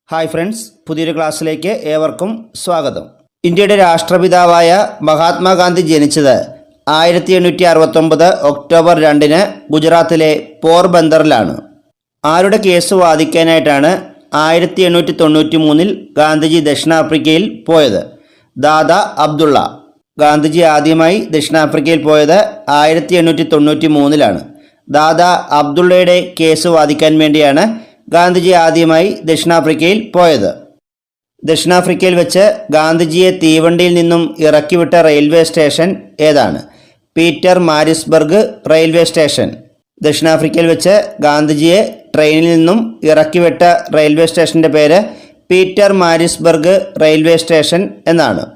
Hi friends, പുതിയൊരു ക്ലാസ്സിലേക്ക് ഏവർക്കും സ്വാഗതം. ഇന്ത്യയുടെ രാഷ്ട്രപിതാവായ മഹാത്മാഗാന്ധി ജനിച്ചത് 1869 ഒക്ടോബർ 2 ഗുജറാത്തിലെ പോർബന്ദറിലാണ്. ആരുടെ കേസ് വാദിക്കാനായിട്ടാണ് 1893 ഗാന്ധിജി ദക്ഷിണാഫ്രിക്കയിൽ പോയത്? ദാദാ അബ്ദുള്ള. ഗാന്ധിജി ആദ്യമായി ദക്ഷിണാഫ്രിക്കയിൽ പോയത് 1893 ദാദാ അബ്ദുള്ളയുടെ കേസ് വാദിക്കാൻ വേണ്ടിയാണ് ഗാന്ധിജി ആദ്യമായി ദക്ഷിണാഫ്രിക്കയിൽ പോയത്. ദക്ഷിണാഫ്രിക്കയിൽ വെച്ച് ഗാന്ധിജിയെ തീവണ്ടിയിൽ നിന്നും ഇറക്കിവിട്ട റെയിൽവേ സ്റ്റേഷൻ ഏതാണ്? Peter Maritzburg railway station. ദക്ഷിണാഫ്രിക്കയിൽ വെച്ച് ഗാന്ധിജിയെ ട്രെയിനിൽ നിന്നും ഇറക്കിവിട്ട റെയിൽവേ സ്റ്റേഷൻ്റെ പേര് പീറ്റർ മാരിസ്ബർഗ് റെയിൽവേ സ്റ്റേഷൻ എന്നാണ്.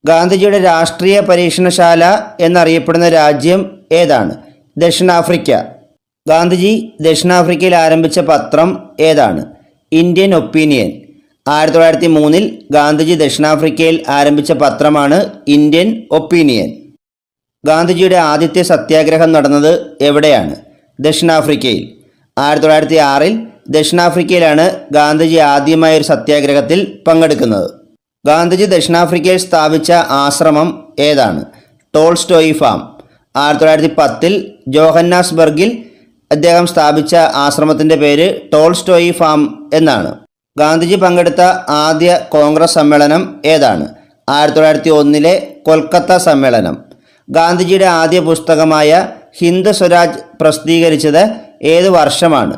ഗാന്ധിജിയുടെ രാഷ്ട്രീയ പരീക്ഷണശാല എന്നറിയപ്പെടുന്ന രാജ്യം ഏതാണ്? ദക്ഷിണാഫ്രിക്ക. ഗാന്ധിജി ദക്ഷിണാഫ്രിക്കയിൽ ആരംഭിച്ച പത്രം ഏതാണ്? Indian opinion. 1903 ഗാന്ധിജി ദക്ഷിണാഫ്രിക്കയിൽ ആരംഭിച്ച പത്രമാണ് ഇന്ത്യൻ ഒപ്പീനിയൻ. ഗാന്ധിജിയുടെ ആദ്യത്തെ സത്യാഗ്രഹം നടന്നത് എവിടെയാണ്? ദക്ഷിണാഫ്രിക്കയിൽ. 1906 ദക്ഷിണാഫ്രിക്കയിലാണ് ഗാന്ധിജി ആദ്യമായ ഒരു സത്യാഗ്രഹത്തിൽ പങ്കെടുക്കുന്നത്. ഗാന്ധിജി ദക്ഷിണാഫ്രിക്കയിൽ സ്ഥാപിച്ച ആശ്രമം ഏതാണ്? Tolstoy farm. 1910 ജോഹന്നാസ്ബർഗിൽ അദ്ദേഹം സ്ഥാപിച്ച ആശ്രമത്തിൻ്റെ പേര് ടോൾസ്റ്റോയി ഫാം എന്നാണ്. ഗാന്ധിജി പങ്കെടുത്ത ആദ്യ കോൺഗ്രസ് സമ്മേളനം ഏതാണ്? 1901 കൊൽക്കത്ത സമ്മേളനം. ഗാന്ധിജിയുടെ ആദ്യ പുസ്തകമായ ഹിന്ദ് സ്വരാജ് പ്രസിദ്ധീകരിച്ചത് ഏത് വർഷമാണ്?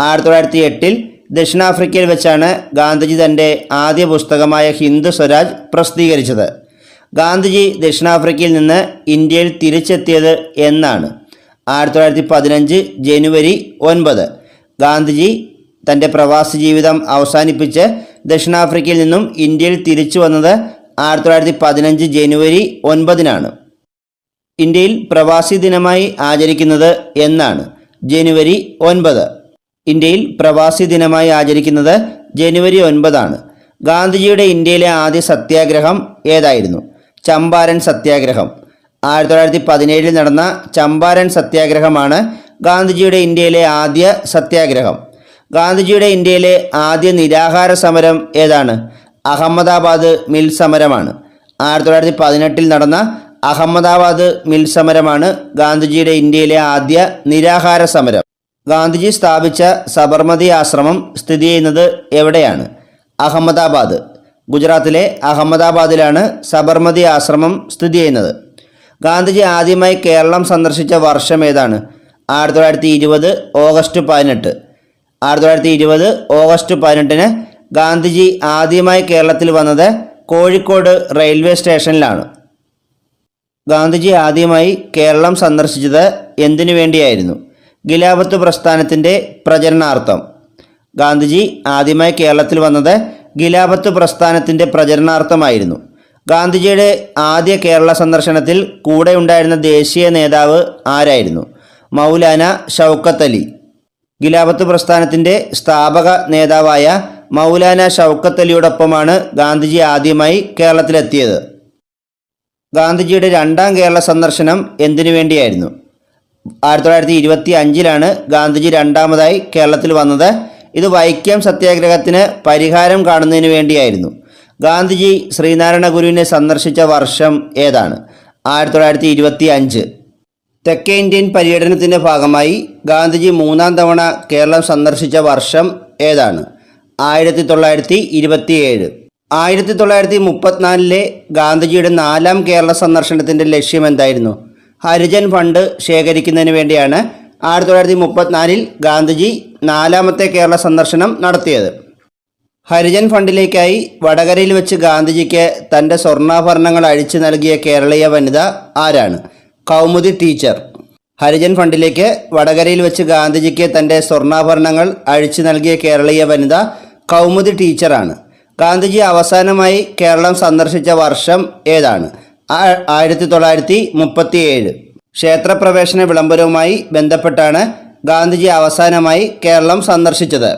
1908 ദക്ഷിണാഫ്രിക്കയിൽ വെച്ചാണ് ഗാന്ധിജി തൻ്റെ ആദ്യ പുസ്തകമായ ഹിന്ദ് സ്വരാജ് പ്രസിദ്ധീകരിച്ചത്. ഗാന്ധിജി ദക്ഷിണാഫ്രിക്കയിൽ നിന്ന് ഇന്ത്യയിൽ തിരിച്ചെത്തിയത് എന്നാണ്? 1915 ജനുവരി 9. ഗാന്ധിജി തൻ്റെ പ്രവാസി ജീവിതം അവസാനിപ്പിച്ച് ദക്ഷിണാഫ്രിക്കയിൽ നിന്നും ഇന്ത്യയിൽ തിരിച്ചു വന്നത് 1915 ജനുവരി 9. ഇന്ത്യയിൽ പ്രവാസി ദിനമായി ആചരിക്കുന്നത് എന്നാണ്? ജനുവരി 9. ഇന്ത്യയിൽ പ്രവാസി ദിനമായി ആചരിക്കുന്നത് ജനുവരി 9. ഗാന്ധിജിയുടെ ഇന്ത്യയിലെ ആദ്യ സത്യാഗ്രഹം ഏതായിരുന്നു? ചമ്പാരൻ സത്യാഗ്രഹം. 1917 നടന്ന ചമ്പാരൻ സത്യാഗ്രഹമാണ് ഗാന്ധിജിയുടെ ഇന്ത്യയിലെ ആദ്യ സത്യാഗ്രഹം. ഗാന്ധിജിയുടെ ഇന്ത്യയിലെ ആദ്യ നിരാഹാര സമരം ഏതാണ്? അഹമ്മദാബാദ് മിൽ സമരമാണ്. 1918 നടന്ന അഹമ്മദാബാദ് മിൽ സമരമാണ് ഗാന്ധിജിയുടെ ഇന്ത്യയിലെ ആദ്യ നിരാഹാര സമരം. ഗാന്ധിജി സ്ഥാപിച്ച സബർമതി ആശ്രമം സ്ഥിതി ചെയ്യുന്നത് എവിടെയാണ്? അഹമ്മദാബാദ്. ഗുജറാത്തിലെ അഹമ്മദാബാദിലാണ് സബർമതി ആശ്രമം സ്ഥിതി ചെയ്യുന്നത്. ഗാന്ധിജി ആദ്യമായി കേരളം സന്ദർശിച്ച വർഷം ഏതാണ്? 1920 ഓഗസ്റ്റ് 18. 1920 ഓഗസ്റ്റ് 18 ഗാന്ധിജി ആദ്യമായി കേരളത്തിൽ വന്നത് കോഴിക്കോട് റെയിൽവേ സ്റ്റേഷനിലാണ്. ഗാന്ധിജി ആദ്യമായി കേരളം സന്ദർശിച്ചത് എന്തിനു വേണ്ടിയായിരുന്നു? ഖിലാഫത്ത് പ്രസ്ഥാനത്തിൻ്റെ പ്രചരണാർത്ഥം. ഗാന്ധിജി ആദ്യമായി കേരളത്തിൽ വന്നത് ഖിലാഫത്ത് പ്രസ്ഥാനത്തിൻ്റെ പ്രചരണാർത്ഥമായിരുന്നു. ഗാന്ധിജിയുടെ ആദ്യ കേരള സന്ദർശനത്തിൽ കൂടെ ഉണ്ടായിരുന്ന ദേശീയ നേതാവ് ആരായിരുന്നു? മൗലാന ഷൗക്കത്ത് അലി. ഖിലാഫത്ത് പ്രസ്ഥാനത്തിൻ്റെ സ്ഥാപക നേതാവായ മൗലാന ഷൗക്കത്ത് അലിയോടൊപ്പമാണ് ഗാന്ധിജി ആദ്യമായി കേരളത്തിലെത്തിയത്. ഗാന്ധിജിയുടെ രണ്ടാം കേരള സന്ദർശനം എന്തിനു വേണ്ടിയായിരുന്നു? 1925 ഗാന്ധിജി രണ്ടാമതായി കേരളത്തിൽ വന്നത്. ഇത് വൈക്കം സത്യാഗ്രഹത്തിന് പരിഹാരം കാണുന്നതിന് വേണ്ടിയായിരുന്നു. ഗാന്ധിജി ശ്രീനാരായണ ഗുരുവിനെ സന്ദർശിച്ച വർഷം ഏതാണ്? 1925. തെക്കേ ഇന്ത്യൻ പര്യടനത്തിൻ്റെ ഭാഗമായി ഗാന്ധിജി മൂന്നാം തവണ കേരളം സന്ദർശിച്ച വർഷം ഏതാണ്? 1927. 1934 ഗാന്ധിജിയുടെ നാലാം കേരള സന്ദർശനത്തിൻ്റെ ലക്ഷ്യം എന്തായിരുന്നു? ഹരിജൻ ഫണ്ട് ശേഖരിക്കുന്നതിന് വേണ്ടിയാണ് 1934 ഗാന്ധിജി നാലാമത്തെ കേരള സന്ദർശനം നടത്തിയത്. ഹരിജൻ ഫണ്ടിലേക്കായി വടകരയിൽ വെച്ച് ഗാന്ധിജിക്ക് തൻ്റെ സ്വർണ്ണാഭരണങ്ങൾ അഴിച്ചു നൽകിയ കേരളീയ വനിത ആരാണ്? കൗമുദി ടീച്ചർ. ഹരിജൻ ഫണ്ടിലേക്ക് വടകരയിൽ വെച്ച് ഗാന്ധിജിക്ക് തൻ്റെ സ്വർണ്ണാഭരണങ്ങൾ അഴിച്ചു നൽകിയ കേരളീയ വനിത കൗമുദി ടീച്ചറാണ്. ഗാന്ധിജി അവസാനമായി കേരളം സന്ദർശിച്ച വർഷം ഏതാണ്? 1937. ക്ഷേത്രപ്രവേശന വിളംബരവുമായി ബന്ധപ്പെട്ടാണ് ഗാന്ധിജി അവസാനമായി കേരളം സന്ദർശിച്ചത്.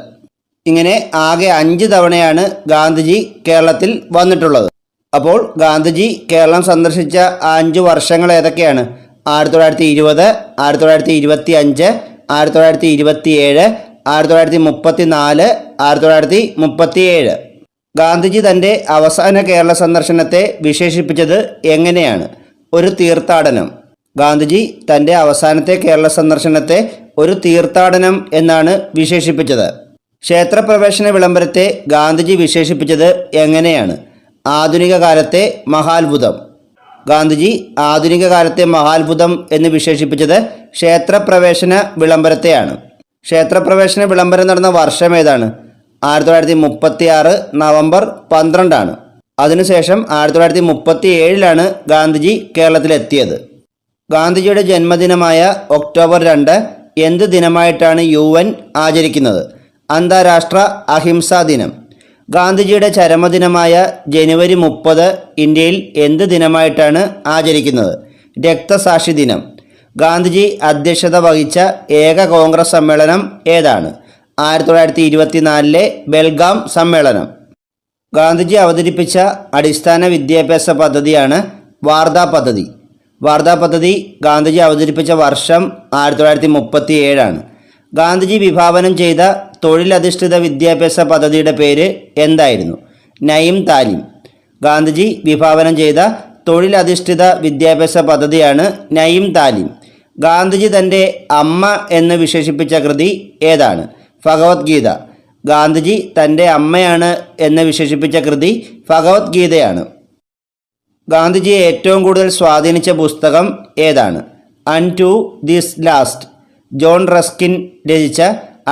ഇങ്ങനെ ആകെ 5 തവണയാണ് ഗാന്ധിജി കേരളത്തിൽ വന്നിട്ടുള്ളത്. അപ്പോൾ ഗാന്ധിജി കേരളം സന്ദർശിച്ച 5 വർഷങ്ങൾ ഏതൊക്കെയാണ്? 1920, 1925, 1927, 1934, 1937. ഗാന്ധിജി തൻ്റെ അവസാന കേരള സന്ദർശനത്തെ വിശേഷിപ്പിച്ചത് എങ്ങനെയാണ്? ഒരു തീർത്ഥാടനം. ഗാന്ധിജി തൻ്റെ അവസാനത്തെ കേരള സന്ദർശനത്തെ ഒരു തീർത്ഥാടനം എന്നാണ് വിശേഷിപ്പിച്ചത്. ക്ഷേത്രപ്രവേശന വിളംബരത്തെ ഗാന്ധിജി വിശേഷിപ്പിച്ചത് എങ്ങനെയാണ്? ആധുനിക കാലത്തെ മഹാത്ഭുതം. ഗാന്ധിജി ആധുനിക കാലത്തെ മഹാത്ഭുതം എന്ന് വിശേഷിപ്പിച്ചത് ക്ഷേത്രപ്രവേശന വിളംബരത്തെയാണ്. ക്ഷേത്രപ്രവേശന വിളംബരം നടന്ന വർഷം ഏതാണ്? 1936 നവംബർ 12 അതിനുശേഷം 1937 ഗാന്ധിജി കേരളത്തിലെത്തിയത്. ഗാന്ധിജിയുടെ ജന്മദിനമായ ഒക്ടോബർ 2 എന്ത് ദിനമായിട്ടാണ് UN ആചരിക്കുന്നത്? അന്താരാഷ്ട്ര അഹിംസാ ദിനം. ഗാന്ധിജിയുടെ ചരമദിനമായ ജനുവരി 30 ഇന്ത്യയിൽ എന്ത് ദിനമായിട്ടാണ് ആചരിക്കുന്നത്? രക്തസാക്ഷി ദിനം. ഗാന്ധിജി അധ്യക്ഷത വഹിച്ച ഏക കോൺഗ്രസ് സമ്മേളനം ഏതാണ്? 1924 ബെൽഗാം സമ്മേളനം. ഗാന്ധിജി അവതരിപ്പിച്ച അടിസ്ഥാന വിദ്യാഭ്യാസ പദ്ധതിയാണ് വാർധാ പദ്ധതി. വാർധാ പദ്ധതി ഗാന്ധിജി അവതരിപ്പിച്ച വർഷം 1937. ഗാന്ധിജി വിഭാവനം ചെയ്ത തൊഴിലധിഷ്ഠിത വിദ്യാഭ്യാസ പദ്ധതിയുടെ പേര് എന്തായിരുന്നു? നയിം താലിം. ഗാന്ധിജി വിഭാവനം ചെയ്ത തൊഴിലധിഷ്ഠിത വിദ്യാഭ്യാസ പദ്ധതിയാണ് നയിം താലിം. ഗാന്ധിജി തൻ്റെ അമ്മ എന്ന് വിശേഷിപ്പിച്ച കൃതി ഏതാണ്? ഭഗവത്ഗീത. ഗാന്ധിജി തൻ്റെ അമ്മയാണ് എന്ന് വിശേഷിപ്പിച്ച കൃതി ഭഗവത്ഗീതയാണ്. ഗാന്ധിജിയെ ഏറ്റവും കൂടുതൽ സ്വാധീനിച്ച പുസ്തകം ഏതാണ്? Unto this last. John Ruskin രചിച്ച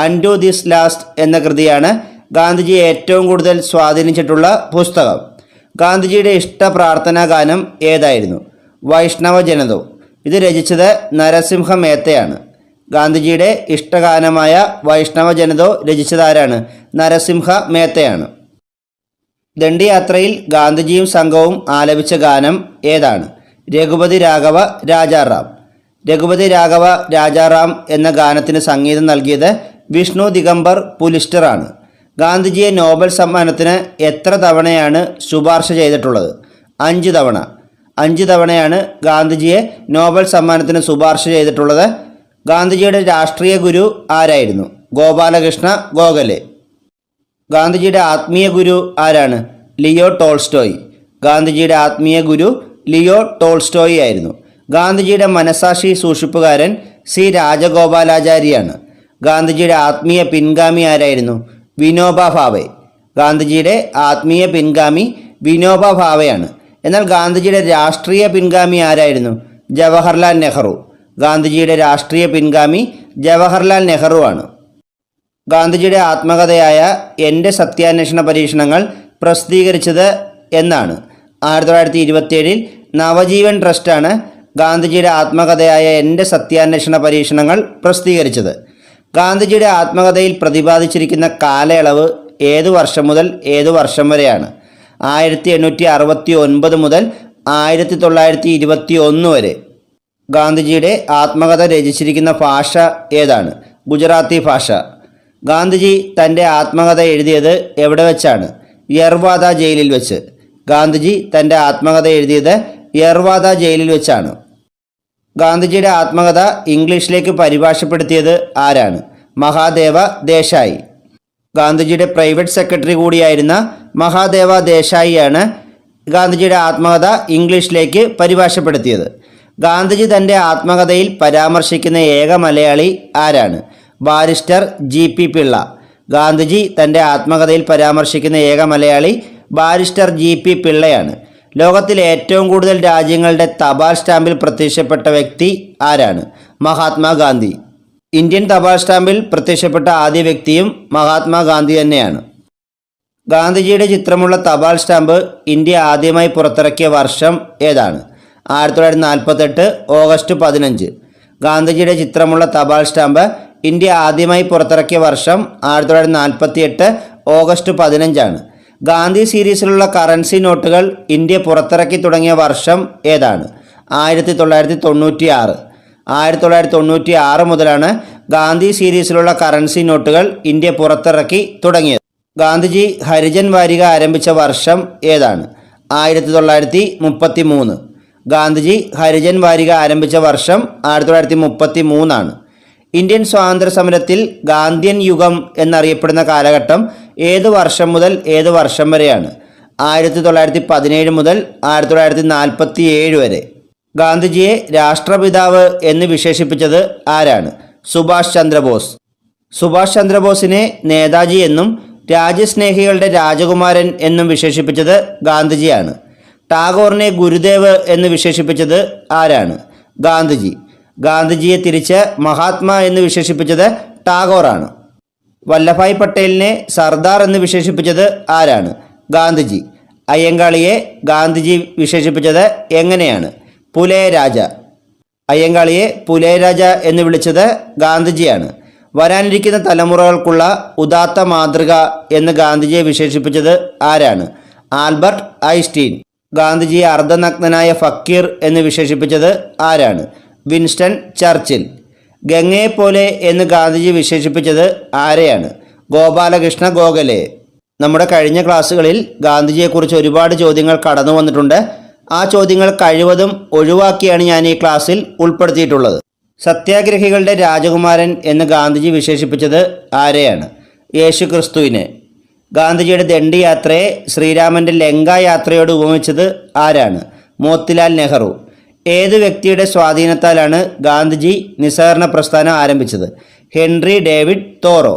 അൺടു ദിസ് ലാസ്റ്റ് എന്ന കൃതിയാണ് ഗാന്ധിജിയെ ഏറ്റവും കൂടുതൽ സ്വാധീനിച്ചിട്ടുള്ള പുസ്തകം. ഗാന്ധിജിയുടെ ഇഷ്ട പ്രാർത്ഥനാ ഗാനം ഏതായിരുന്നു? വൈഷ്ണവ ജനതോ. ഇത് രചിച്ചത് നരസിംഹ മേത്തയാണ്. ഗാന്ധിജിയുടെ ഇഷ്ടഗാനമായ വൈഷ്ണവ ജനതോ രചിച്ചതാരാണ്? നരസിംഹ മേത്തയാണ്. ദണ്ഡിയാത്രയിൽ ഗാന്ധിജിയും സംഘവും ആലപിച്ച ഗാനം ഏതാണ്? രഘുപതി രാഘവ രാജാറാം. രഘുപതി രാഘവ രാജാറാം എന്ന ഗാനത്തിന് സംഗീതം നൽകിയത് വിഷ്ണു ദിഗംബർ പുലിസ്റ്ററാണ്. ഗാന്ധിജിയെ നോബൽ സമ്മാനത്തിന് എത്ര തവണയാണ് ശുപാർശ ചെയ്തിട്ടുള്ളത്? 5 തവണ. 5 തവണയാണ് ഗാന്ധിജിയെ നോബൽ സമ്മാനത്തിന് ശുപാർശ ചെയ്തിട്ടുള്ളത്. ഗാന്ധിജിയുടെ രാഷ്ട്രീയ ഗുരു ആരായിരുന്നു? ഗോപാലകൃഷ്ണ ഗോഖലെ. ഗാന്ധിജിയുടെ ആത്മീയ ഗുരു ആരാണ്? Leo Tolstoy. ഗാന്ധിജിയുടെ ആത്മീയ ഗുരു ലിയോ ടോൾസ്റ്റോയ് ആയിരുന്നു. ഗാന്ധിജിയുടെ മനസാക്ഷി സൂക്ഷിപ്പുകാരൻ സി രാജഗോപാലാചാരിയാണ്. ഗാന്ധിജിയുടെ ആത്മീയ പിൻഗാമി ആരായിരുന്നു? വിനോബ ഭാവെ. ഗാന്ധിജിയുടെ ആത്മീയ പിൻഗാമി വിനോബ ഭാവെയാണ്. എന്നാൽ ഗാന്ധിജിയുടെ രാഷ്ട്രീയ പിൻഗാമി ആരായിരുന്നു? ജവഹർലാൽ നെഹ്റു. ഗാന്ധിജിയുടെ രാഷ്ട്രീയ പിൻഗാമി ജവഹർലാൽ നെഹ്റു ആണ്. ഗാന്ധിജിയുടെ ആത്മകഥയായ എൻ്റെ സത്യാന്വേഷണ പരീക്ഷണങ്ങൾ പ്രസിദ്ധീകരിച്ചത് എന്നാണ്? 1927 നവജീവൻ ട്രസ്റ്റാണ് ഗാന്ധിജിയുടെ ആത്മകഥയായ എൻ്റെ സത്യാന്വേഷണ പരീക്ഷണങ്ങൾ പ്രസിദ്ധീകരിച്ചത്. ഗാന്ധിജിയുടെ ആത്മകഥയിൽ പ്രതിപാദിച്ചിരിക്കുന്ന കാലയളവ് ഏതു വർഷം മുതൽ ഏതു വർഷം വരെയാണ്? 1869 മുതൽ 1921 വരെ. ഗാന്ധിജിയുടെ ആത്മകഥ രചിച്ചിരിക്കുന്ന ഭാഷ ഏതാണ്? ഗുജറാത്തി ഭാഷ. ഗാന്ധിജി തൻ്റെ ആത്മകഥ എഴുതിയത് എവിടെ വെച്ചാണ്? യർവാദ ജയിലിൽ വെച്ച്. ഗാന്ധിജി തൻ്റെ ആത്മകഥ എഴുതിയത് യർവാദ ജയിലിൽ വെച്ചാണ്. ഗാന്ധിജിയുടെ ആത്മകഥ ഇംഗ്ലീഷിലേക്ക് പരിഭാഷപ്പെടുത്തിയത് ആരാണ്? മഹാദേവ ദേശായി. ഗാന്ധിജിയുടെ പ്രൈവറ്റ് സെക്രട്ടറി കൂടിയായിരുന്ന മഹാദേവ ദേശായിയാണ് ഗാന്ധിജിയുടെ ആത്മകഥ ഇംഗ്ലീഷിലേക്ക് പരിഭാഷപ്പെടുത്തിയത്. ഗാന്ധിജി തൻ്റെ ആത്മകഥയിൽ പരാമർശിക്കുന്ന ഏക മലയാളി ആരാണ്? Barrister GP Pillai. ഗാന്ധിജി തൻ്റെ ആത്മകഥയിൽ പരാമർശിക്കുന്ന ഏക മലയാളി ബാരിസ്റ്റർ GP പിള്ളയാണ്. ലോകത്തിലെ ഏറ്റവും കൂടുതൽ രാജ്യങ്ങളുടെ തപാൽ സ്റ്റാമ്പിൽ പ്രത്യക്ഷപ്പെട്ട വ്യക്തി ആരാണ്? മഹാത്മാഗാന്ധി. ഇന്ത്യൻ തപാൽ സ്റ്റാമ്പിൽ പ്രത്യക്ഷപ്പെട്ട ആദ്യ വ്യക്തിയും മഹാത്മാഗാന്ധി തന്നെയാണ്. ഗാന്ധിജിയുടെ ചിത്രമുള്ള തപാൽ സ്റ്റാമ്പ് ഇന്ത്യ ആദ്യമായി പുറത്തിറക്കിയ വർഷം ഏതാണ്? 1948 ഓഗസ്റ്റ് 15. ഗാന്ധിജിയുടെ ചിത്രമുള്ള തപാൽ സ്റ്റാമ്പ് ഇന്ത്യ ആദ്യമായി പുറത്തിറക്കിയ വർഷം 1948 ഓഗസ്റ്റ് 15. ഗാന്ധി സീരീസിലുള്ള കറൻസി നോട്ടുകൾ ഇന്ത്യ പുറത്തിറക്കി തുടങ്ങിയ വർഷം ഏതാണ്? 1996. 1996 മുതലാണ് ഗാന്ധി സീരീസിലുള്ള കറൻസി നോട്ടുകൾ ഇന്ത്യ പുറത്തിറക്കി തുടങ്ങിയത്. ഗാന്ധിജി ഹരിജൻ വാരിക ആരംഭിച്ച വർഷം ഏതാണ്? 1933. ഗാന്ധിജി ഹരിജൻ വാരിക ആരംഭിച്ച വർഷം 1933 ആണ്. ഇന്ത്യൻ സ്വാതന്ത്ര്യ സമരത്തിൽ ഗാന്ധിയൻ യുഗം എന്നറിയപ്പെടുന്ന കാലഘട്ടം ഏത് വർഷം മുതൽ ഏത് വർഷം വരെയാണ്? 1917 മുതൽ 1947 വരെ. ഗാന്ധിജിയെ രാഷ്ട്രപിതാവ് എന്ന് വിശേഷിപ്പിച്ചത് ആരാണ്? സുഭാഷ് ചന്ദ്രബോസ്. സുഭാഷ് ചന്ദ്രബോസിനെ നേതാജി എന്നും രാജ്യസ്നേഹികളുടെ രാജകുമാരൻ എന്നും വിശേഷിപ്പിച്ചത് ഗാന്ധിജിയാണ്. ടാഗോറിനെ ഗുരുദേവ് എന്ന് വിശേഷിപ്പിച്ചത് ആരാണ്? ഗാന്ധിജി. ഗാന്ധിജിയെ തിരിച്ച് മഹാത്മാ എന്ന് വിശേഷിപ്പിച്ചത് ടാഗോറാണ്. വല്ലഭായ് പട്ടേലിനെ സർദാർ എന്ന് വിശേഷിപ്പിച്ചത് ആരാണ്? ഗാന്ധിജി. അയ്യങ്കാളിയെ ഗാന്ധിജി വിശേഷിപ്പിച്ചത് എങ്ങനെയാണ്? പുലയ രാജ. അയ്യങ്കാളിയെ പുലയ രാജ എന്ന് വിളിച്ചത് ഗാന്ധിജിയാണ്. വരാനിരിക്കുന്ന തലമുറകൾക്കുള്ള ഉദാത്ത മാതൃക എന്ന് ഗാന്ധിജിയെ വിശേഷിപ്പിച്ചത് ആരാണ്? Albert Einstein. ഗാന്ധിജിയെ അർദ്ധനഗ്നനായ ഫക്കീർ എന്ന് വിശേഷിപ്പിച്ചത് ആരാണ്? Winston Churchill. ഗംഗയെപ്പോലെ എന്ന് ഗാന്ധിജി വിശേഷിപ്പിച്ചത് ആരെയാണ്? ഗോപാലകൃഷ്ണ ഗോഖലെ. നമ്മുടെ കഴിഞ്ഞ ക്ലാസ്സുകളിൽ ഗാന്ധിജിയെക്കുറിച്ച് ഒരുപാട് ചോദ്യങ്ങൾ കടന്നു വന്നിട്ടുണ്ട്. ആ ചോദ്യങ്ങൾ കഴിവതും ഒഴിവാക്കിയാണ് ഞാൻ ഈ ക്ലാസ്സിൽ ഉൾപ്പെടുത്തിയിട്ടുള്ളത്. സത്യാഗ്രഹികളുടെ രാജകുമാരൻ എന്ന് ഗാന്ധിജി വിശേഷിപ്പിച്ചത് ആരെയാണ്? യേശു ക്രിസ്തുവിനെ. ഗാന്ധിജിയുടെ ദണ്ഡി യാത്രയെ ശ്രീരാമൻ്റെ ലങ്ക യാത്രയോട് ഉപമിച്ചത് ആരാണ്? മോത്തിലാൽ നെഹ്റു. ഏത് വ്യക്തിയുടെ സ്വാധീനത്താലാണ് ഗാന്ധിജി നിസ്സഹകരണ പ്രസ്ഥാനം ആരംഭിച്ചത്? Henry David Thoreau.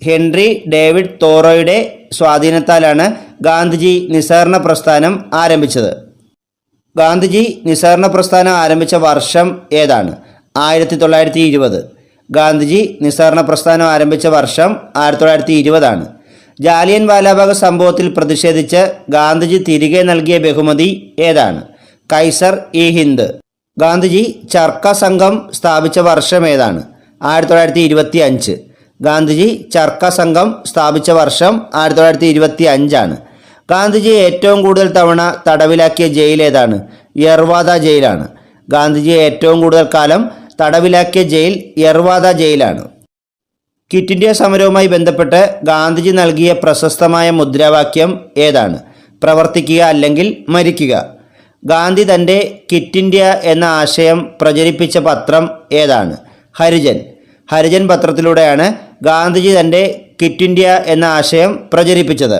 Henry David തോറോയുടെ സ്വാധീനത്താലാണ് ഗാന്ധിജി നിസ്സഹകരണ പ്രസ്ഥാനം ആരംഭിച്ചത്. ഗാന്ധിജി നിസ്സഹകരണ പ്രസ്ഥാനം ആരംഭിച്ച വർഷം ഏതാണ്? 1920. ഗാന്ധിജി നിസ്സഹകരണ പ്രസ്ഥാനം ആരംഭിച്ച വർഷം 1920 ആണ്. ജാലിയൻ വാലാബാഗ് സംഭവത്തിൽ പ്രതിഷേധിച്ച് ഗാന്ധിജി തിരികെ നൽകിയ ബഹുമതി ഏതാണ്? കൈസർ ഇ ഹിന്ദ്. ഗാന്ധിജി ചർക്ക സംഘം സ്ഥാപിച്ച വർഷം ഏതാണ്? 1925. ഗാന്ധിജി ചർക്ക സംഘം സ്ഥാപിച്ച വർഷം 1925 ആണ്. ഗാന്ധിജിയെ ഏറ്റവും കൂടുതൽ തവണ തടവിലാക്കിയ ജയിൽ ഏതാണ്? യർവാദ ജയിലാണ്. ഗാന്ധിജിയെ ഏറ്റവും കൂടുതൽ കാലം തടവിലാക്കിയ ജയിൽ യർവാദ ജയിലാണ്. ക്വിറ്റ് ഇന്ത്യ സമരവുമായി ബന്ധപ്പെട്ട് ഗാന്ധിജി നൽകിയ പ്രശസ്തമായ മുദ്രാവാക്യം ഏതാണ്? പ്രവർത്തിക്കുക അല്ലെങ്കിൽ മരിക്കുക. ഗാന്ധി തൻ്റെ ക്വിറ്റ് ഇന്ത്യ എന്ന ആശയം പ്രചരിപ്പിച്ച പത്രം ഏതാണ്? ഹരിജൻ. ഹരിജൻ പത്രത്തിലൂടെയാണ് ഗാന്ധിജി തൻ്റെ ക്വിറ്റ് ഇന്ത്യ എന്ന ആശയം പ്രചരിപ്പിച്ചത്.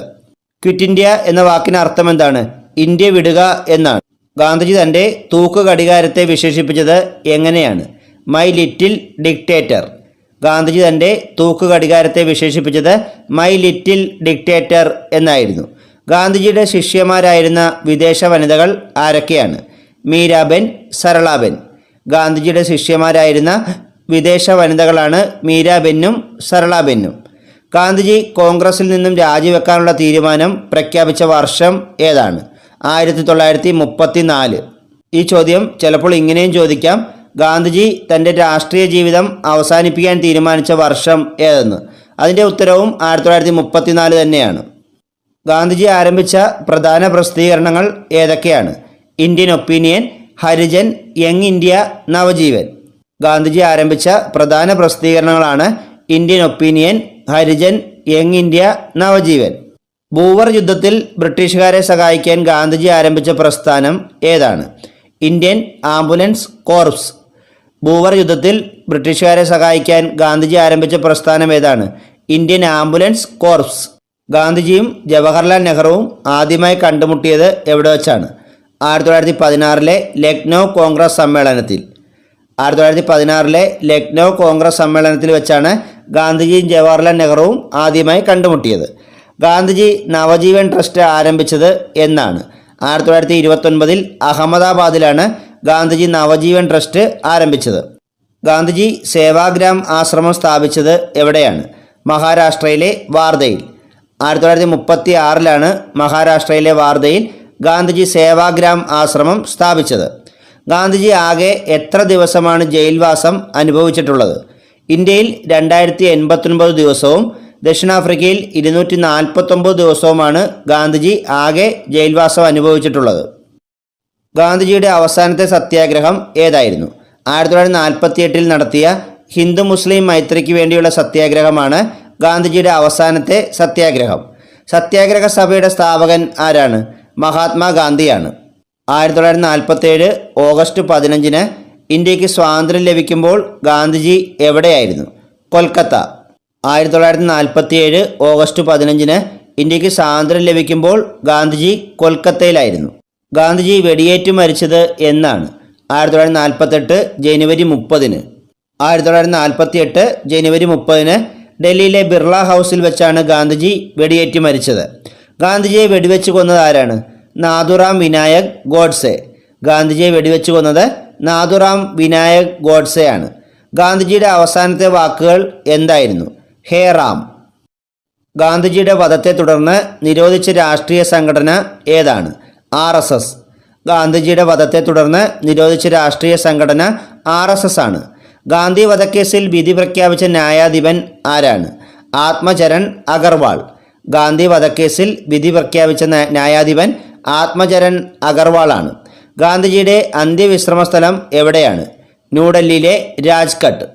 ക്വിറ്റ് ഇന്ത്യ എന്ന വാക്കിന് അർത്ഥം എന്താണ്? ഇന്ത്യ വിടുക എന്നാണ്. ഗാന്ധിജി തൻ്റെ തൂക്ക് ഘടികാരത്തെ വിശേഷിപ്പിച്ചത് എങ്ങനെയാണ്? My little dictator. ഗാന്ധിജി തൻ്റെ തൂക്ക് ഘടികാരത്തെ വിശേഷിപ്പിച്ചത് മൈ ലിറ്റിൽ ഡിക്റ്റേറ്റർ എന്നായിരുന്നു. ഗാന്ധിജിയുടെ ശിഷ്യന്മാരായിരുന്ന വിദേശ വനിതകൾ ആരൊക്കെയാണ്? മീരാബെൻ, സരളാബെൻ. ഗാന്ധിജിയുടെ ശിഷ്യന്മാരായിരുന്ന വിദേശ വനിതകളാണ് മീരാബെന്നും സരളാബെന്നും. ഗാന്ധിജി കോൺഗ്രസിൽ നിന്നും രാജിവെക്കാനുള്ള തീരുമാനം പ്രഖ്യാപിച്ച വർഷം ഏതാണ്? 1934. ഈ ചോദ്യം ചിലപ്പോൾ ഇങ്ങനെയും ചോദിക്കാം: ഗാന്ധിജി തൻ്റെ രാഷ്ട്രീയ ജീവിതം അവസാനിപ്പിക്കാൻ തീരുമാനിച്ച വർഷം ഏതെന്ന്. അതിൻ്റെ ഉത്തരവും 1934 തന്നെയാണ്. ഗാന്ധിജി ആരംഭിച്ച പ്രധാന പ്രസിദ്ധീകരണങ്ങൾ ഏതൊക്കെയാണ്? Indian Opinion, Harijan, Young India, Navajivan. ഗാന്ധിജി ആരംഭിച്ച പ്രധാന പ്രസിദ്ധീകരണങ്ങളാണ് Indian Opinion, Harijan, Young India, Navajivan. Boer യുദ്ധത്തിൽ ബ്രിട്ടീഷുകാരെ സഹായിക്കാൻ ഗാന്ധിജി ആരംഭിച്ച പ്രസ്ഥാനം ഏതാണ്? Indian ambulance corps. ബൂവർ യുദ്ധത്തിൽ ബ്രിട്ടീഷുകാരെ സഹായിക്കാൻ ഗാന്ധിജി ആരംഭിച്ച പ്രസ്ഥാനം ഏതാണ്? Indian ambulance corps. ഗാന്ധിജിയും ജവഹർലാൽ നെഹ്റുവും ആദ്യമായി കണ്ടുമുട്ടിയത് എവിടെ വെച്ചാണ്? 1916 ലക്നൗ കോൺഗ്രസ് സമ്മേളനത്തിൽ. 1916 ലക്നൗ കോൺഗ്രസ് സമ്മേളനത്തിൽ വെച്ചാണ് ഗാന്ധിജിയും ജവഹർലാൽ നെഹ്റുവും ആദ്യമായി കണ്ടുമുട്ടിയത്. ഗാന്ധിജി നവജീവൻ ട്രസ്റ്റ് ആരംഭിച്ചത് എന്നാണ്? 1929 അഹമ്മദാബാദിലാണ് ഗാന്ധിജി നവജീവൻ ട്രസ്റ്റ് ആരംഭിച്ചത്. ഗാന്ധിജി സേവാഗ്രാം ആശ്രമം സ്ഥാപിച്ചത് എവിടെയാണ്? മഹാരാഷ്ട്രയിലെ വാർധയിൽ. 1936 മഹാരാഷ്ട്രയിലെ വാർധയിൽ ഗാന്ധിജി സേവാഗ്രാം ആശ്രമം സ്ഥാപിച്ചത്. ഗാന്ധിജി ആകെ എത്ര ദിവസമാണ് ജയിൽവാസം അനുഭവിച്ചിട്ടുള്ളത്? ഇന്ത്യയിൽ 2089 ദിവസവും ദക്ഷിണാഫ്രിക്കയിൽ 249 ദിവസവുമാണ് ഗാന്ധിജി ആകെ ജയിൽവാസം അനുഭവിച്ചിട്ടുള്ളത്. ഗാന്ധിജിയുടെ അവസാനത്തെ സത്യാഗ്രഹം ഏതായിരുന്നു? 1948 നടത്തിയ ഹിന്ദു മുസ്ലിം മൈത്രിക്ക് വേണ്ടിയുള്ള സത്യാഗ്രഹമാണ് ഗാന്ധിജിയുടെ അവസാനത്തെ സത്യാഗ്രഹം. സത്യാഗ്രഹ സഭയുടെ സ്ഥാപകൻ ആരാണ്? മഹാത്മാഗാന്ധിയാണ്. 1947 ഓഗസ്റ്റ് 15 ഇന്ത്യക്ക് സ്വാതന്ത്ര്യം ലഭിക്കുമ്പോൾ ഗാന്ധിജി എവിടെയായിരുന്നു? കൊൽക്കത്ത. 1947 ഓഗസ്റ്റ് 15 ഇന്ത്യക്ക് സ്വാതന്ത്ര്യം ലഭിക്കുമ്പോൾ ഗാന്ധിജി കൊൽക്കത്തയിലായിരുന്നു. ഗാന്ധിജി വെടിയേറ്റ് മരിച്ചത് എന്നാണ്? 1948 ജനുവരി 30. 1948 ജനുവരി 30 ഡൽഹിയിലെ ബിർള ഹൗസിൽ വെച്ചാണ് ഗാന്ധിജി വെടിയേറ്റ് മരിച്ചത്. ഗാന്ധിജിയെ വെടിവെച്ച് കൊന്നത് ആരാണ്? നാഥുറാം വിനായക് ഗോഡ്സെ. ഗാന്ധിജിയെ വെടിവെച്ച് കൊന്നത് നാഥുറാം വിനായക് ഗോഡ്സെയാണ്. ഗാന്ധിജിയുടെ അവസാനത്തെ വാക്കുകൾ എന്തായിരുന്നു? ഹേ റാം. ഗാന്ധിജിയുടെ വധത്തെ തുടർന്ന് നിരോധിച്ച രാഷ്ട്രീയ സംഘടന ഏതാണ്? RSS. ഗാന്ധിജിയുടെ വധത്തെ തുടർന്ന് നിരോധിച്ച രാഷ്ട്രീയ സംഘടന RSS ആണ്. ഗാന്ധി വധക്കേസിൽ വിധി പ്രഖ്യാപിച്ച ന്യായാധിപൻ ആരാണ്? ആത്മചരൺ അഗർവാൾ. ഗാന്ധി വധക്കേസിൽ വിധി പ്രഖ്യാപിച്ച ന്യായാധിപൻ ആത്മചരൺ അഗർവാളാണ്. ഗാന്ധിജിയുടെ അന്ത്യവിശ്രമ സ്ഥലം എവിടെയാണ്? ന്യൂഡൽഹിയിലെ രാജ്ഘട്ട്.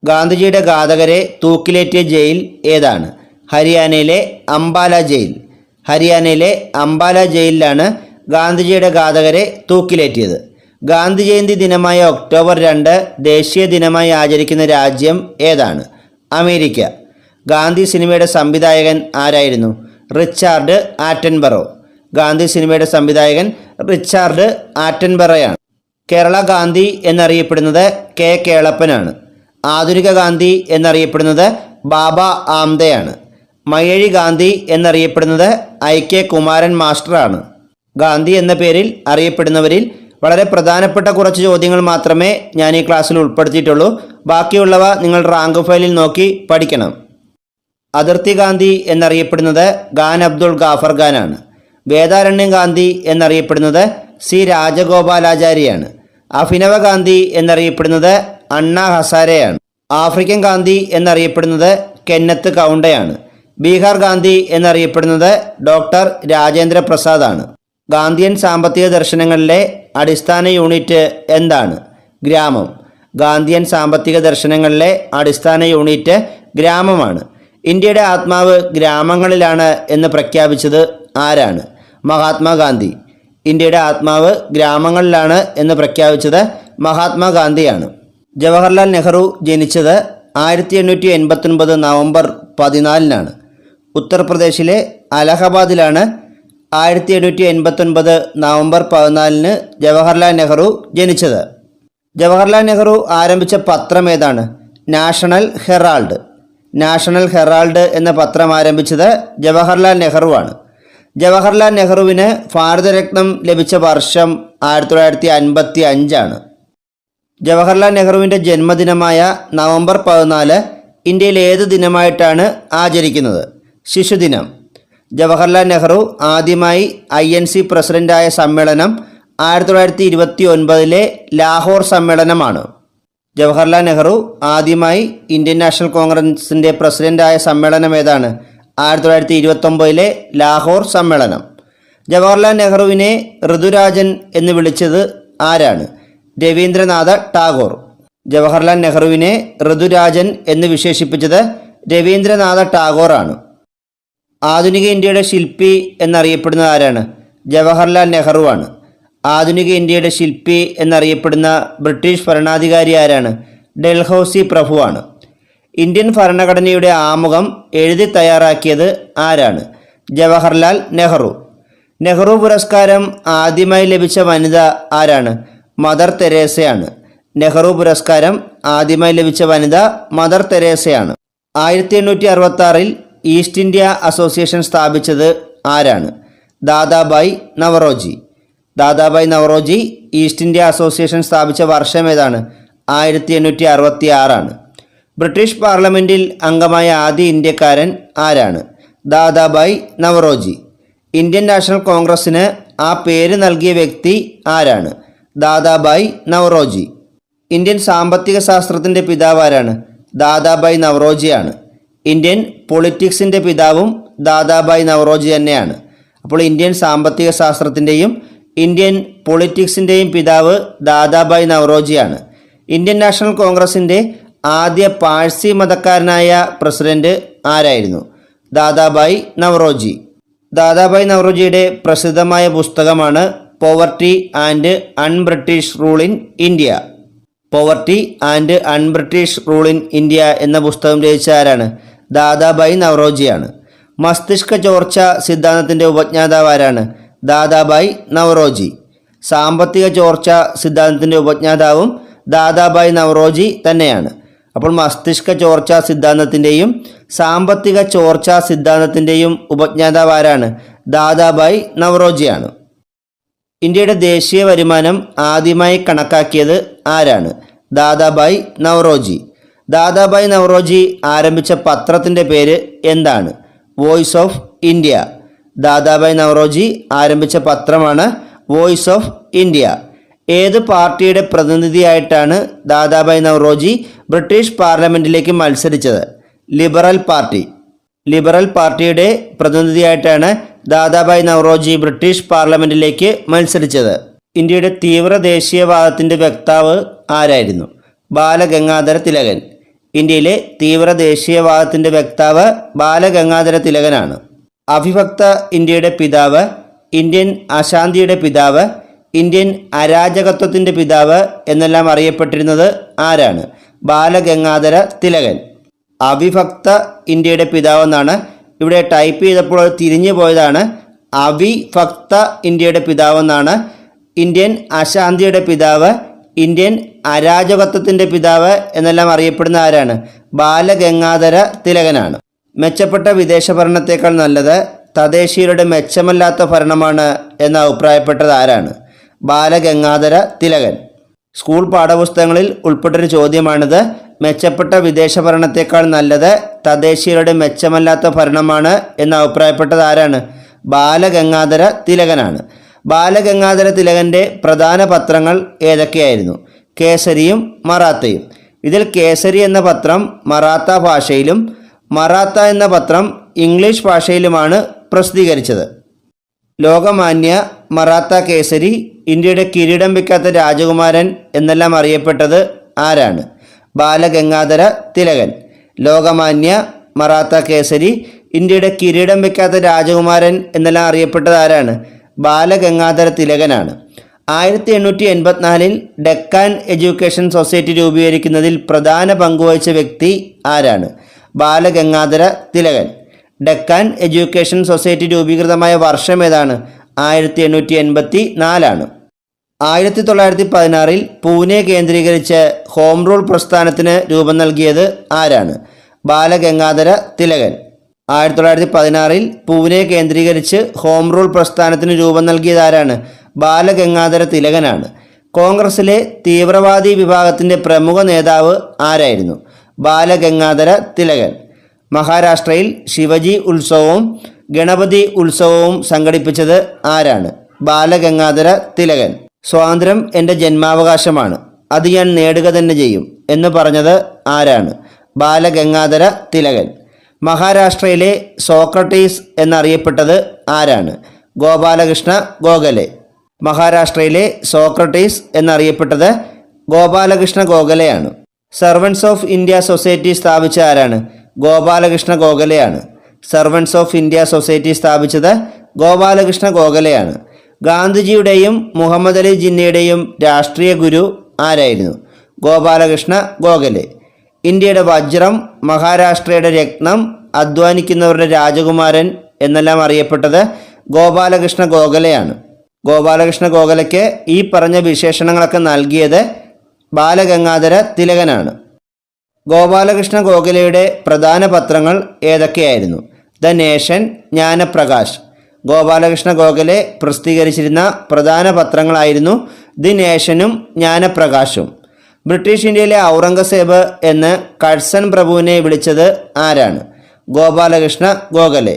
ഗാന്ധിജിയുടെ ഘാതകരെ തൂക്കിലേറ്റിയ ജയിൽ ഏതാണ്? ഹരിയാനയിലെ അംബാല ജയിൽ. ഹരിയാനയിലെ അംബാല ജയിലിലാണ് ഗാന്ധിജിയുടെ ഘാതകരെ തൂക്കിലേറ്റിയത്. ഗാന്ധി ജയന്തി ദിനമായ ഒക്ടോബർ 2 ദേശീയ ദിനമായി ആചരിക്കുന്ന രാജ്യം ഏതാണ്? അമേരിക്ക. ഗാന്ധി സിനിമയുടെ സംവിധായകൻ ആരായിരുന്നു? Richard Attenborough. ഗാന്ധി സിനിമയുടെ സംവിധായകൻ റിച്ചാർഡ് ആറ്റൻബറോയാണ്. കേരള ഗാന്ധി എന്നറിയപ്പെടുന്നത് കെ കേളപ്പനാണ്. ആധുനിക ഗാന്ധി എന്നറിയപ്പെടുന്നത് ബാബ ആംദെയാണ്. മയ്യഴി ഗാന്ധി എന്നറിയപ്പെടുന്നത് IK കുമാരൻ മാസ്റ്ററാണ്. ഗാന്ധി എന്ന പേരിൽ അറിയപ്പെടുന്നവരിൽ വളരെ പ്രധാനപ്പെട്ട കുറച്ച് ചോദ്യങ്ങൾ മാത്രമേ ഞാൻ ഈ ക്ലാസ്സിൽ ഉൾപ്പെടുത്തിയിട്ടുള്ളൂ. ബാക്കിയുള്ളവ നിങ്ങൾ റാങ്ക് ഫയലിൽ നോക്കി പഠിക്കണം. അതിർത്തി ഗാന്ധി എന്നറിയപ്പെടുന്നത് ഖാൻ അബ്ദുൾ ഗാഫർ ഖാനാണ്. വേദാരണ്യം ഗാന്ധി എന്നറിയപ്പെടുന്നത് C രാജഗോപാലാചാരിയാണ്. അഭിനവ ഗാന്ധി എന്നറിയപ്പെടുന്നത് അണ്ണ ഹസാരെയാണ്. ആഫ്രിക്കൻ ഗാന്ധി എന്നറിയപ്പെടുന്നത് കെന്നത്ത് കൗണ്ടയാണ്. ബീഹാർ ഗാന്ധി എന്നറിയപ്പെടുന്നത് ഡോക്ടർ രാജേന്ദ്ര പ്രസാദാണ്. ഗാന്ധിയൻ സാമ്പത്തിക ദർശനങ്ങളിലെ അടിസ്ഥാന യൂണിറ്റ് എന്താണ്? ഗ്രാമം. ഗാന്ധിയൻ സാമ്പത്തിക ദർശനങ്ങളിലെ അടിസ്ഥാന യൂണിറ്റ് ഗ്രാമമാണ്. ഇന്ത്യയുടെ ആത്മാവ് ഗ്രാമങ്ങളിലാണ് എന്ന് പ്രഖ്യാപിച്ചത് ആരാണ്? മഹാത്മാഗാന്ധി. ഇന്ത്യയുടെ ആത്മാവ് ഗ്രാമങ്ങളിലാണ് എന്ന് പ്രഖ്യാപിച്ചത് മഹാത്മാഗാന്ധിയാണ്. ജവഹർലാൽ നെഹ്റു ജനിച്ചത് 1889 നവംബർ 14 ഉത്തർപ്രദേശിലെ അലഹബാദിലാണ് 1889 നവംബർ 14 ജവഹർലാൽ നെഹ്റു ജനിച്ചത്. ജവഹർലാൽ നെഹ്റു ആരംഭിച്ച പത്രം ഏതാണ്? National Herald. നാഷണൽ ഹെറാൾഡ് എന്ന പത്രം ആരംഭിച്ചത് ജവഹർലാൽ നെഹ്റുവാണ്. ജവഹർലാൽ നെഹ്റുവിന് ഭാരതരത്നം ലഭിച്ച വർഷം 1955. ജവഹർലാൽ നെഹ്റുവിൻ്റെ ജന്മദിനമായ നവംബർ 14 ഇന്ത്യയിൽ ഏത് ദിനമായിട്ടാണ് ആചരിക്കുന്നത്? ശിശുദിനം. ജവഹർലാൽ നെഹ്റു ആദ്യമായി INC പ്രസിഡൻ്റായ സമ്മേളനം 1929 ലാഹോർ സമ്മേളനമാണ്. ജവഹർലാൽ നെഹ്റു ആദ്യമായി ഇന്ത്യൻ നാഷണൽ കോൺഗ്രസിൻ്റെ പ്രസിഡൻ്റായ സമ്മേളനം ഏതാണ്? 1929 ലാഹോർ സമ്മേളനം. ജവഹർലാൽ നെഹ്റുവിനെ ഋതുരാജൻ എന്ന് വിളിച്ചത് ആരാണ്? രവീന്ദ്രനാഥ ടാഗോർ. ജവഹർലാൽ നെഹ്റുവിനെ ഋതുരാജൻ എന്ന് വിശേഷിപ്പിച്ചത് രവീന്ദ്രനാഥ ടാഗോറാണ്. ആധുനിക ഇന്ത്യയുടെ ശില്പി എന്നറിയപ്പെടുന്നത് ആരാണ്? ജവഹർലാൽ നെഹ്റുവാണ്. ആധുനിക ഇന്ത്യയുടെ ശില്പി എന്നറിയപ്പെടുന്ന ബ്രിട്ടീഷ് ഭരണാധികാരി ആരാണ്? ഡൽഹൌസി പ്രഭുവാണ്. ഇന്ത്യൻ ഭരണഘടനയുടെ ആമുഖം എഴുതി തയ്യാറാക്കിയത് ആരാണ്? ജവഹർലാൽ നെഹ്റു. നെഹ്റു പുരസ്കാരം ആദ്യമായി ലഭിച്ച വനിത ആരാണ്? മദർ തെരേസയാണ്. നെഹ്റു പുരസ്കാരം ആദ്യമായി ലഭിച്ച വനിത മദർ തെരേസയാണ്. 1866 ഈസ്റ്റ് ഇന്ത്യ അസോസിയേഷൻ സ്ഥാപിച്ചത് ആരാണ്? Dadabhai Naoroji. Dadabhai Naoroji east India association സ്ഥാപിച്ച വർഷം ഏതാണ്? 1866. ബ്രിട്ടീഷ് പാർലമെൻറ്റിൽ അംഗമായ ആദ്യ ഇന്ത്യക്കാരൻ ആരാണ്? ദാദാഭായ് നവറോജി. ഇന്ത്യൻ നാഷണൽ കോൺഗ്രസ്സിന് ആ പേര് നൽകിയ വ്യക്തി ആരാണ്? ദാദാഭായ് നവറോജി. ഇന്ത്യൻ സാമ്പത്തിക ശാസ്ത്രത്തിൻ്റെ പിതാവ് ആരാണ്? ദാദാഭായ് നവറോജിയാണ്. ഇന്ത്യൻ പൊളിറ്റിക്സിൻ്റെ പിതാവും ദാദാഭായ് നവറോജി തന്നെയാണ്. അപ്പോൾ ഇന്ത്യൻ സാമ്പത്തിക ശാസ്ത്രത്തിൻ്റെയും ഇന്ത്യൻ പൊളിറ്റിക്സിൻ്റെയും പിതാവ് ദാദാഭായ് നവറോജിയാണ്. ഇന്ത്യൻ നാഷണൽ കോൺഗ്രസിൻ്റെ ആദ്യ പാഴ്സി മതക്കാരനായ പ്രസിഡന്റ് ആരായിരുന്നു? ദാദാഭായ് നവറോജി. ദാദാഭായ് നവറോജിയുടെ പ്രസിദ്ധമായ പുസ്തകമാണ് poverty and un-British rule in India. Poverty and un-British rule in India എന്ന പുസ്തകം രചിച്ച ആരാണ്? ദാദാബായി നവറോജിയാണ്. മസ്തിഷ്ക ചോർച്ച സിദ്ധാന്തത്തിൻ്റെ ഉപജ്ഞാതാവ് ആരാണ്? ദാദാബായി നവറോജി. സാമ്പത്തിക ചോർച്ച സിദ്ധാന്തത്തിൻ്റെ ഉപജ്ഞാതാവും ദാദാബായി നവറോജി തന്നെയാണ്. അപ്പോൾ മസ്തിഷ്ക ചോർച്ച സിദ്ധാന്തത്തിൻ്റെയും സാമ്പത്തിക ചോർച്ച സിദ്ധാന്തത്തിൻ്റെയും ഉപജ്ഞാതാവ് ആരാണ്? ദാദാബായി നവറോജിയാണ്. ഇന്ത്യയുടെ ദേശീയ വരുമാനം ആദ്യമായി കണക്കാക്കിയത് ആരാണ്? ദാദാബായി നവറോജി. ദാദാബായി നവറോജി ആരംഭിച്ച പത്രത്തിൻ്റെ പേര് എന്താണ്? Voice of India. Dadabhai Naoroji ആരംഭിച്ച പത്രമാണ് വോയിസ് ഓഫ് ഇന്ത്യ. ഏത് പാർട്ടിയുടെ പ്രതിനിധിയായിട്ടാണ് ദാദാബായി നവറോജി ബ്രിട്ടീഷ് പാർലമെൻറ്റിലേക്ക് മത്സരിച്ചത്? Liberal party. ലിബറൽ പാർട്ടിയുടെ പ്രതിനിധിയായിട്ടാണ് ദാദാബായി നവറോജി ബ്രിട്ടീഷ് പാർലമെൻറ്റിലേക്ക് മത്സരിച്ചത്. ഇന്ത്യയുടെ തീവ്ര ദേശീയവാദത്തിൻ്റെ വക്താവ് ആരായിരുന്നു? ബാലഗംഗാധര തിലകൻ. ഇന്ത്യയിലെ തീവ്ര ദേശീയവാദത്തിൻ്റെ വക്താവ് ബാലഗംഗാധര തിലകനാണ്. അവിഭക്ത ഇന്ത്യയുടെ പിതാവ്, ഇന്ത്യൻ അശാന്തിയുടെ പിതാവ്, ഇന്ത്യൻ അരാജകത്വത്തിൻ്റെ പിതാവ് എന്നെല്ലാം അറിയപ്പെട്ടിരുന്നത് ആരാണ്? ബാലഗംഗാധര തിലകൻ. അവിഭക്ത ഇന്ത്യയുടെ പിതാവെന്നാണ് ഇവിടെ ടൈപ്പ് ചെയ്തപ്പോൾ അത് തിരിഞ്ഞു പോയതാണ്. അവിഭക്ത ഇന്ത്യയുടെ പിതാവെന്നാണ്. ഇന്ത്യൻ അശാന്തിയുടെ പിതാവ്, ഇന്ത്യൻ അരാജകത്വത്തിൻ്റെ പിതാവ് എന്നെല്ലാം അറിയപ്പെടുന്ന ആരാണ്? ബാലഗംഗാധര തിലകനാണ്. മെച്ചപ്പെട്ട വിദേശ ഭരണത്തേക്കാൾ നല്ലത് തദ്ദേശീയരുടെ മെച്ചമല്ലാത്ത ഭരണമാണ് എന്ന് അഭിപ്രായപ്പെട്ടത് ആരാണ്? ബാലഗംഗാധര തിലകൻ. സ്കൂൾ പാഠപുസ്തകങ്ങളിൽ ഉൾപ്പെട്ടൊരു ചോദ്യമാണിത്. മെച്ചപ്പെട്ട വിദേശ ഭരണത്തേക്കാൾ നല്ലത് തദ്ദേശീയരുടെ മെച്ചമല്ലാത്ത ഭരണമാണ് എന്ന് അഭിപ്രായപ്പെട്ടത് ആരാണ്? ബാലഗംഗാധര തിലകനാണ്. ബാലഗംഗാധര തിലകൻ്റെ പ്രധാന പത്രങ്ങൾ ഏതൊക്കെയായിരുന്നു? കേസരിയും മറാത്തയും. ഇതിൽ കേസരി എന്ന പത്രം മറാത്ത ഭാഷയിലും മറാത്ത എന്ന പത്രം ഇംഗ്ലീഷ് ഭാഷയിലുമാണ് പ്രസിദ്ധീകരിച്ചത്. ലോകമാന്യ, മറാത്ത കേസരി, ഇന്ത്യയുടെ കിരീടം വയ്ക്കാത്ത രാജകുമാരൻ എന്നെല്ലാം അറിയപ്പെട്ടത് ആരാണ്? ബാലഗംഗാധര തിലകൻ. ലോകമാന്യ, മറാത്ത കേസരി, ഇന്ത്യയുടെ കിരീടം വയ്ക്കാത്ത രാജകുമാരൻ എന്നെല്ലാം അറിയപ്പെട്ടത് ആരാണ്? ബാലഗംഗാധര തിലകനാണ്. 1884 ഡെക്കാൻ എഡ്യൂക്കേഷൻ സൊസൈറ്റി രൂപീകരിക്കുന്നതിൽ പ്രധാന പങ്കുവഹിച്ച വ്യക്തി ആരാണ്? ബാലഗംഗാധര തിലകൻ. ഡെക്കാൻ എഡ്യൂക്കേഷൻ സൊസൈറ്റി രൂപീകൃതമായ വർഷം ഏതാണ്? 1884 ആണ്. 1916 പൂനെ കേന്ദ്രീകരിച്ച് ഹോം റൂൾ പ്രസ്ഥാനത്തിന് രൂപം നൽകിയത് ആരാണ്? ബാലഗംഗാധര തിലകൻ. 1916 പൂനെ കേന്ദ്രീകരിച്ച് ഹോം റൂൾ പ്രസ്ഥാനത്തിന് രൂപം നൽകിയത് ആരാണ്? ബാലഗംഗാധര തിലകനാണ്. കോൺഗ്രസിലെ തീവ്രവാദി വിഭാഗത്തിൻ്റെ പ്രമുഖ നേതാവ് ആരായിരുന്നു? ബാലഗംഗാധര തിലകൻ. മഹാരാഷ്ട്രയിൽ ശിവജി ഉത്സവവും ഗണപതി ഉത്സവവും സംഘടിപ്പിച്ചത് ആരാണ്? ബാലഗംഗാധര തിലകൻ. സ്വാതന്ത്ര്യം എൻ്റെ ജന്മാവകാശമാണ്, അത് ഞാൻ നേടുക തന്നെ ചെയ്യും എന്ന് പറഞ്ഞത് ആരാണ്? ബാലഗംഗാധര തിലകൻ. മഹാരാഷ്ട്രയിലെ സോക്രട്ടീസ് എന്നറിയപ്പെട്ടത് ആരാണ്? ഗോപാലകൃഷ്ണ ഗോഖലെ. മഹാരാഷ്ട്രയിലെ സോക്രട്ടീസ് എന്നറിയപ്പെട്ടത് ഗോപാലകൃഷ്ണ ഗോഖലെയാണ്. സർവൻസ് ഓഫ് ഇന്ത്യ സൊസൈറ്റി സ്ഥാപിച്ച ആരാണ്? ഗോപാലകൃഷ്ണ ഗോഖലെയാണ്. സർവൻസ് ഓഫ് ഇന്ത്യ സൊസൈറ്റി സ്ഥാപിച്ചത് ഗോപാലകൃഷ്ണ ഗോഖലെയാണ്. ഗാന്ധിജിയുടെയും മുഹമ്മദ് അലി ജിന്നയുടെയും രാഷ്ട്രീയ ഗുരു ആരായിരുന്നു? ഗോപാലകൃഷ്ണ ഗോഖലെ. ഇന്ത്യയുടെ വജ്രം, മഹാരാഷ്ട്രയുടെ രത്നം, അധ്വാനിക്കുന്നവരുടെ രാജകുമാരൻ എന്നെല്ലാം അറിയപ്പെട്ടത് ഗോപാലകൃഷ്ണ ഗോഖലെയാണ്. ഗോപാലകൃഷ്ണ ഗോഖലെക്ക് ഈ പറഞ്ഞ വിശേഷണങ്ങളൊക്കെ നൽകിയത് ബാലഗംഗാധര തിലകനാണ്. ഗോപാലകൃഷ്ണ ഗോഖലെയുടെ പ്രധാന പത്രങ്ങൾ ഏതൊക്കെയായിരുന്നു? The nation, Jnanaprakash. ഗോപാലകൃഷ്ണ ഗോഖലെ പ്രസിദ്ധീകരിച്ചിരുന്ന പ്രധാന പത്രങ്ങളായിരുന്നു ദി നേഷനും ജ്ഞാനപ്രകാശും. ബ്രിട്ടീഷ് ഇന്ത്യയിലെ ഔറംഗസേബ് എന്ന് കഴ്സൺ പ്രഭുവിനെ വിളിച്ചത് ആരാണ്? ഗോപാലകൃഷ്ണ ഗോഖലെ.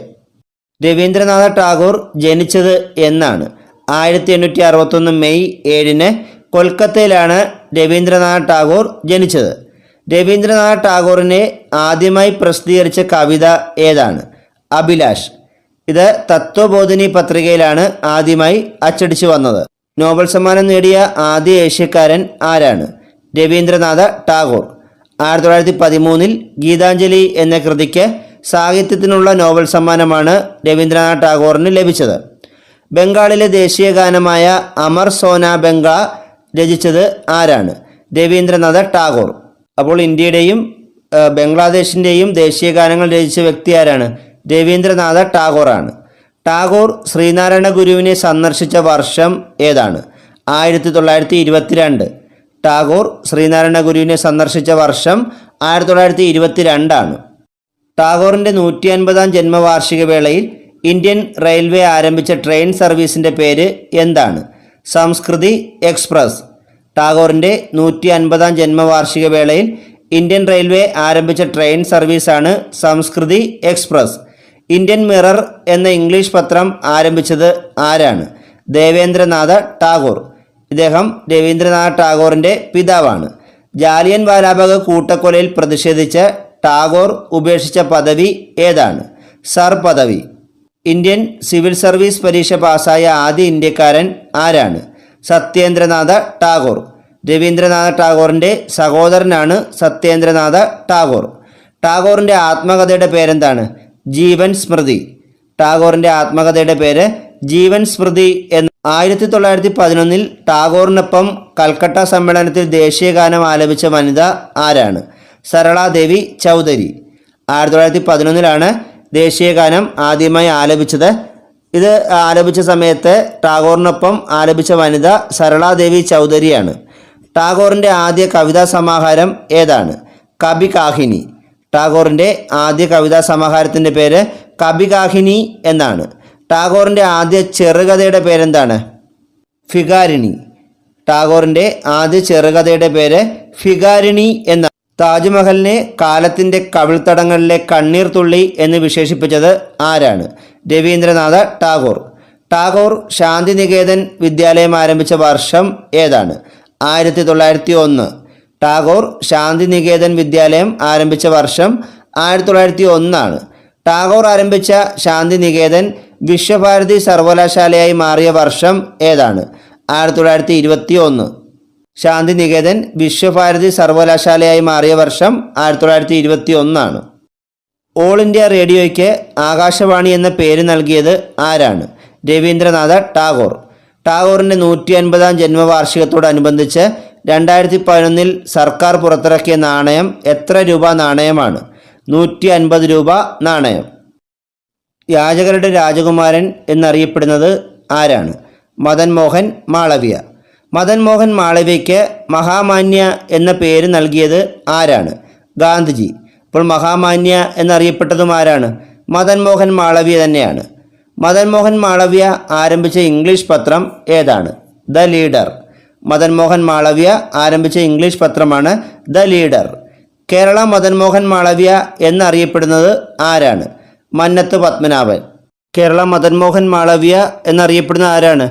രവീന്ദ്രനാഥ ടാഗോർ ജനിച്ചത് എന്നാണ്? 1861 മെയ് 7 കൊൽക്കത്തയിലാണ് രവീന്ദ്രനാഥ ടാഗോർ ജനിച്ചത്. രവീന്ദ്രനാഥ ടാഗോറിനെ ആദ്യമായി പ്രസിദ്ധീകരിച്ച കവിത ഏതാണ്? അഭിലാഷ്. ഇത് തത്വബോധിനി പത്രികയിലാണ് ആദ്യമായി അച്ചടിച്ചു വന്നത്. നോബൽ സമ്മാനം നേടിയ ആദ്യ ഏഷ്യക്കാരൻ ആരാണ്? രവീന്ദ്രനാഥ ടാഗോർ. 1913 ഗീതാഞ്ജലി എന്ന കൃതിക്ക് സാഹിത്യത്തിനുള്ള നോബൽ സമ്മാനമാണ് രവീന്ദ്രനാഥ ടാഗോറിന് ലഭിച്ചത്. ബംഗാളിലെ ദേശീയ ഗാനമായ അമർ സോന ബംഗ രചിച്ചത് ആരാണ്? രവീന്ദ്രനാഥ ടാഗോർ. അപ്പോൾ ഇന്ത്യയുടെയും ബംഗ്ലാദേശിൻ്റെയും ദേശീയ ഗാനങ്ങൾ രചിച്ച വ്യക്തി ആരാണ്? രവീന്ദ്രനാഥ ടാഗോറാണ്. ടാഗോർ ശ്രീനാരായണ ഗുരുവിനെ സന്ദർശിച്ച വർഷം ഏതാണ്? 1922. ടാഗോർ ശ്രീനാരായണ ഗുരുവിനെ സന്ദർശിച്ച വർഷം 1922 ടാഗോറിൻ്റെ 150-ാം ജന്മവാർഷിക വേളയിൽ ഇന്ത്യൻ റെയിൽവേ ആരംഭിച്ച ട്രെയിൻ സർവീസിൻ്റെ പേര് എന്താണ്? സംസ്കൃതി എക്സ്പ്രസ്. ടാഗോറിൻ്റെ 150-ാം ജന്മവാർഷിക വേളയിൽ ഇന്ത്യൻ റെയിൽവേ ആരംഭിച്ച ട്രെയിൻ സർവീസാണ് സംസ്കൃതി എക്സ്പ്രസ്. ഇന്ത്യൻ മിറർ എന്ന ഇംഗ്ലീഷ് പത്രം ആരംഭിച്ചത് ആരാണ്? ദേവേന്ദ്രനാഥ ടാഗോർ. ഇദ്ദേഹം രവീന്ദ്രനാഥ ടാഗോറിൻ്റെ പിതാവാണ്. ജാലിയൻ വാലാബാഗ് കൂട്ടക്കൊലയിൽ പ്രതിഷേധിച്ച് ടാഗോർ ഉപേക്ഷിച്ച പദവി ഏതാണ്? സർ പദവി. ഇന്ത്യൻ സിവിൽ സർവീസ് പരീക്ഷ പാസ്സായ ആദ്യ ഇന്ത്യക്കാരൻ ആരാണ്? സത്യേന്ദ്രനാഥ ടാഗോർ. രവീന്ദ്രനാഥ ടാഗോറിൻ്റെ സഹോദരനാണ് സത്യേന്ദ്രനാഥ ടാഗോർ. ടാഗോറിൻ്റെ ആത്മകഥയുടെ പേരെന്താണ്? ജീവൻ സ്മൃതി. ടാഗോറിൻ്റെ ആത്മകഥയുടെ പേര് ജീവൻ സ്മൃതി എന്ന്. 1911 ടാഗോറിനൊപ്പം കൽക്കട്ട സമ്മേളനത്തിൽ ദേശീയ ഗാനം ആലപിച്ച വനിത ആരാണ്? സരളാദേവി ചൗധരി. 1911 ദേശീയ ഗാനം ആദ്യമായി ആലപിച്ചത്. ഇത് ആലപിച്ച സമയത്ത് ടാഗോറിനൊപ്പം ആലപിച്ച വനിത സരളാദേവി ചൗധരിയാണ്. ടാഗോറിൻ്റെ ആദ്യ കവിതാ സമാഹാരം ഏതാണ്? കബി കാഹിനി. ടാഗോറിൻ്റെ ആദ്യ കവിതാ സമാഹാരത്തിൻ്റെ പേര് കബി കാഹിനി എന്നാണ്. ടാഗോറിൻ്റെ ആദ്യ ചെറുകഥയുടെ പേരെന്താണ്? ഫിഗാരിണി. ടാഗോറിൻ്റെ ആദ്യ ചെറുകഥയുടെ പേര് ഫിഗാരിണി എന്നാണ്. താജ്മഹലിനെ കാലത്തിൻ്റെ കവിൾത്തടങ്ങളിലെ കണ്ണീർ തുള്ളി എന്ന് വിശേഷിപ്പിച്ചത് ആരാണ്? രവീന്ദ്രനാഥ ടാഗോർ. ടാഗോർ ശാന്തിനികേതൻ വിദ്യാലയം ആരംഭിച്ച വർഷം ഏതാണ്? 1901. ടാഗോർ ശാന്തിനികേതൻ വിദ്യാലയം ആരംഭിച്ച വർഷം 1901. ടാഗോർ ആരംഭിച്ച ശാന്തിനികേതൻ വിശ്വഭാരതി സർവകലാശാലയായി മാറിയ വർഷം ഏതാണ്? 1921. ശാന്തിനികേതൻ വിശ്വഭാരതി സർവകലാശാലയായി മാറിയ വർഷം 1921. ഓൾ ഇന്ത്യ റേഡിയോയ്ക്ക് ആകാശവാണി എന്ന പേര് നൽകിയത് ആരാണ്? രവീന്ദ്രനാഥ ടാഗോർ. ടാഗോറിൻ്റെ 150-ാം ജന്മവാർഷികത്തോടനുബന്ധിച്ച് 2011 സർക്കാർ പുറത്തിറക്കിയ നാണയം എത്ര രൂപ നാണയമാണ്? 150 രൂപ നാണയം. യാചകരുടെ രാജകുമാരൻ എന്നറിയപ്പെടുന്നത് ആരാണ്? മദൻ മോഹൻ മാളവ്യ. മദൻ മോഹൻ മാളവ്യയ്ക്ക് മഹാമാന്യ എന്ന പേര് നൽകിയത് ആരാണ്? ഗാന്ധിജി. അപ്പോൾ മഹാമാന്യ എന്നറിയപ്പെട്ടതും ആരാണ്? മദൻ മോഹൻ മാളവ്യ തന്നെയാണ്. മദൻ മോഹൻ മാളവ്യ ആരംഭിച്ച ഇംഗ്ലീഷ് പത്രം ഏതാണ്? The leader. മദൻ മോഹൻ മാളവ്യ ആരംഭിച്ച ഇംഗ്ലീഷ് പത്രമാണ് ദ ലീഡർ. കേരള മദൻ മോഹൻ മാളവ്യ എന്നറിയപ്പെടുന്നത് ആരാണ്? മന്നത്ത് പത്മനാഭൻ. കേരള മദൻ മോഹൻ മാളവ്യ എന്നറിയപ്പെടുന്ന ആരാണ്?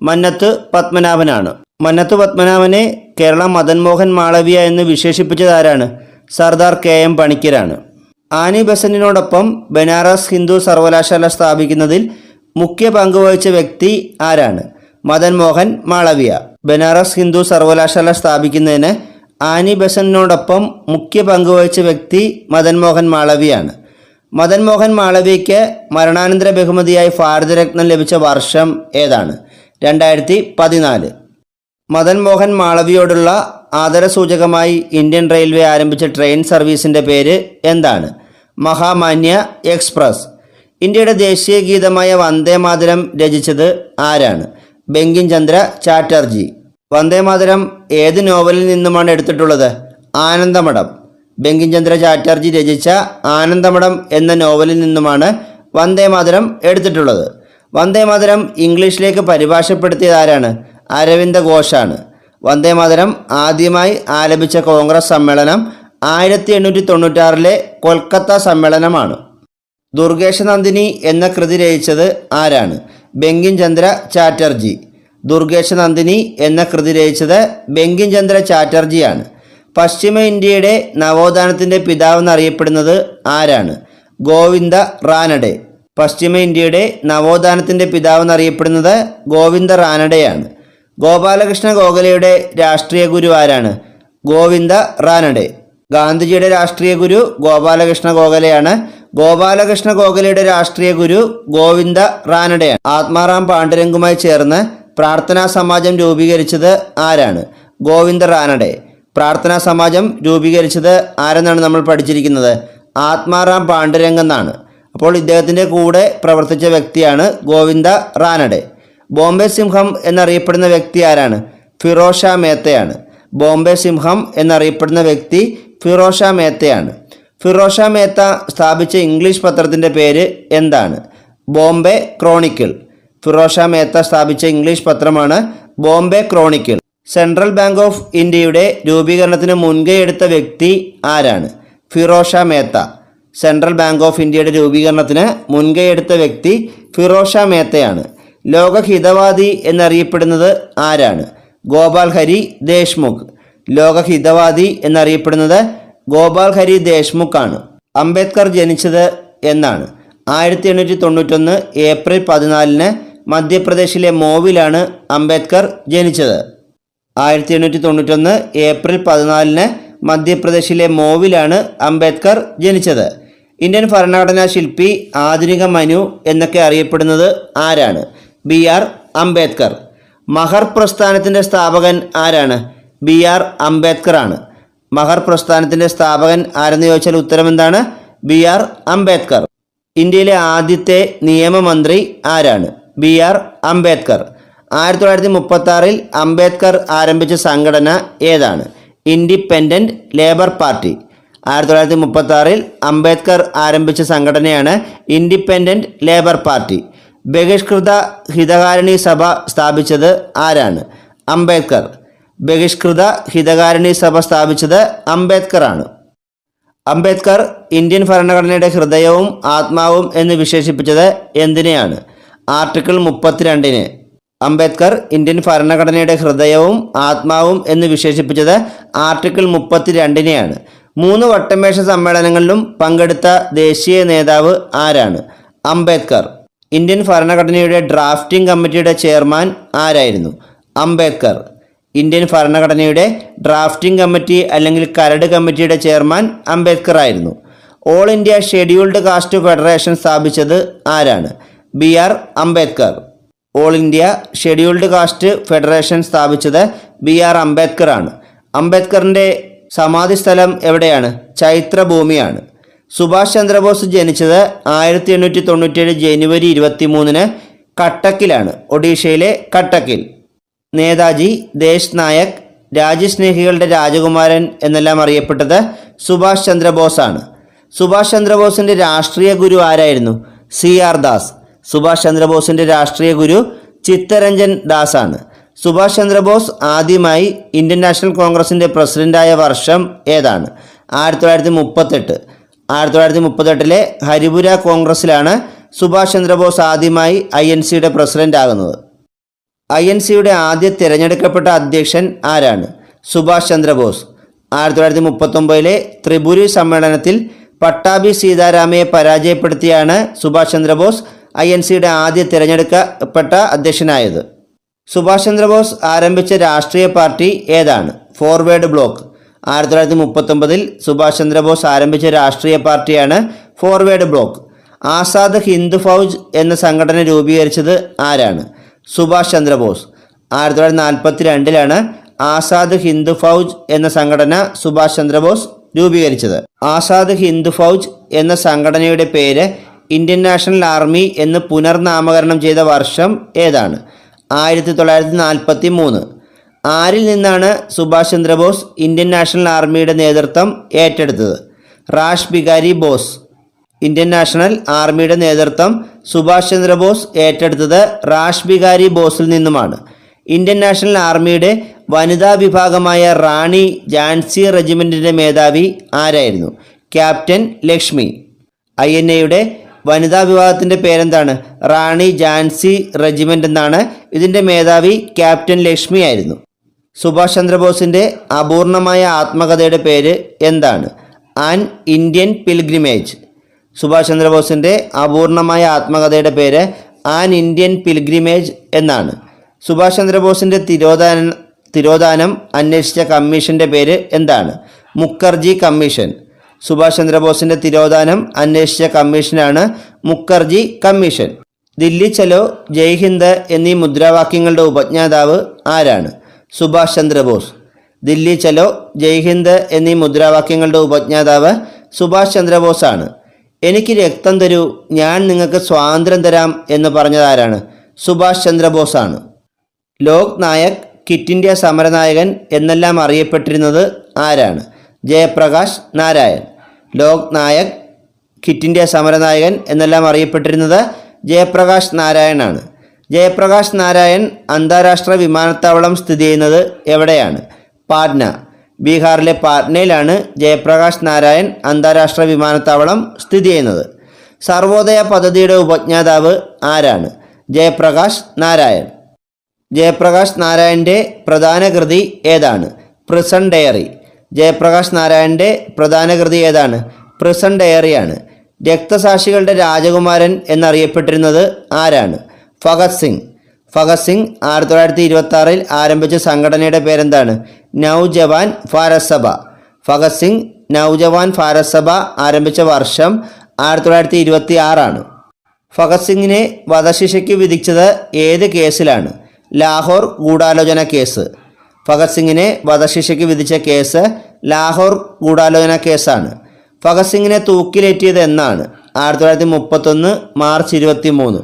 മന്നത്ത് പത്മനാഭനാണ്. മന്നത്ത് പത്മനാഭനെ കേരള മദൻ മോഹൻ മാളവ്യ എന്ന് വിശേഷിപ്പിച്ചത് ആരാണ്? സർദാർ KM പണിക്കരാണ്. ആനി ബസന്റിനോടൊപ്പം ബനാറസ് ഹിന്ദു സർവകലാശാല സ്ഥാപിക്കുന്നതിൽ മുഖ്യ പങ്കുവഹിച്ച വ്യക്തി ആരാണ്? മദൻ മോഹൻ മാളവ്യ. ബനാറസ് ഹിന്ദു സർവകലാശാല സ്ഥാപിക്കുന്നതിന് ആനി ബസന്റിനോടൊപ്പം മുഖ്യ പങ്കുവഹിച്ച വ്യക്തി മദൻ മോഹൻ മാളവ്യയാണ്. മദൻ മോഹൻ മാളവ്യയ്ക്ക് മരണാനന്തര ബഹുമതിയായി ഭാരതരത്നം ലഭിച്ച വർഷം ഏതാണ്? 2014. മദൻ മോഹൻ മാളവ്യയോടുള്ള ആദരസൂചകമായി ഇന്ത്യൻ റെയിൽവേ ആരംഭിച്ച ട്രെയിൻ സർവീസിൻ്റെ പേര് എന്താണ്? മഹാമാന്യ എക്സ്പ്രസ്. ഇന്ത്യയുടെ ദേശീയ ഗീതമായ വന്ദേമാതരം രചിച്ചത് ആരാണ്? ബങ്കിം ചന്ദ്ര ചാറ്റർജി. വന്ദേമാതരം ഏത് നോവലിൽ നിന്നുമാണ് എടുത്തിട്ടുള്ളത്? ആനന്ദമഠം. ബങ്കിം ചന്ദ്ര ചാറ്റർജി രചിച്ച ആനന്ദമഠം എന്ന നോവലിൽ നിന്നുമാണ് വന്ദേമാതരം എടുത്തിട്ടുള്ളത്. വന്ദേമാതരം ഇംഗ്ലീഷിലേക്ക് പരിഭാഷപ്പെടുത്തിയത് ആരാണ്? അരവിന്ദ ഘോഷാണ്. വന്ദേമാതരം ആദ്യമായി ആലപിച്ച കോൺഗ്രസ് സമ്മേളനം 1896 കൊൽക്കത്ത സമ്മേളനമാണ്. ദുർഗേശനന്ദിനി എന്ന കൃതി രചിച്ചത് ആരാണ്? ബങ്കിം ചന്ദ്ര ചാറ്റർജി. ദുർഗേശനന്ദിനി എന്ന കൃതി രചിച്ചത് ബങ്കിം ചന്ദ്ര ചാറ്റർജിയാണ്. പശ്ചിമ ഇന്ത്യയുടെ നവോത്ഥാനത്തിൻ്റെ പിതാവെന്നറിയപ്പെടുന്നത് ആരാണ്? ഗോവിന്ദ റാനഡെ. പശ്ചിമ ഇന്ത്യയുടെ നവോത്ഥാനത്തിൻ്റെ പിതാവെന്നറിയപ്പെടുന്നത് ഗോവിന്ദ റാനഡെയാണ്. ഗോപാലകൃഷ്ണ ഗോഖലെയുടെ രാഷ്ട്രീയ ഗുരു ആരാണ്? ഗോവിന്ദ റാനഡെ. ഗാന്ധിജിയുടെ രാഷ്ട്രീയ ഗുരു ഗോപാലകൃഷ്ണ ഗോഖലെയാണ്. ഗോപാലകൃഷ്ണ ഗോഖലെയുടെ രാഷ്ട്രീയ ഗുരു ഗോവിന്ദ റാനഡെയാണ്. ആത്മാറാം പാണ്ഡുരംഗുമായി ചേർന്ന് പ്രാർത്ഥനാ സമാജം രൂപീകരിച്ചത് ആരാണ്? ഗോവിന്ദ റാനഡെ. പ്രാർത്ഥനാ സമാജം രൂപീകരിച്ചത് ആരെന്നാണ് നമ്മൾ പഠിച്ചിരിക്കുന്നത്? ആത്മാറാം പാണ്ഡുരംഗ് എന്നാണ്. അപ്പോൾ ഇദ്ദേഹത്തിൻ്റെ കൂടെ പ്രവർത്തിച്ച വ്യക്തിയാണ് ഗോവിന്ദ റാനഡെ. ബോംബെ സിംഹം എന്നറിയപ്പെടുന്ന വ്യക്തി ആരാണ്? ഫിറോസ് ഷാ മേത്തയാണ്. ബോംബെ സിംഹം എന്നറിയപ്പെടുന്ന വ്യക്തി ഫിറോസ് ഷാ മേത്തയാണ്. ഫിറോസ് ഷാ മേത്ത സ്ഥാപിച്ച ഇംഗ്ലീഷ് പത്രത്തിൻ്റെ പേര് എന്താണ്? ബോംബെ ക്രോണിക്കിൾ. ഫിറോസ് ഷാ മേത്ത സ്ഥാപിച്ച ഇംഗ്ലീഷ് പത്രമാണ് Bombay Chronicle. Central bank of ഇന്ത്യയുടെ രൂപീകരണത്തിന് മുൻകൈയെടുത്ത വ്യക്തി ആരാണ്? Firoz Shah Mehta. Central bank of ഇന്ത്യയുടെ രൂപീകരണത്തിന് മുൻകൈയെടുത്ത വ്യക്തി ഫിറോസ് ഷാ മേത്തയാണ്. ലോകഹിതവാദി എന്നറിയപ്പെടുന്നത് ആരാണ്? ഗോപാൽ ഹരി ദേശ്മുഖ്. ലോകഹിതവാദി എന്നറിയപ്പെടുന്നത് ഗോപാൽ ഹരി ദേശ്മുഖ് ആണ്. അംബേദ്കർ ജനിച്ചത് എന്നാണ്? 1891 ഏപ്രിൽ 14 മധ്യപ്രദേശിലെ മോവിലാണ് അംബേദ്കർ ജനിച്ചത്. 1891 ഏപ്രിൽ 14 മധ്യപ്രദേശിലെ മോവിലാണ് അംബേദ്കർ ജനിച്ചത്. ഇന്ത്യൻ ഭരണഘടനാ ശില്പി ആധുനിക മനു എന്നൊക്കെ അറിയപ്പെടുന്നത് ആരാണ്? BR അംബേദ്കർ. മഹർ പ്രസ്ഥാനത്തിൻ്റെ സ്ഥാപകൻ ആരാണ്? BR അംബേദ്കർ ആണ്. മഹർ പ്രസ്ഥാനത്തിൻ്റെ സ്ഥാപകൻ ആരെന്ന് ചോദിച്ചാൽ ഉത്തരം എന്താണ്? BR അംബേദ്കർ. ഇന്ത്യയിലെ ആദ്യത്തെ നിയമമന്ത്രി ആരാണ്? BR അംബേദ്കർ. 1936 അംബേദ്കർ ആരംഭിച്ച സംഘടന ഏതാണ്? Independent labour party. 1936 അംബേദ്കർ ആരംഭിച്ച സംഘടനയാണ് ഇൻഡിപെൻഡൻറ്റ് ലേബർ പാർട്ടി. ബഹിഷ്കൃത ഹിതകാരിണി സഭ സ്ഥാപിച്ചത് ആരാണ്? അംബേദ്കർ. ബഹിഷ്കൃത ഹിതകാരിണി സഭ സ്ഥാപിച്ചത് അംബേദ്കർ ആണ്. അംബേദ്കർ ഇന്ത്യൻ ഭരണഘടനയുടെ ഹൃദയവും ആത്മാവും എന്ന് വിശേഷിപ്പിച്ചത് എന്തിനെയാണ്? ആർട്ടിക്കിൾ 32. അംബേദ്കർ ഇന്ത്യൻ ഭരണഘടനയുടെ ഹൃദയവും ആത്മാവും എന്ന് വിശേഷിപ്പിച്ചത് ആർട്ടിക്കിൾ 32നെയാണ്. 3 വട്ടമേശ സമ്മേളനങ്ങളിലും പങ്കെടുത്ത ദേശീയ നേതാവ് ആരാണ്? അംബേദ്കർ. ഇന്ത്യൻ ഭരണഘടനയുടെ ഡ്രാഫ്റ്റിംഗ് കമ്മിറ്റിയുടെ ചെയർമാൻ ആരായിരുന്നു? അംബേദ്കർ. ഇന്ത്യൻ ഭരണഘടനയുടെ ഡ്രാഫ്റ്റിംഗ് കമ്മിറ്റി അല്ലെങ്കിൽ കരട് കമ്മിറ്റിയുടെ ചെയർമാൻ അംബേദ്കർ ആയിരുന്നു. All India scheduled caste federation സ്ഥാപിച്ചത് ആരാണ്? BR Ambedkar. All India scheduled caste federation സ്ഥാപിച്ചത് BR അംബേദ്കർ ആണ്. അംബേദ്കറിൻ്റെ സമാധി സ്ഥലം എവിടെയാണ്? ചൈത്രഭൂമിയാണ്. സുഭാഷ് ചന്ദ്രബോസ് ജനിച്ചത് 1897 ജനുവരി 23 കട്ടക്കിലാണ്, ഒഡീഷയിലെ കട്ടക്കിൽ. നേതാജി, ദേശ് നായക്, രാജ്യസ്നേഹികളുടെ രാജകുമാരൻ എന്നെല്ലാം അറിയപ്പെട്ടത് സുഭാഷ് ചന്ദ്രബോസ് ആണ്. സുഭാഷ് ചന്ദ്രബോസിൻ്റെ രാഷ്ട്രീയ ഗുരു ആരായിരുന്നു? CR ദാസ്. സുഭാഷ് ചന്ദ്രബോസിൻ്റെ രാഷ്ട്രീയ ഗുരു ചിത്തരഞ്ജൻ ദാസ് ആണ്. സുഭാഷ് ചന്ദ്രബോസ് ആദ്യമായി ഇന്ത്യൻ നാഷണൽ കോൺഗ്രസിൻ്റെ പ്രസിഡൻ്റായ വർഷം ഏതാണ്? 1938. 1938 ഹരിപുര കോൺഗ്രസ്സിലാണ് സുഭാഷ് ചന്ദ്രബോസ് ആദ്യമായി INCയുടെ പ്രസിഡൻ്റ് ആകുന്നത്. INCയുടെ ആദ്യ തിരഞ്ഞെടുക്കപ്പെട്ട അധ്യക്ഷൻ ആരാണ്? സുഭാഷ് ചന്ദ്രബോസ്. 1939 ത്രിപുരി സമ്മേളനത്തിൽ പട്ടാഭി സീതാരാമയെ പരാജയപ്പെടുത്തിയാണ് സുഭാഷ് ചന്ദ്രബോസ് INCയുടെ ആദ്യ തിരഞ്ഞെടുക്കപ്പെട്ട അധ്യക്ഷനായത്. സുഭാഷ് ചന്ദ്രബോസ് ആരംഭിച്ച രാഷ്ട്രീയ പാർട്ടി ഏതാണ്? Forward block. 1939 സുഭാഷ് ചന്ദ്രബോസ് ആരംഭിച്ച രാഷ്ട്രീയ പാർട്ടിയാണ് ഫോർവേഡ് ബ്ലോക്ക്. ആസാദ് ഹിന്ദ് ഫൗജ് എന്ന സംഘടന രൂപീകരിച്ചത് ആരാണ്? സുഭാഷ് ചന്ദ്രബോസ്. 1942 ആസാദ് ഹിന്ദ് ഫൗജ് എന്ന സംഘടന സുഭാഷ് ചന്ദ്രബോസ് രൂപീകരിച്ചത്. ആസാദ് ഹിന്ദ് ഫൗജ് എന്ന സംഘടനയുടെ പേര് ഇന്ത്യൻ നാഷണൽ ആർമി എന്ന് പുനർനാമകരണം ചെയ്ത വർഷം ഏതാണ്? 1943. ആരിൽ നിന്നാണ് സുഭാഷ് ചന്ദ്രബോസ് ഇന്ത്യൻ നാഷണൽ ആർമിയുടെ നേതൃത്വം ഏറ്റെടുത്തത്? Rash Bihari boss. Indian national ആർമിയുടെ നേതൃത്വം സുഭാഷ് ചന്ദ്രബോസ് ഏറ്റെടുത്തത് റാഷ് ബിഹാരി ബോസിൽ നിന്നുമാണ്. ഇന്ത്യൻ നാഷണൽ ആർമിയുടെ വനിതാ വിഭാഗമായ റാണി ഝാൻസി റെജിമെൻറ്റിൻ്റെ മേധാവി ആരായിരുന്നു? ക്യാപ്റ്റൻ ലക്ഷ്മി. INAയുടെ വനിതാ വിഭാഗത്തിൻ്റെ പേരെന്താണ്? റാണി ഝാൻസി റെജിമെൻ്റ് എന്നാണ്. ഇതിൻ്റെ മേധാവി ക്യാപ്റ്റൻ ലക്ഷ്മി ആയിരുന്നു. സുഭാഷ് ചന്ദ്രബോസിൻ്റെ അപൂർണമായ ആത്മകഥയുടെ പേര് എന്താണ്? An Indian pilgrimage. സുഭാഷ് ചന്ദ്രബോസിൻ്റെ അപൂർണമായ ആത്മകഥയുടെ പേര് ആൻ ഇന്ത്യൻ പിൽഗ്രിമേജ് എന്നാണ്. സുഭാഷ് ചന്ദ്രബോസിൻ്റെ തിരോധാനം അന്വേഷിച്ച കമ്മീഷൻ്റെ പേര് എന്താണ്? മുഖർജി കമ്മീഷൻ. സുഭാഷ് ചന്ദ്രബോസിൻ്റെ തിരോധാനം അന്വേഷിച്ച കമ്മീഷനാണ് മുഖർജി കമ്മീഷൻ. ദില്ലി ചലോ, ജയ് ഹിന്ദ് എന്നീ മുദ്രാവാക്യങ്ങളുടെ ഉപജ്ഞാതാവ് ആരാണ്? സുഭാഷ് ചന്ദ്രബോസ്. ദില്ലി ചലോ, ജയ് ഹിന്ദ് എന്നീ മുദ്രാവാക്യങ്ങളുടെ ഉപജ്ഞാതാവ് സുഭാഷ് ചന്ദ്രബോസാണ്. എനിക്ക് രക്തം തരൂ, ഞാൻ നിങ്ങൾക്ക് സ്വാതന്ത്ര്യം തരാം എന്ന് പറഞ്ഞതാരാണ്? സുഭാഷ് ചന്ദ്രബോസാണ്. ലോക് നായക്, ക്വിറ്റ് ഇന്ത്യ സമരനായകൻ എന്നെല്ലാം അറിയപ്പെട്ടിരുന്നത് ആരാണ്? ജയപ്രകാശ് നാരായൺ. ലോക് നായക്, ക്വിറ്റ് ഇന്ത്യ സമരനായകൻ എന്നെല്ലാം അറിയപ്പെട്ടിരുന്നത് ജയപ്രകാശ് നാരായണാണ്. ജയപ്രകാശ് നാരായൺ അന്താരാഷ്ട്ര വിമാനത്താവളം സ്ഥിതി ചെയ്യുന്നത് എവിടെയാണ്? പാട്ന. ബീഹാറിലെ പാട്നയിലാണ് ജയപ്രകാശ് നാരായൺ അന്താരാഷ്ട്ര വിമാനത്താവളം സ്ഥിതി ചെയ്യുന്നത്. സർവോദയ പദ്ധതിയുടെ ഉപജ്ഞാതാവ് ആരാണ്? ജയപ്രകാശ് നാരായൺ. ജയപ്രകാശ് നാരായണൻ്റെ പ്രധാന കൃതി ഏതാണ്? Prison diary. ജയപ്രകാശ് നാരായണൻ്റെ പ്രധാന കൃതി ഏതാണ്? പ്രിസൺ ഡയറിയാണ്. രക്തസാക്ഷികളുടെ രാജകുമാരൻ എന്നറിയപ്പെട്ടിരുന്നത് ആരാണ്? ഭഗത് സിംഗ്. ഭഗത് സിംഗ് 1926 ആരംഭിച്ച സംഘടനയുടെ പേരെന്താണ്? നൗജവാൻ ഭാരത് സഭ. ഭഗത് സിംഗ് നൗജവാൻ ഭാരത് സഭ ആരംഭിച്ച വർഷം 1926 ഭഗത് സിംഗിനെ വധശിക്ഷയ്ക്ക് വിധിച്ചത് ഏത് കേസിലാണ്? ലാഹോർ ഗൂഢാലോചന കേസ്. ഭഗത് സിംഗിനെ വധശിക്ഷയ്ക്ക് വിധിച്ച കേസ് ലാഹോർ ഗൂഢാലോചന കേസാണ്. ഭഗത് സിംഗിനെ തൂക്കിലേറ്റിയത് എന്നാണ്? 1931 മാർച്ച് 23.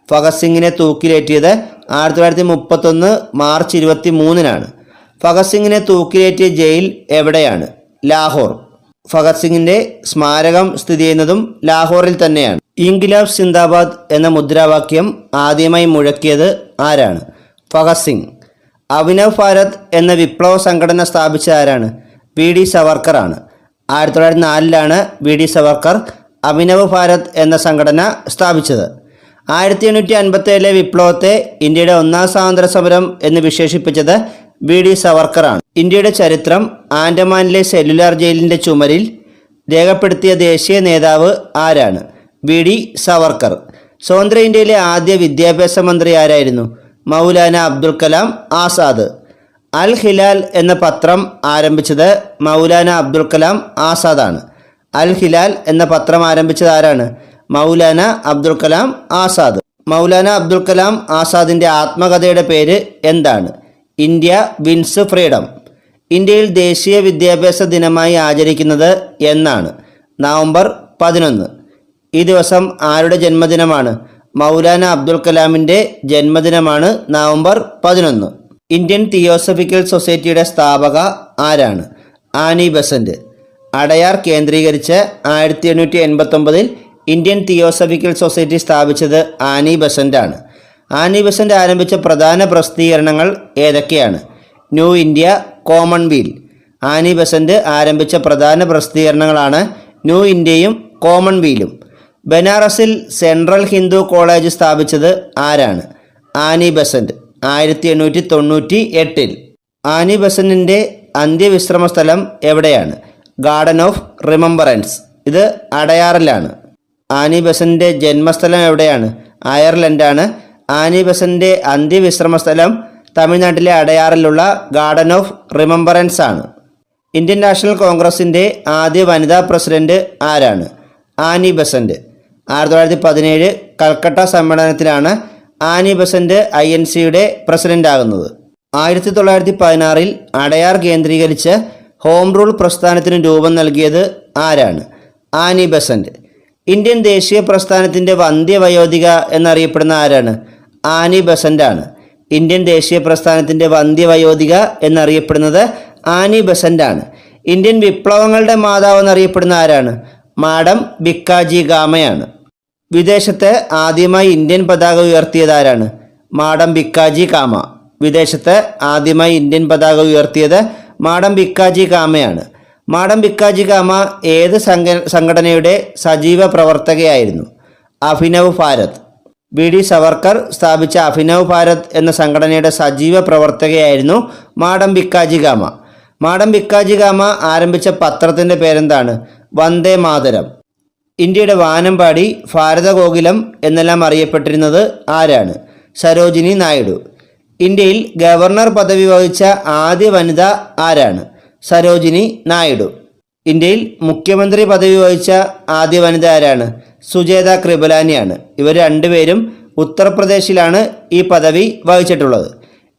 ഭഗത് സിംഗിനെ തൂക്കിലേറ്റിയത് 1931 മാർച്ച് 23 ഭഗത് സിംഗിനെ തൂക്കിലേറ്റിയ ജയിൽ എവിടെയാണ്? ലാഹോർ. ഭഗത് സിംഗിൻ്റെ സ്മാരകം സ്ഥിതി ചെയ്യുന്നതും ലാഹോറിൽ തന്നെയാണ്. ഇൻക്വിലാബ് സിന്ദാബാദ് എന്ന മുദ്രാവാക്യം ആദ്യമായി മുഴക്കിയത് ആരാണ്? ഭഗത് സിംഗ്. അഭിനവ് ഭാരത് എന്ന വിപ്ലവ സംഘടന സ്ഥാപിച്ച ആരാണ്? വി ഡി സവർക്കർ ആണ്. 1904 വി ഡി സവർക്കർ അഭിനവ് ഭാരത് എന്ന സംഘടന സ്ഥാപിച്ചത്. 1857 വിപ്ലവത്തെ ഇന്ത്യയുടെ ഒന്നാം സ്വാതന്ത്ര്യ സമരം എന്ന് വിശേഷിപ്പിച്ചത് വി ഡി സവർക്കറാണ്. ഇന്ത്യയുടെ ചരിത്രം ആൻഡമാനിലെ സെല്ലുലാർ ജയിലിൻ്റെ ചുമരിൽ രേഖപ്പെടുത്തിയ ദേശീയ നേതാവ് ആരാണ്? V D Savarkar. സ്വതന്ത്ര ഇന്ത്യയിലെ ആദ്യ വിദ്യാഭ്യാസ മന്ത്രി ആരായിരുന്നു? മൗലാന അബ്ദുൽ കലാം ആസാദ്. അൽ ഹിലാൽ എന്ന പത്രം ആരംഭിച്ചത് മൗലാന അബ്ദുൽ കലാം ആസാദാണ്. അൽ ഹിലാൽ എന്ന പത്രം ആരംഭിച്ചത് ആരാണ്? മൗലാന അബ്ദുൽ കലാം ആസാദ്. മൗലാന അബ്ദുൽ കലാം ആസാദിൻ്റെ ആത്മകഥയുടെ പേര് എന്താണ്? India wins freedom. ഇന്ത്യയിൽ ദേശീയ വിദ്യാഭ്യാസ ദിനമായി ആചരിക്കുന്നത് എന്നാണ്? നവംബർ 11. ഈ ദിവസം ആരുടെ ജന്മദിനമാണ്? മൗലാന അബ്ദുൽ കലാമിൻ്റെ ജന്മദിനമാണ് നവംബർ 11. ഇന്ത്യൻ തിയോസഫിക്കൽ സൊസൈറ്റിയുടെ സ്ഥാപക ആരാണ്? Annie Besant. അടയാർ കേന്ദ്രീകരിച്ച് 1889 ഇന്ത്യൻ തിയോസഫിക്കൽ സൊസൈറ്റി സ്ഥാപിച്ചത് ആനി ബസന്റാണ്. ആനി ബസന്റ് ആരംഭിച്ച പ്രധാന പ്രസിദ്ധീകരണങ്ങൾ ഏതൊക്കെയാണ്? New India, commonweal. Annie Besant ആരംഭിച്ച പ്രധാന പ്രസിദ്ധീകരണങ്ങളാണ് ന്യൂ ഇന്ത്യയും കോമൺവീലും. ബനാറസിൽ സെൻട്രൽ ഹിന്ദു കോളേജ് സ്ഥാപിച്ചത് ആരാണ്? Annie Besant 1898. ആനി ബസന്റിൻ്റെ അന്ത്യവിശ്രമ സ്ഥലം എവിടെയാണ്? Garden of remembrance. ഇത് അടയാറിലാണ്. ആനി ബസന്റിൻ്റെ ജന്മസ്ഥലം എവിടെയാണ്? അയർലൻഡാണ്. ആനി ബസന്റിൻ്റെ അന്ത്യവിശ്രമ സ്ഥലം തമിഴ്നാട്ടിലെ അടയാറിലുള്ള ഗാർഡൻ ഓഫ് റിമംബറൻസ് ആണ്. ഇന്ത്യൻ നാഷണൽ കോൺഗ്രസിൻ്റെ ആദ്യ വനിതാ പ്രസിഡന്റ് ആരാണ്? Annie Besant. 1917 കൽക്കട്ട സമ്മേളനത്തിലാണ് ആനി ബസന്റ് INCയുടെ പ്രസിഡന്റാകുന്നത്. 1916 അടയാർ കേന്ദ്രീകരിച്ച് ഹോം റൂൾ പ്രസ്ഥാനത്തിന് രൂപം നൽകിയത് ആരാണ്? Annie Besant. ഇന്ത്യൻ ദേശീയ പ്രസ്ഥാനത്തിൻ്റെ വന്ധ്യവയോധിക എന്നറിയപ്പെടുന്ന ആരാണ്? ആനി ബസന്റാണ്. ഇന്ത്യൻ ദേശീയ പ്രസ്ഥാനത്തിൻ്റെ വന്ധ്യവയോധിക എന്നറിയപ്പെടുന്നത് ആനി ബസന്റാണ്. ഇന്ത്യൻ വിപ്ലവങ്ങളുടെ മാതാവ് എന്നറിയപ്പെടുന്ന ആരാണ്? മാഡം ഭിക്കാജി ഗാമയാണ്. വിദേശത്ത് ആദ്യമായി ഇന്ത്യൻ പതാക ഉയർത്തിയത് ആരാണ്? മാഡം ഭിക്കാജി കാമ. വിദേശത്ത് ആദ്യമായി ഇന്ത്യൻ പതാക ഉയർത്തിയത് മാഡം ഭിക്കാജി കാമയാണ്. മാഡം ഭിക്കാജി കാമ ഏത് സംഘടനയുടെ സജീവ പ്രവർത്തകയായിരുന്നു? അഭിനവ് ഭാരത്. വി ഡി സവർക്കർ സ്ഥാപിച്ച അഭിനവ് ഭാരത് എന്ന സംഘടനയുടെ സജീവ പ്രവർത്തകയായിരുന്നു മാഡം ഭിക്കാജി കാമ. മാഡം ഭിക്കാജി കാമ ആരംഭിച്ച പത്രത്തിൻ്റെ പേരെന്താണ്? വന്ദേ മാതരം. ഇന്ത്യയുടെ വാനമ്പാടി, ഭാരതകോകിലം എന്നെല്ലാം അറിയപ്പെട്ടിരുന്നത് ആരാണ്? സരോജിനി നായിഡു. ഇന്ത്യയിൽ ഗവർണർ പദവി വഹിച്ച ആദ്യ വനിത ആരാണ്? സരോജിനി നായിഡു. ഇന്ത്യയിൽ മുഖ്യമന്ത്രി പദവി വഹിച്ച ആദ്യ വനിത ആരാണ്? സുജേത കൃപലാനിയാണ്. ഇവർ രണ്ടുപേരും ഉത്തർപ്രദേശിലാണ് ഈ പദവി വഹിച്ചിട്ടുള്ളത്.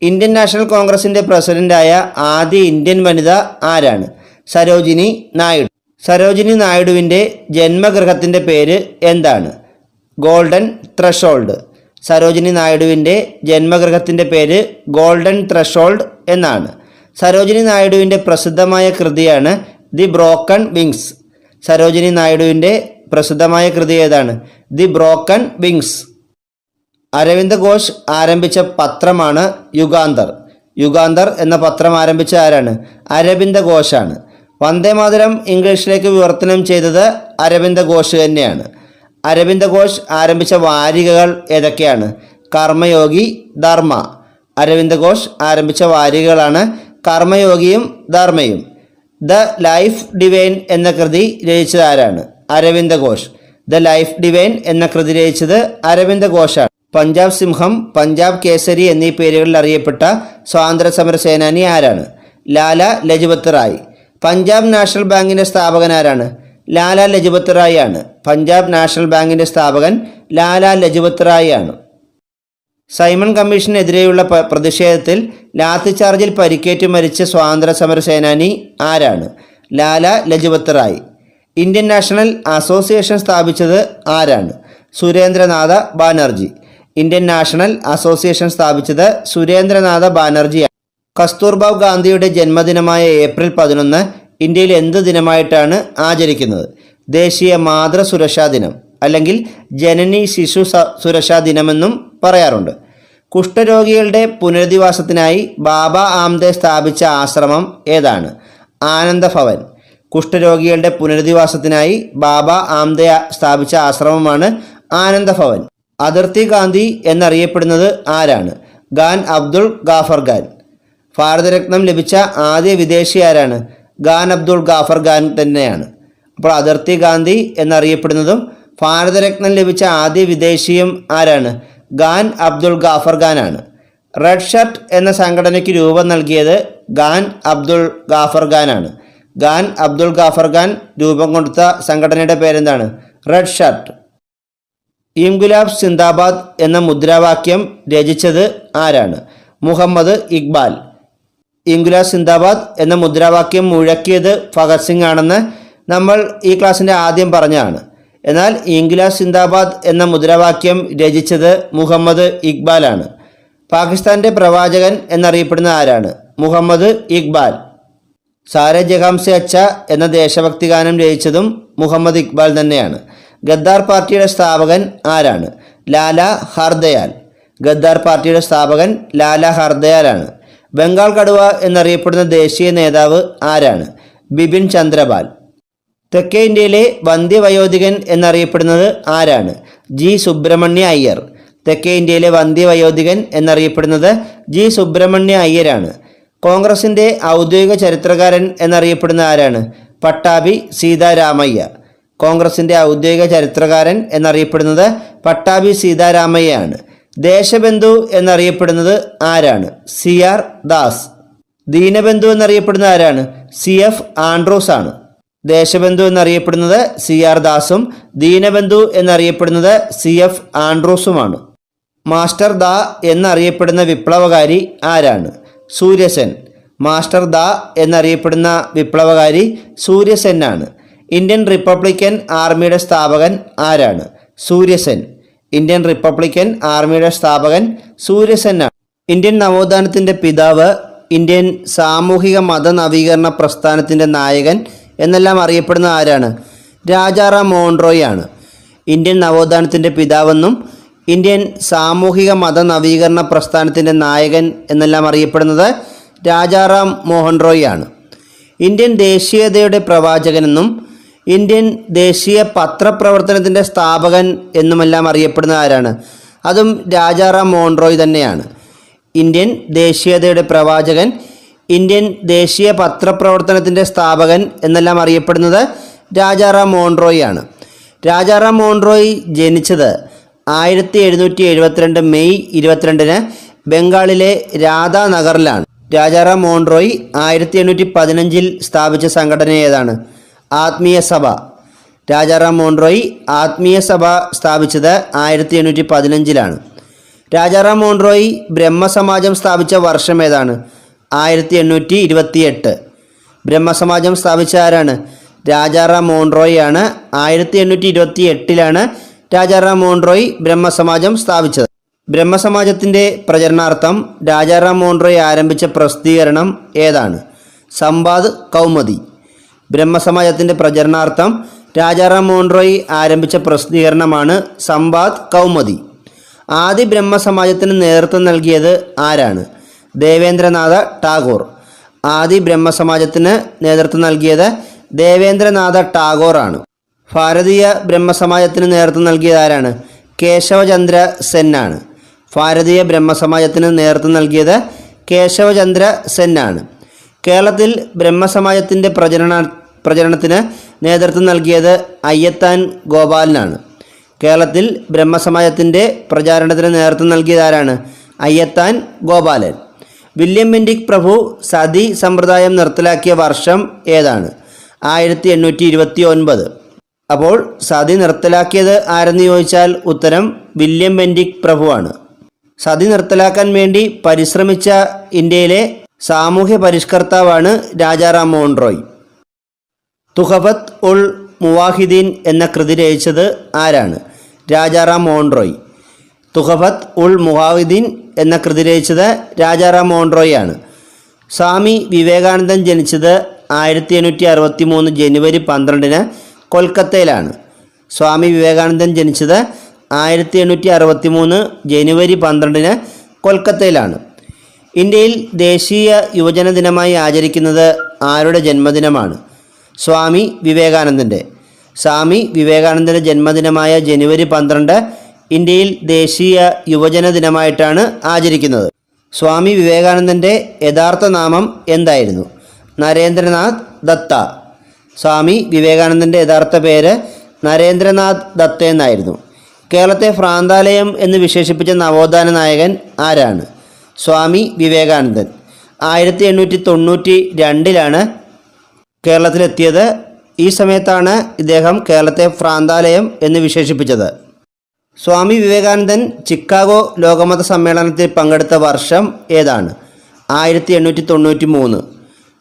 ഇന്ത്യൻ നാഷണൽ കോൺഗ്രസിൻ്റെ പ്രസിഡൻ്റായ ആദ്യ ഇന്ത്യൻ വനിത ആരാണ്? സരോജിനി നായിഡു. സരോജിനി നായിഡുവിൻ്റെ ജന്മഗൃഹത്തിൻ്റെ പേര് എന്താണ്? Golden threshold. സരോജിനി നായിഡുവിൻ്റെ ജന്മഗൃഹത്തിൻ്റെ പേര് ഗോൾഡൻ ത്രഷോൾഡ് എന്നാണ്. സരോജിനി നായിഡുവിൻ്റെ പ്രസിദ്ധമായ കൃതിയാണ് ദി ബ്രോക്കൺ വിങ്സ്. സരോജിനി നായിഡുവിൻ്റെ പ്രസിദ്ധമായ കൃതി ഏതാണ്? The broken wings. Aravind Ghosh ആരംഭിച്ച പത്രമാണ് യുഗാന്തർ. യുഗാന്തർ എന്ന പത്രം ആരംഭിച്ച ആരാണ്? അരവിന്ദ് ഘോഷാണ്. വന്ദേമാതരം ഇംഗ്ലീഷിലേക്ക് വിവർത്തനം ചെയ്തത് അരവിന്ദ് ഘോഷ് തന്നെയാണ്. അരവിന്ദ് ഘോഷ് ആരംഭിച്ച വാരികകൾ ഏതൊക്കെയാണ്? കർമ്മയോഗി, ധർമ്മ. അരവിന്ദ് ഘോഷ് ആരംഭിച്ച വാരികകളാണ് കർമ്മയോഗിയും ധർമ്മയും. ദ ലൈഫ് ഡിവൈൻ എന്ന കൃതി രചിച്ചത് ആരാണ്? Aravind Ghosh. The life divine എന്ന കൃതി രചിച്ചത് അരവിന്ദ് ഘോഷാണ്. പഞ്ചാബ് സിംഹം, പഞ്ചാബ് കേസരി എന്നീ പേരുകളിൽ അറിയപ്പെട്ട സ്വാതന്ത്ര്യ സമര സേനാനി ആരാണ്? ലാല ലജ്പത് റായ്. പഞ്ചാബ് നാഷണൽ ബാങ്കിൻ്റെ സ്ഥാപകൻ ആരാണ്? ലാല ലജ്പത് റായ് ആണ്. പഞ്ചാബ് നാഷണൽ ബാങ്കിൻ്റെ സ്ഥാപകൻ ലാല ലജ്പത് റായ് ആണ്. സൈമൺ കമ്മീഷനെതിരെയുള്ള പ്രതിഷേധത്തിൽ ലാത്തിചാർജിൽ പരിക്കേറ്റ് മരിച്ച സ്വാതന്ത്ര്യ സമര സേനാനി ആരാണ്? Lala Lajpat Rai. Indian national association സ്ഥാപിച്ചത് ആരാണ്? Surendranath Banerjee. Indian national association സ്ഥാപിച്ചത് സുരേന്ദ്രനാഥ ബാനർജിയാണ്. കസ്തൂർബാ ഗാന്ധിയുടെ ജന്മദിനമായ ഏപ്രിൽ 11 ഇന്ത്യയിൽ എന്ത് ദിനമായിട്ടാണ് ആചരിക്കുന്നത്? ദേശീയ മാതൃ സുരക്ഷാ ദിനം അല്ലെങ്കിൽ ജനനി ശിശു സുരക്ഷാ ദിനമെന്നും പറയാറുണ്ട്. കുഷ്ഠരോഗികളുടെ പുനരധിവാസത്തിനായി ബാബ ആംദെ സ്ഥാപിച്ച ആശ്രമം ഏതാണ്? ആനന്ദ ഭവൻ. കുഷ്ഠരോഗികളുടെ പുനരധിവാസത്തിനായി ബാബ ആംദെ സ്ഥാപിച്ച ആശ്രമമാണ് ആനന്ദ ഭവൻ. അതിർത്തി ഗാന്ധി എന്നറിയപ്പെടുന്നത് ആരാണ്? ഖാൻ അബ്ദുൾ ഗാഫർ ഖാൻ. ഭാരതരത്നം ലഭിച്ച ആദ്യ വിദേശി ആരാണ്? ഖാൻ അബ്ദുൾ ഗാഫർ ഖാൻ തന്നെയാണ്. അപ്പോൾ അതിർത്തി ഗാന്ധി എന്നറിയപ്പെടുന്നതും ഭാരതരത്നം ലഭിച്ച ആദ്യ വിദേശിയും ആരാണ്? ഖാൻ അബ്ദുൾ ഗാഫർ ഖാനാണ്. റെഡ് ഷർട്ട് എന്ന സംഘടനയ്ക്ക് രൂപം നൽകിയത് ഖാൻ അബ്ദുൾ ഗാഫർ ഖാനാണ്. ഖാൻ അബ്ദുൾ ഗാഫർ ഖാൻ രൂപം കൊടുത്ത സംഘടനയുടെ പേരെന്താണ്? Red shirt. ഇൻകുലാബ് സിന്ദാബാദ് എന്ന മുദ്രാവാക്യം രചിച്ചത് ആരാണ്? മുഹമ്മദ് ഇക്ബാൽ. ഇൻകുലാബ് സിന്ദാബാദ് എന്ന മുദ്രാവാക്യം മുഴക്കിയത് ഭഗത് സിംഗ് ആണെന്ന് നമ്മൾ ഈ ക്ലാസ്സിൻ്റെ ആദ്യം പറഞ്ഞതാണ്. എന്നാൽ ഇൻകുലാബ് സിന്ദാബാദ് എന്ന മുദ്രാവാക്യം രചിച്ചത് മുഹമ്മദ് ഇക്ബാലാണ്. പാകിസ്ഥാൻ്റെ പ്രവാചകൻ എന്നറിയപ്പെടുന്ന ആരാണ്? മുഹമ്മദ് ഇക്ബാൽ. സാരെ ജഹാം സെ അച്ച എന്ന ദേശഭക്തി ഗാനം രചിച്ചതും മുഹമ്മദ് ഇക്ബാൽ തന്നെയാണ്. ഗദ്ദാർ പാർട്ടിയുടെ സ്ഥാപകൻ ആരാണ്? ലാല ഹർദയാൽ. ഗദ്ദാർ പാർട്ടിയുടെ സ്ഥാപകൻ ലാല ഹർദയാലാണ്. ബംഗാൾ കടുവ എന്നറിയപ്പെടുന്ന ദേശീയ നേതാവ് ആരാണ്? ബിപിൻ ചന്ദ്രപാൽ. തെക്കേ ഇന്ത്യയിലെ വന്ധ്യവയോധികൻ എന്നറിയപ്പെടുന്നത് ആരാണ്? ജി സുബ്രഹ്മണ്യ അയ്യർ. തെക്കേ ഇന്ത്യയിലെ വന്ധ്യവയോധികൻ എന്നറിയപ്പെടുന്നത് ജി സുബ്രഹ്മണ്യ അയ്യരാണ്. കോൺഗ്രസിൻ്റെ ഔദ്യോഗിക ചരിത്രകാരൻ എന്നറിയപ്പെടുന്ന ആരാണ്? പട്ടാഭി സീതാരാമയ്യ. കോൺഗ്രസിൻ്റെ ഔദ്യോഗിക ചരിത്രകാരൻ എന്നറിയപ്പെടുന്നത് പട്ടാഭി സീതാരാമയ്യയാണ്. ദേശബന്ധു എന്നറിയപ്പെടുന്നത് ആരാണ്? C R Das. ദീനബന്ധു എന്നറിയപ്പെടുന്ന ആരാണ്? സി എഫ് ആൻഡ്രൂസ് ആണ്. ദേശബന്ധു എന്നറിയപ്പെടുന്നത് സി ആർ ദാസും ദീനബന്ധു എന്നറിയപ്പെടുന്നത് സി എഫ് ആൻഡ്രൂസുമാണ്. മാസ്റ്റർ ദാ എന്നറിയപ്പെടുന്ന വിപ്ലവകാരി ആരാണ്? സൂര്യസെൻ. മാസ്റ്റർ ദാ എന്നറിയപ്പെടുന്ന വിപ്ലവകാരി സൂര്യസെന്നാണ്. ഇന്ത്യൻ റിപ്പബ്ലിക്കൻ ആർമിയുടെ സ്ഥാപകൻ ആരാണ്? സൂര്യസെൻ. ഇന്ത്യൻ റിപ്പബ്ലിക്കൻ ആർമിയുടെ സ്ഥാപകൻ സൂര്യസെന്നാണ്. ഇന്ത്യൻ നവോത്ഥാനത്തിൻ്റെ പിതാവ്, ഇന്ത്യൻ സാമൂഹിക മത നവീകരണ പ്രസ്ഥാനത്തിൻ്റെ നായകൻ എന്നെല്ലാം അറിയപ്പെടുന്ന ആരാണ്? രാജാറാം മോഹൻ റോയ് ആണ്. ഇന്ത്യൻ നവോത്ഥാനത്തിൻ്റെ പിതാവെന്നും ഇന്ത്യൻ സാമൂഹിക മത നവീകരണ പ്രസ്ഥാനത്തിൻ്റെ നായകൻ എന്നെല്ലാം അറിയപ്പെടുന്നത് രാജാറാം മോഹൻ റോയ് ആണ്. ഇന്ത്യൻ ദേശീയതയുടെ പ്രവാചകനെന്നും ഇന്ത്യൻ ദേശീയ പത്രപ്രവർത്തനത്തിൻ്റെ സ്ഥാപകൻ എന്നുമെല്ലാം അറിയപ്പെടുന്ന ആരാണ്? അതും രാജാറാം മോഹൻ റോയ് തന്നെയാണ്. ഇന്ത്യൻ ദേശീയതയുടെ പ്രവാചകൻ, ഇന്ത്യൻ ദേശീയ പത്രപ്രവർത്തനത്തിൻ്റെ സ്ഥാപകൻ എന്നെല്ലാം അറിയപ്പെടുന്നത് രാജാറാം മോഹൻ റോയ് ആണ്. രാജാറാം മോഹൻ റോയ് ജനിച്ചത് 1772 മെയ് 22 ബംഗാളിലെ രാധാനഗറിലാണ്. രാജാറാം മോഹൻ റോയ് 1815 സ്ഥാപിച്ച സംഘടന ഏതാണ്? ആത്മീയ സഭ. രാജാറാം മോഹൻ റോയ് ആത്മീയ സഭ സ്ഥാപിച്ചത് 1815. രാജാറാം മോഹൻ റോയ് ബ്രഹ്മസമാജം സ്ഥാപിച്ച വർഷം ഏതാണ്? 1828. ബ്രഹ്മസമാജം സ്ഥാപിച്ച ആരാണ്? രാജാറാം മോഹൻ റോയ് ആണ്. 1828 രാജാറാം മോഹൻ റോയ് ബ്രഹ്മസമാജം സ്ഥാപിച്ചത്. ബ്രഹ്മസമാജത്തിൻ്റെ പ്രചരണാർത്ഥം രാജാറാം മോഹൻ റോയ് ആരംഭിച്ച പ്രസിദ്ധീകരണം ഏതാണ്? സംവാദ് കൗമുദി. ബ്രഹ്മസമാജത്തിൻ്റെ പ്രചരണാർത്ഥം രാജാറാം മോഹൻ റോയ് ആരംഭിച്ച പ്രസിദ്ധീകരണമാണ് സംവാദ് കൗമുദി. ആദ്യ ബ്രഹ്മസമാജത്തിന് നേതൃത്വം നൽകിയത് ആരാണ്? ദേവേന്ദ്രനാഥ ടാഗോർ. ആദ്യ ബ്രഹ്മസമാജത്തിന് നേതൃത്വം നൽകിയത് ദേവേന്ദ്രനാഥ ടാഗോർ ആണ്. ഭാരതീയ ബ്രഹ്മസമാജത്തിന് നേതൃത്വം നൽകിയത് ആരാണ്? കേശവചന്ദ്ര സെൻ ആണ്. ഭാരതീയ ബ്രഹ്മസമാജത്തിന് നേതൃത്വം നൽകിയത് കേശവചന്ദ്ര സെൻ ആണ്. കേരളത്തിൽ ബ്രഹ്മസമാജത്തിൻ്റെ പ്രചരണത്തിന് നേതൃത്വം നൽകിയത് അയ്യത്താൻ ഗോപാലനാണ്. കേരളത്തിൽ ബ്രഹ്മസമാജത്തിൻ്റെ പ്രചാരണത്തിന് നേതൃത്വം നൽകിയത് ആരാണ്? അയ്യത്താൻ ഗോപാലൻ. വില്യം ബെൻഡിക് പ്രഭു സതി സമ്പ്രദായം നിർത്തലാക്കിയ വർഷം ഏതാണ്? 1829. അപ്പോൾ സതി നിർത്തലാക്കിയത് ആരെന്ന് ചോദിച്ചാൽ ഉത്തരം വില്യം ബെൻഡിക് പ്രഭുവാണ്. സതി നിർത്തലാക്കാൻ വേണ്ടി പരിശ്രമിച്ച ഇന്ത്യയിലെ സാമൂഹ്യ പരിഷ്കർത്താവാണ് രാജാറാം മോഹൻ റോയ്. തുഹഫത്ത് ഉൾ മുവാഹിദീൻ എന്ന കൃതി രചിച്ചത് ആരാണ്? രാജാറാം മോഹൻ റോയ്. തുഹഫത്ത് ഉൾ മുവാഹിദീൻ എന്ന കൃതി രചിച്ചത് രാജാറാം മോഹൻ റോയ് ആണ്. സ്വാമി വിവേകാനന്ദൻ ജനിച്ചത് 1863 ജനുവരി 12 കൊൽക്കത്തയിലാണ്. സ്വാമി വിവേകാനന്ദൻ ജനിച്ചത് 1863 ജനുവരി 12 കൊൽക്കത്തയിലാണ്. ഇന്ത്യയിൽ ദേശീയ യുവജന ദിനമായി ആചരിക്കുന്നത് ആരുടെ ജന്മദിനമാണ്? സ്വാമി വിവേകാനന്ദൻ്റെ. സ്വാമി വിവേകാനന്ദൻ്റെ ജന്മദിനമായ ജനുവരി 12 ഇന്ത്യയിൽ ദേശീയ യുവജന ദിനമായിട്ടാണ് ആചരിക്കുന്നത്. സ്വാമി വിവേകാനന്ദൻ്റെ യഥാർത്ഥ നാമം എന്തായിരുന്നു? നരേന്ദ്രനാഥ് ദത്ത. സ്വാമി വിവേകാനന്ദൻ്റെ യഥാർത്ഥ പേര് നരേന്ദ്രനാഥ് ദത്ത എന്നായിരുന്നു. കേരളത്തെ ഭ്രാന്താലയം എന്ന് വിശേഷിപ്പിച്ച നവോത്ഥാന നായകൻ ആരാണ്? സ്വാമി വിവേകാനന്ദൻ. 1892 കേരളത്തിലെത്തിയത്. ഈ സമയത്താണ് ഇദ്ദേഹം കേരളത്തെ ഭ്രാന്താലയം എന്ന് വിശേഷിപ്പിച്ചത്. സ്വാമി വിവേകാനന്ദൻ ചിക്കാഗോ ലോകമത സമ്മേളനത്തിൽ പങ്കെടുത്ത വർഷം ഏതാണ്? 1893.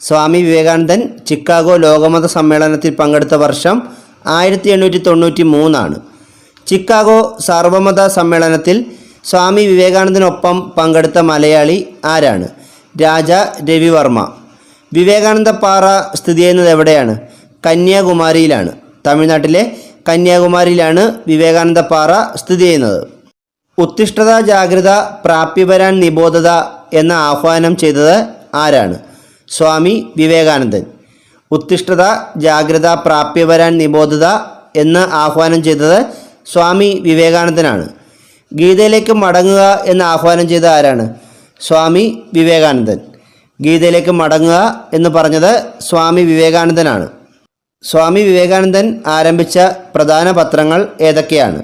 സ്വാമി വിവേകാനന്ദൻ ചിക്കാഗോ ലോകമത സമ്മേളനത്തിൽ പങ്കെടുത്ത വർഷം 1893 ചിക്കാഗോ സാർവമത സമ്മേളനത്തിൽ സ്വാമി വിവേകാനന്ദനൊപ്പം പങ്കെടുത്ത മലയാളി ആരാണ്? രാജ രവിവർമ്മ. വിവേകാനന്ദ പാറ സ്ഥിതി ചെയ്യുന്നത് എവിടെയാണ്? കന്യാകുമാരിയിലാണ്. തമിഴ്നാട്ടിലെ കന്യാകുമാരിയിലാണ് വിവേകാനന്ദ പാറ സ്ഥിതി ചെയ്യുന്നത്. ഉത്തിഷ്ഠത ജാഗ്രത പ്രാപ്യവരാൻ നിബോധത എന്ന ആഹ്വാനം ചെയ്തത് ആരാണ്? സ്വാമി വിവേകാനന്ദൻ. ഉത്തിഷ്ഠത ജാഗ്രത പ്രാപ്യവരാൻ നിബോധത എന്ന് ആഹ്വാനം ചെയ്തത് സ്വാമി വിവേകാനന്ദനാണ്. ഗീതയിലേക്ക് മടങ്ങുക എന്ന് ആഹ്വാനം ചെയ്ത ആരാണ്? സ്വാമി വിവേകാനന്ദൻ. ഗീതയിലേക്ക് മടങ്ങുക എന്ന് പറഞ്ഞത് സ്വാമി വിവേകാനന്ദനാണ്. സ്വാമി വിവേകാനന്ദൻ ആരംഭിച്ച പ്രധാന പത്രങ്ങൾ ഏതൊക്കെയാണ്?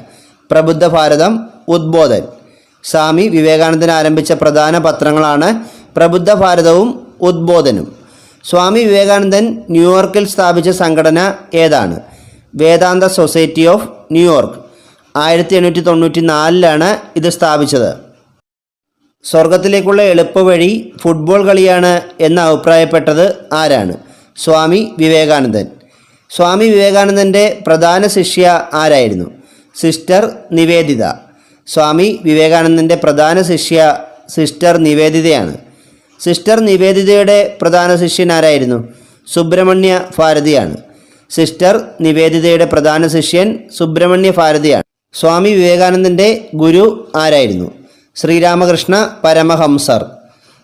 പ്രബുദ്ധ ഭാരതം, ഉദ്ബോധൻ. സ്വാമി വിവേകാനന്ദൻ ആരംഭിച്ച പ്രധാന പത്രങ്ങളാണ് പ്രബുദ്ധ ഭാരതവും ഉദ്ബോധനും. സ്വാമി വിവേകാനന്ദൻ ന്യൂയോർക്കിൽ സ്ഥാപിച്ച സംഘടന ഏതാണ്? വേദാന്ത സൊസൈറ്റി ഓഫ് ന്യൂയോർക്ക്. 1894 ഇത് സ്ഥാപിച്ചത്. സ്വർഗത്തിലേക്കുള്ള എളുപ്പവഴി ഫുട്ബോൾ കളിയാണ് എന്ന് അഭിപ്രായപ്പെട്ടത് ആരാണ്? സ്വാമി വിവേകാനന്ദൻ. സ്വാമി വിവേകാനന്ദൻ്റെ പ്രധാന ശിഷ്യ ആരായിരുന്നു? സിസ്റ്റർ നിവേദിത. സ്വാമി വിവേകാനന്ദൻ്റെ പ്രധാന ശിഷ്യ സിസ്റ്റർ നിവേദിതയാണ്. സിസ്റ്റർ നിവേദിതയുടെ പ്രധാന ശിഷ്യൻ ആരായിരുന്നു? സുബ്രഹ്മണ്യ ഭാരതിയാണ്. സിസ്റ്റർ നിവേദിതയുടെ പ്രധാന ശിഷ്യൻ സുബ്രഹ്മണ്യ ഭാരതിയാണ്. സ്വാമി വിവേകാനന്ദൻ്റെ ഗുരു ആരായിരുന്നു? ശ്രീരാമകൃഷ്ണ പരമഹംസർ.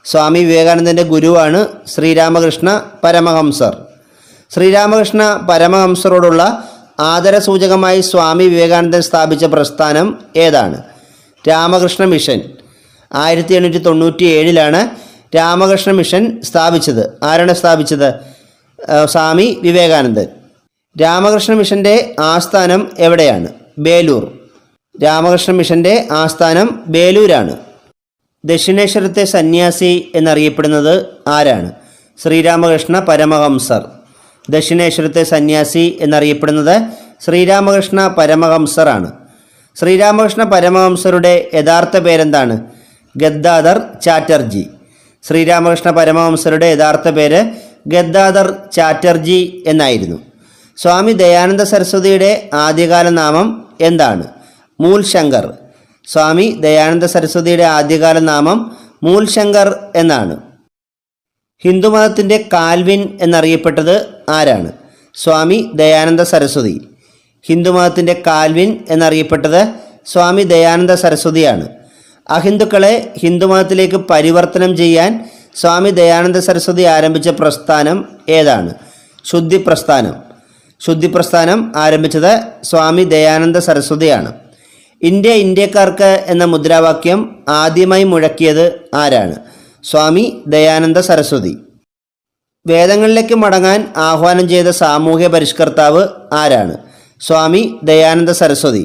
സ്വാമി വിവേകാനന്ദൻ്റെ ഗുരുവാണ് ശ്രീരാമകൃഷ്ണ പരമഹംസർ. ശ്രീരാമകൃഷ്ണ പരമഹംസരോടുള്ള ആദരസൂചകമായി സ്വാമി വിവേകാനന്ദൻ സ്ഥാപിച്ച പ്രസ്ഥാനം ഏതാണ്? രാമകൃഷ്ണ മിഷൻ. 1897 രാമകൃഷ്ണ മിഷൻ സ്ഥാപിച്ചത്. ആരാണ് സ്ഥാപിച്ചത്? സ്വാമി വിവേകാനന്ദൻ. രാമകൃഷ്ണ മിഷൻ്റെ ആസ്ഥാനം എവിടെയാണ്? ബേലൂർ. രാമകൃഷ്ണ മിഷൻ്റെ ആസ്ഥാനം ബേലൂരാണ്. ദക്ഷിണേശ്വരത്തെ സന്യാസി എന്നറിയപ്പെടുന്നത് ആരാണ്? ശ്രീരാമകൃഷ്ണ പരമഹംസർ. ദക്ഷിണേശ്വരത്തെ സന്യാസി എന്നറിയപ്പെടുന്നത് ശ്രീരാമകൃഷ്ണ പരമഹംസറാണ്. ശ്രീരാമകൃഷ്ണ പരമഹംസരുടെ യഥാർത്ഥ പേരെന്താണ്? ഗദ്ദാധർ ചാറ്റർജി. ശ്രീരാമകൃഷ്ണ പരമഹംസരുടെ യഥാർത്ഥ പേര് ഗദ്ദാധർ ചാറ്റർജി എന്നായിരുന്നു. സ്വാമി ദയാനന്ദ സരസ്വതിയുടെ ആദ്യകാല നാമം എന്താണ്? മൂൽശങ്കർ. സ്വാമി ദയാനന്ദ സരസ്വതിയുടെ ആദ്യകാല നാമം മൂൽശങ്കർ എന്നാണ്. ഹിന്ദുമതത്തിൻ്റെ കാൽവിൻ എന്നറിയപ്പെട്ടത് ആരാണ്? സ്വാമി ദയാനന്ദ സരസ്വതി. ഹിന്ദുമതത്തിൻ്റെ കാൽവിൻ എന്നറിയപ്പെട്ടത് സ്വാമി ദയാനന്ദ സരസ്വതിയാണ്. അഹിന്ദുക്കളെ ഹിന്ദുമതത്തിലേക്ക് പരിവർത്തനം ചെയ്യാൻ സ്വാമി ദയാനന്ദ സരസ്വതി ആരംഭിച്ച പ്രസ്ഥാനം ഏതാണ്? ശുദ്ധി പ്രസ്ഥാനം. ശുദ്ധി പ്രസ്ഥാനം ആരംഭിച്ചത് സ്വാമി ദയാനന്ദ സരസ്വതിയാണ്. ഇന്ത്യ ഇന്ത്യക്കാർക്ക് എന്ന മുദ്രാവാക്യം ആദ്യമായി മുഴക്കിയത് ആരാണ്? സ്വാമി ദയാനന്ദ സരസ്വതി. വേദങ്ങളിലേക്ക് മടങ്ങാൻ ആഹ്വാനം ചെയ്ത സാമൂഹ്യ പരിഷ്കർത്താവ് ആരാണ്? സ്വാമി ദയാനന്ദ സരസ്വതി.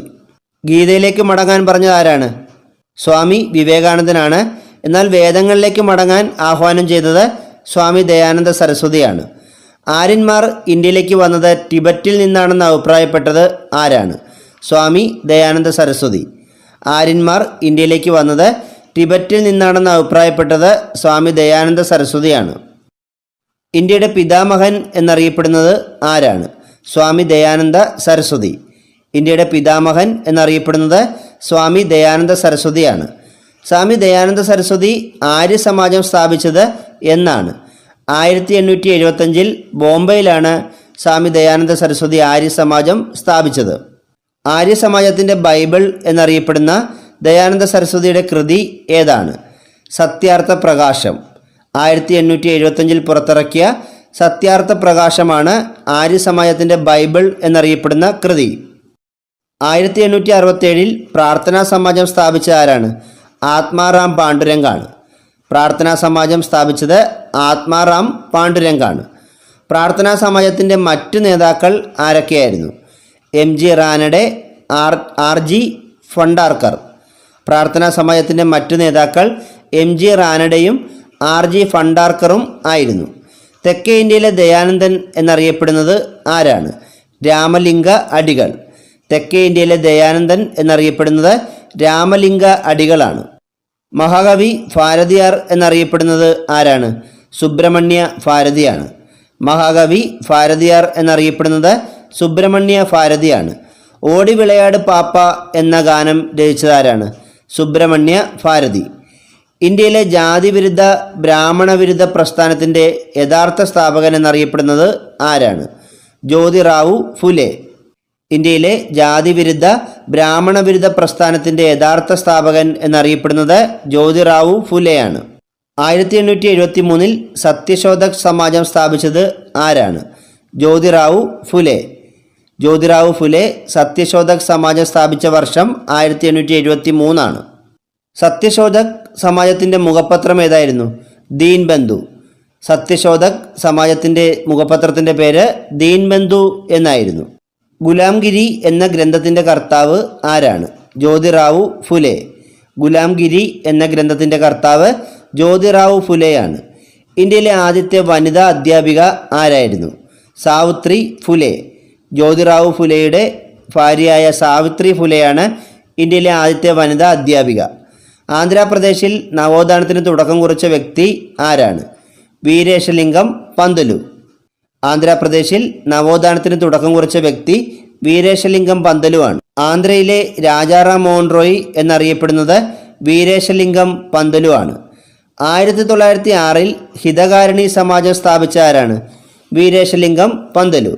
ഗീതയിലേക്ക് മടങ്ങാൻ പറഞ്ഞത് ആരാണ്? സ്വാമി വിവേകാനന്ദനാണ്. എന്നാൽ വേദങ്ങളിലേക്ക് മടങ്ങാൻ ആഹ്വാനം ചെയ്തത് സ്വാമി ദയാനന്ദ സരസ്വതിയാണ്. ആര്യന്മാർ ഇന്ത്യയിലേക്ക് വന്നത് ടിബറ്റിൽ നിന്നാണെന്ന് അഭിപ്രായപ്പെട്ടത് ആരാണ്? സ്വാമി ദയാനന്ദ സരസ്വതി. ആര്യന്മാർ ഇന്ത്യയിലേക്ക് വന്നത് ടിബറ്റിൽ നിന്നാണെന്ന് അഭിപ്രായപ്പെട്ടത് സ്വാമി ദയാനന്ദ സരസ്വതിയാണ്. ഇന്ത്യയുടെ പിതാമഹൻ എന്നറിയപ്പെടുന്നത് ആരാണ്? സ്വാമി ദയാനന്ദ സരസ്വതി. ഇന്ത്യയുടെ പിതാമഹൻ എന്നറിയപ്പെടുന്നത് സ്വാമി ദയാനന്ദ സരസ്വതിയാണ്. സ്വാമി ദയാനന്ദ സരസ്വതി ആര്യ സമാജം സ്ഥാപിച്ചത് എന്നാണ്? 1875 ബോംബെയിലാണ് സ്വാമി ദയാനന്ദ സരസ്വതി ആര്യ സമാജം സ്ഥാപിച്ചത്. ആര്യ സമാജത്തിൻ്റെ ബൈബിൾ എന്നറിയപ്പെടുന്ന ദയാനന്ദ സരസ്വതിയുടെ കൃതി ഏതാണ്? സത്യാർത്ഥ പ്രകാശം. 1875 പുറത്തിറക്കിയ സത്യാർത്ഥ പ്രകാശമാണ് ആര്യ സമാജത്തിൻ്റെ ബൈബിൾ എന്നറിയപ്പെടുന്ന കൃതി. 1867 പ്രാർത്ഥനാ സമാജം സ്ഥാപിച്ച ആരാണ്? ആത്മാറാം പാണ്ഡുരംഗാണ്. പ്രാർത്ഥനാ സമാജം സ്ഥാപിച്ചത് ആത്മാറാം പാണ്ഡുരംഗാണ്. പ്രാർത്ഥനാ സമാജത്തിൻ്റെ മറ്റു നേതാക്കൾ ആരൊക്കെയായിരുന്നു? MG Ranade, RG Bhandarkar. പ്രാർത്ഥനാ സമാജത്തിൻ്റെ മറ്റു നേതാക്കൾ MG റാനഡെയും RG ഫണ്ടാർക്കറും ആയിരുന്നു. തെക്കേ ഇന്ത്യയിലെ ദയാനന്ദൻ എന്നറിയപ്പെടുന്നത് ആരാണ്? രാമലിംഗ അടികൾ. തെക്കേ ഇന്ത്യയിലെ ദയാനന്ദൻ എന്നറിയപ്പെടുന്നത് രാമലിംഗ അടികളാണ്. മഹാകവി ഭാരതിയാർ എന്നറിയപ്പെടുന്നത് ആരാണ്? സുബ്രഹ്മണ്യ ഭാരതിയാണ്. മഹാകവി ഭാരതിയാർ എന്നറിയപ്പെടുന്നത് സുബ്രഹ്മണ്യ ഭാരതിയാണ്. ഓടി വിളയാട് പാപ്പ എന്ന ഗാനം രചിച്ചതാരാണ്? സുബ്രഹ്മണ്യ ഭാരതി. ഇന്ത്യയിലെ ജാതിവിരുദ്ധ ബ്രാഹ്മണവിരുദ്ധ പ്രസ്ഥാനത്തിൻ്റെ യഥാർത്ഥ സ്ഥാപകൻ എന്നറിയപ്പെടുന്നത് ആരാണ്? ജ്യോതിറാവു ഫുലെ. ഇന്ത്യയിലെ ജാതിവിരുദ്ധ ബ്രാഹ്മണവിരുദ്ധ പ്രസ്ഥാനത്തിൻ്റെ യഥാർത്ഥ സ്ഥാപകൻ എന്നറിയപ്പെടുന്നത് ജ്യോതിറാവു ഫുലെയാണ്. 1873 സത്യശോധക് സമാജം സ്ഥാപിച്ചത് ആരാണ്? ജ്യോതിറാവു ഫുലെ. ജ്യോതിറാവു ഫുലെ സത്യശോധക് സമാജം സ്ഥാപിച്ച വർഷം 1873 ആണ്. സത്യശോധക് സമാജത്തിൻ്റെ മുഖപത്രം ഏതായിരുന്നു? ദീൻബന്ധു. സത്യശോധക് സമാജത്തിൻ്റെ മുഖപത്രത്തിൻ്റെ പേര് ദീൻബന്ധു എന്നായിരുന്നു. ഗുലാംഗിരി എന്ന ഗ്രന്ഥത്തിൻ്റെ കർത്താവ് ആരാണ്? ജ്യോതിറാവു ഫുലെ. ഗുലാംഗിരി എന്ന ഗ്രന്ഥത്തിൻ്റെ കർത്താവ് ജ്യോതിറാവു ഫുലെയാണ്. ഇന്ത്യയിലെ ആദ്യത്തെ വനിതാ അധ്യാപിക ആരായിരുന്നു? സാവിത്രി ഫുലെ. ജ്യോതിറാവു ഫുലെയുടെ ഭാര്യയായ സാവിത്രി ഫുലെയാണ് ഇന്ത്യയിലെ ആദ്യത്തെ വനിതാ അധ്യാപിക. ആന്ധ്രാപ്രദേശിൽ നവോത്ഥാനത്തിന് തുടക്കം കുറിച്ച വ്യക്തി ആരാണ്? വീരേശലിംഗം പന്തലു. ആന്ധ്രാപ്രദേശിൽ നവോത്ഥാനത്തിന് തുടക്കം കുറിച്ച വ്യക്തി വീരേശലിംഗം പന്തലു ആണ്. ആന്ധ്രയിലെ രാജാറാം മോഹൻ റോയ് എന്നറിയപ്പെടുന്നത് വീരേശലിംഗം പന്തലു ആണ്. 1906 ഹിതകാരിണി സമാജം സ്ഥാപിച്ച ആരാണ്? വീരേശലിംഗം പന്തലു.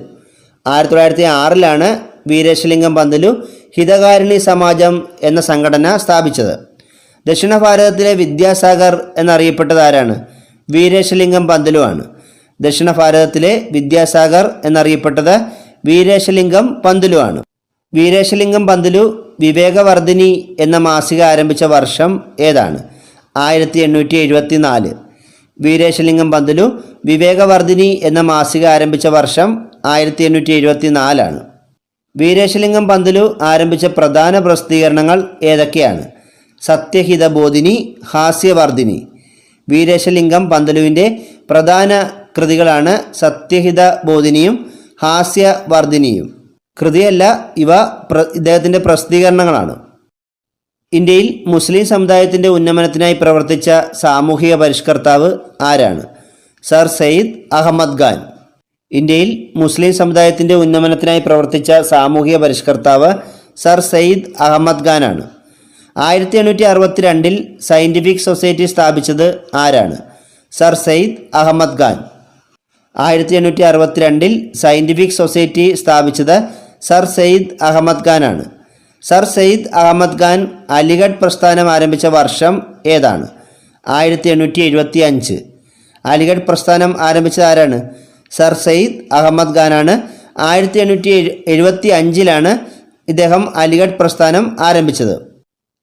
1906 വീരേശലിംഗം പന്തലു ഹിതകാരിണി സമാജം എന്ന സംഘടന സ്ഥാപിച്ചത്. ദക്ഷിണ ഭാരതത്തിലെ വിദ്യാസാഗർ എന്നറിയപ്പെട്ടത് ആരാണ്? വീരേശലിംഗം പന്തലു ആണ്. ദക്ഷിണ ഭാരതത്തിലെ വിദ്യാസാഗർ എന്നറിയപ്പെട്ടത് വീരേശലിംഗം പന്തലു ആണ്. വീരേശലിംഗം പന്തലു വിവേകവർദ്ധിനി എന്ന മാസിക ആരംഭിച്ച വർഷം ഏതാണ്? 1874. വീരേശലിംഗം പന്തലു വിവേകവർദ്ധിനി എന്ന മാസിക ആരംഭിച്ച വർഷം 1874 ആണ്. വീരേശലിംഗം പന്തലു ആരംഭിച്ച പ്രധാന പ്രസിദ്ധീകരണങ്ങൾ ഏതൊക്കെയാണ്? സത്യഹിതബോധിനി, ഹാസ്യവർദ്ധിനി. വീരേശലിംഗം പന്തലുവിൻ്റെ പ്രധാന കൃതികളാണ് സത്യഹിതബോധിനിയും ഹാസ്യവർദ്ധിനിയും. കൃതിയല്ല, ഇവ ഇദ്ദേഹത്തിൻ്റെ പ്രസിദ്ധീകരണങ്ങളാണ്. ഇന്ത്യയിൽ മുസ്ലിം സമുദായത്തിൻ്റെ ഉന്നമനത്തിനായി പ്രവർത്തിച്ച സാമൂഹിക പരിഷ്കർത്താവ് ആരാണ്? സർ സയ്യിദ് അഹമ്മദ് ഖാൻ. ഇന്ത്യയിൽ മുസ്ലിം സമുദായത്തിൻ്റെ ഉന്നമനത്തിനായി പ്രവർത്തിച്ച സാമൂഹിക പരിഷ്കർത്താവ് സർ സയ്യിദ് അഹമ്മദ് ഖാൻ ആണ്. 1862 സയൻറ്റിഫിക് സൊസൈറ്റി സ്ഥാപിച്ചത് ആരാണ്? Sir Syed Ahmed Khan. 1862 scientific society സ്ഥാപിച്ചത് സർ സയ്യിദ് അഹമ്മദ് ഖാൻ ആണ്. സർ സയ്യിദ് അഹമ്മദ് ഖാൻ അലിഗഡ് പ്രസ്ഥാനം ആരംഭിച്ച വർഷം ഏതാണ്? 1875. അലിഗഡ് പ്രസ്ഥാനം ആരംഭിച്ചത് ആരാണ്? സർ സയ്യിദ് അഹമ്മദ് ഖാനാണ്. 1875 ഇദ്ദേഹം അലിഗഡ് പ്രസ്ഥാനം ആരംഭിച്ചത്.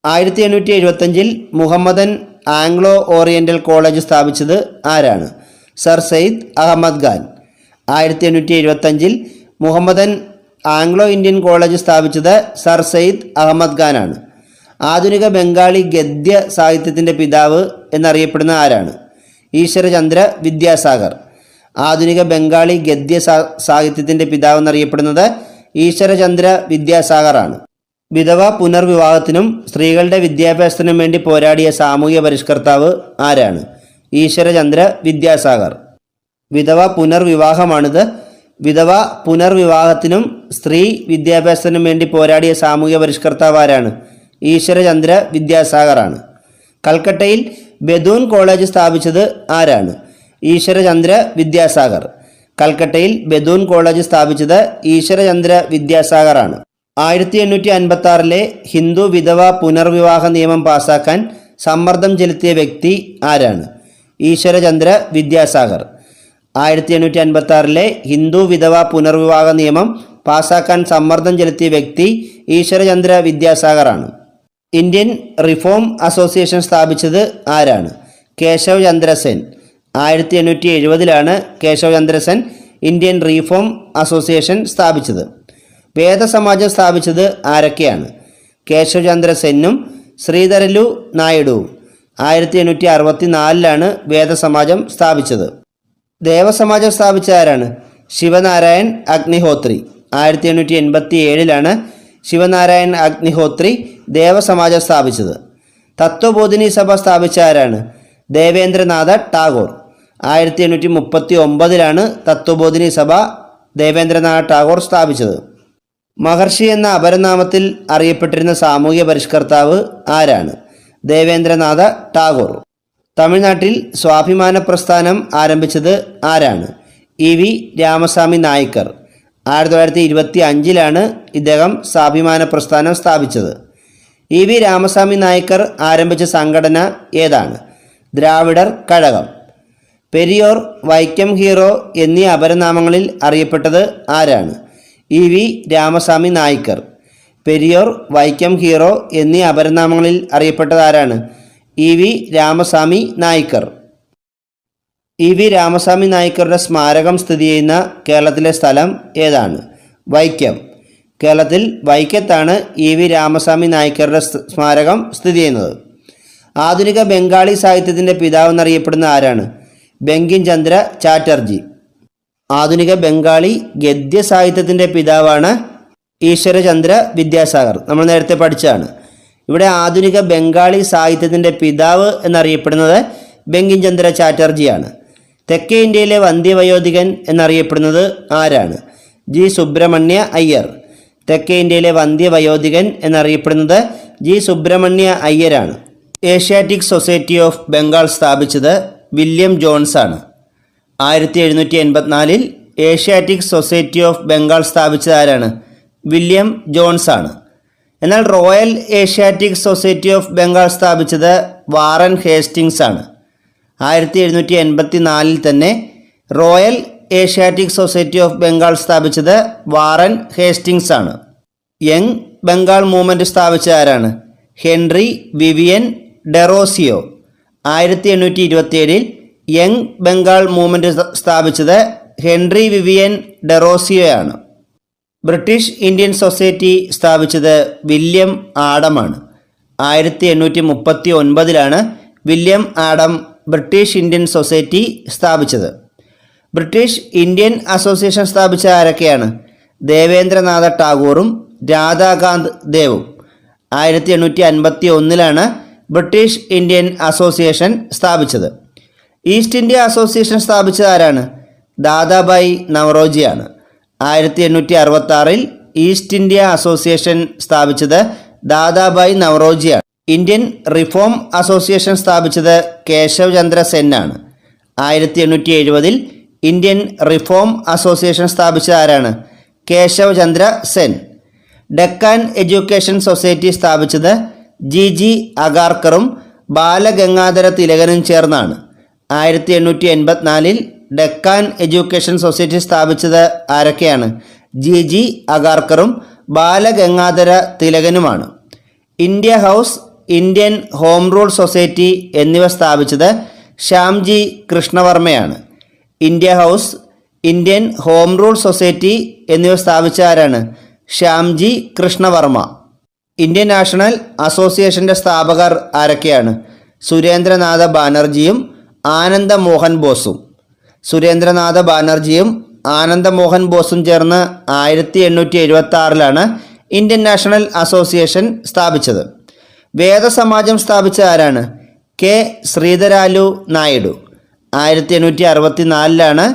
1875 മുഹമ്മദൻ ആംഗ്ലോ ഓറിയൻ്റൽ കോളേജ് സ്ഥാപിച്ചത് ആരാണ്? Sir Syed Ahmed Khan. 1875 Mohammedan Anglo Indian college സ്ഥാപിച്ചത് സർ സയ്യിദ് അഹമ്മദ് ഖാനാണ്. ആധുനിക ബംഗാളി ഗദ്യ സാഹിത്യത്തിൻ്റെ പിതാവ് എന്നറിയപ്പെടുന്ന ആരാണ്? ഈശ്വരചന്ദ്ര വിദ്യാസാഗർ. ആധുനിക ബംഗാളി ഗദ്യ സാഹിത്യത്തിൻ്റെ പിതാവ് എന്നറിയപ്പെടുന്നത് ഈശ്വരചന്ദ്ര വിദ്യാസാഗറാണ്. വിധവ പുനർവിവാഹത്തിനും സ്ത്രീകളുടെ വിദ്യാഭ്യാസത്തിനും വേണ്ടി പോരാടിയ സാമൂഹിക പരിഷ്കർത്താവ് ആരാണ്? ഈശ്വരചന്ദ്ര വിദ്യാസാഗർ. വിധവ പുനർവിവാഹമാണിത്. വിധവ പുനർവിവാഹത്തിനും സ്ത്രീ വിദ്യാഭ്യാസത്തിനും വേണ്ടി പോരാടിയ സാമൂഹിക പരിഷ്കർത്താവ് ആരാണ്? ഈശ്വരചന്ദ്ര വിദ്യാസാഗറാണ്. കൽക്കട്ടയിൽ ബദൂൺ കോളേജ് സ്ഥാപിച്ചത് ആരാണ്? ഈശ്വരചന്ദ്ര വിദ്യാസാഗർ. കൽക്കട്ടയിൽ ബദൂൺ കോളേജ് സ്ഥാപിച്ചത് ഈശ്വരചന്ദ്ര വിദ്യാസാഗറാണ്. 1856 ഹിന്ദു വിധവ പുനർവിവാഹ നിയമം പാസാക്കാൻ സമ്മർദ്ദം ചെലുത്തിയ വ്യക്തി ആരാണ്? ഈശ്വരചന്ദ്ര വിദ്യാസാഗർ. 1856 ഹിന്ദു വിധവ പുനർവിവാഹ നിയമം പാസാക്കാൻ സമ്മർദ്ദം ചെലുത്തിയ വ്യക്തി ഈശ്വരചന്ദ്ര വിദ്യാസാഗറാണ്. ഇന്ത്യൻ റിഫോം അസോസിയേഷൻ സ്ഥാപിച്ചത് ആരാണ്? Keshav Chandra Sen. 1870 Keshav Chandra Sen Indian reform association സ്ഥാപിച്ചത്. വേദസമാജം സ്ഥാപിച്ചത് ആരൊക്കെയാണ്? കേശവ് ചന്ദ്ര സെന്നും ശ്രീധരലു നായിഡുവും. 1864 വേദസമാജം സ്ഥാപിച്ചത്. ദേവസമാജം സ്ഥാപിച്ച ആരാണ്? ശിവനാരായൺ അഗ്നിഹോത്രി. 1887 ശിവനാരായൺ അഗ്നിഹോത്രി ദേവസമാജം സ്ഥാപിച്ചത്. തത്വബോധിനി സഭ സ്ഥാപിച്ച ആരാണ്? ദേവേന്ദ്രനാഥ ടാഗോർ. 1839 തത്വബോധിനി സഭ ദേവേന്ദ്രനാഥ ടാഗോർ സ്ഥാപിച്ചത്. മഹർഷി എന്ന അപരനാമത്തിൽ അറിയപ്പെട്ടിരുന്ന സാമൂഹ്യ പരിഷ്കർത്താവ് ആരാണ്? ദേവേന്ദ്രനാഥ ടാഗോർ. തമിഴ്നാട്ടിൽ സ്വാഭിമാന പ്രസ്ഥാനം ആരംഭിച്ചത് ആരാണ്? ഇ വി രാമസ്വാമി നായ്ക്കർ. 1925 ഇദ്ദേഹം സ്വാഭിമാന പ്രസ്ഥാനം സ്ഥാപിച്ചത്. ഇ വി രാമസ്വാമി നായ്ക്കർ ആരംഭിച്ച സംഘടന ഏതാണ്? ദ്രാവിഡർ കഴകം. പെരിയോർ, വൈക്കം ഹീറോ എന്നീ അപരനാമങ്ങളിൽ അറിയപ്പെട്ടത് ആരാണ്? ഇ വി രാമസ്വാമി നായ്ക്കർ. പെരിയോർ, വൈക്കം ഹീറോ എന്നീ അപരനാമങ്ങളിൽ അറിയപ്പെട്ടത് ആരാണ്? ഇ വി രാമസ്വാമി നായ്ക്കർ. ഇ വി രാമസ്വാമി നായ്ക്കറുടെ സ്മാരകം സ്ഥിതി ചെയ്യുന്ന കേരളത്തിലെ സ്ഥലം ഏതാണ്? വൈക്കം. കേരളത്തിൽ വൈക്കത്താണ് ഇ വി രാമസ്വാമി നായ്ക്കറുടെ സ്മാരകം സ്ഥിതി ചെയ്യുന്നത്. ആധുനിക ബംഗാളി സാഹിത്യത്തിൻ്റെ പിതാവ് എന്നറിയപ്പെടുന്ന ആരാണ്? ബങ്കിം ചന്ദ്ര ചാറ്റർജി. ആധുനിക ബംഗാളി ഗദ്യ സാഹിത്യത്തിൻ്റെ പിതാവാണ് ഈശ്വരചന്ദ്ര വിദ്യാസാഗർ. നമ്മൾ നേരത്തെ പഠിച്ചതാണ്. ഇവിടെ ആധുനിക ബംഗാളി സാഹിത്യത്തിൻ്റെ പിതാവ് എന്നറിയപ്പെടുന്നത് ബങ്കിം ചന്ദ്ര ചാറ്റർജിയാണ്. തെക്കേ ഇന്ത്യയിലെ വന്ധ്യവയോധികൻ എന്നറിയപ്പെടുന്നത് ആരാണ്? ജി സുബ്രഹ്മണ്യ അയ്യർ. തെക്കേ ഇന്ത്യയിലെ വന്ധ്യവയോധികൻ എന്നറിയപ്പെടുന്നത് ജി സുബ്രഹ്മണ്യ അയ്യരാണ്. ഏഷ്യാറ്റിക് സൊസൈറ്റി ഓഫ് ബംഗാൾ സ്ഥാപിച്ചത് വില്യം ജോൺസ് ആണ്. 1784 ഏഷ്യാറ്റിക് സൊസൈറ്റി ഓഫ് ബംഗാൾ സ്ഥാപിച്ചത് ആരാണ്? വില്യം ജോൺസ് ആണ്. എന്നാൽ royal Asiatic society of Bengal സ്ഥാപിച്ചത് വാറൻ ഹേസ്റ്റിങ്സ് ആണ്. 1784 തന്നെ royal Asiatic society of Bengal സ്ഥാപിച്ചത് വാറൻ ഹേസ്റ്റിങ്സ് ആണ്. യങ് ബംഗാൾ മൂവ്മെൻറ്റ് സ്ഥാപിച്ചത് ആരാണ്? Henry Vivian Derozio. 1827 young Bengal movement സ്ഥാപിച്ചത് ഹെൻറി വിവിയൻ ഡെറോസിയോയാണ്. ബ്രിട്ടീഷ് ഇന്ത്യൻ സൊസൈറ്റി സ്ഥാപിച്ചത് വില്യം ആഡമാണ്. 1839 William Adam British Indian society സ്ഥാപിച്ചത്. ബ്രിട്ടീഷ് ഇന്ത്യൻ അസോസിയേഷൻ സ്ഥാപിച്ച ആരൊക്കെയാണ്? ദേവേന്ദ്രനാഥ ടാഗോറും രാധാകാന്ത് ദേവും. 1851 ബ്രിട്ടീഷ് ഇന്ത്യൻ അസോസിയേഷൻ സ്ഥാപിച്ചത്. ഈസ്റ്റ് ഇന്ത്യ അസോസിയേഷൻ സ്ഥാപിച്ചത് ആരാണ്? ദാദാഭായ് നവറോജിയാണ്. 1866 ഈസ്റ്റ് ഇന്ത്യ അസോസിയേഷൻ സ്ഥാപിച്ചത് ദാദാഭായ് നവറോജിയാണ്. ഇന്ത്യൻ റിഫോം അസോസിയേഷൻ സ്ഥാപിച്ചത് കേശവ് ചന്ദ്ര സെൻ ആണ്. 1870 ഇന്ത്യൻ റിഫോം അസോസിയേഷൻ സ്ഥാപിച്ചത് ആരാണ്? കേശവ് ചന്ദ്ര സെൻ. ഡെക്കാൻ എഡ്യൂക്കേഷൻ സൊസൈറ്റി സ്ഥാപിച്ചത് ജി അഗാർക്കറും ബാലഗംഗാധര തിലകനും ചേർന്നാണ്. 1884 ഡെക്കാൻ എഡ്യൂക്കേഷൻ സൊസൈറ്റി സ്ഥാപിച്ചത് ആരൊക്കെയാണ്? ജി അഗാർക്കറും ബാലഗംഗാധര തിലകനുമാണ്. India house, Indian home rule society എന്നിവ സ്ഥാപിച്ചത് ശ്യാംജി കൃഷ്ണവർമ്മയാണ്. India house, Indian home rule society എന്നിവ സ്ഥാപിച്ച ആരാണ്? ശ്യാംജി കൃഷ്ണവർമ്മ. ഇന്ത്യൻ നാഷണൽ അസോസിയേഷൻ്റെ സ്ഥാപകർ ആരൊക്കെയാണ്? സുരേന്ദ്രനാഥ ബാനർജിയും ആനന്ദ മോഹൻ ബോസും. സുരേന്ദ്രനാഥ ബാനർജിയും ആനന്ദ മോഹൻ ബോസും ചേർന്ന് 1876 ഇന്ത്യൻ നാഷണൽ അസോസിയേഷൻ സ്ഥാപിച്ചത്. വേദസമാജം സ്ഥാപിച്ച ആരാണ്? കെ ശ്രീധരാലു നായിഡു. 1864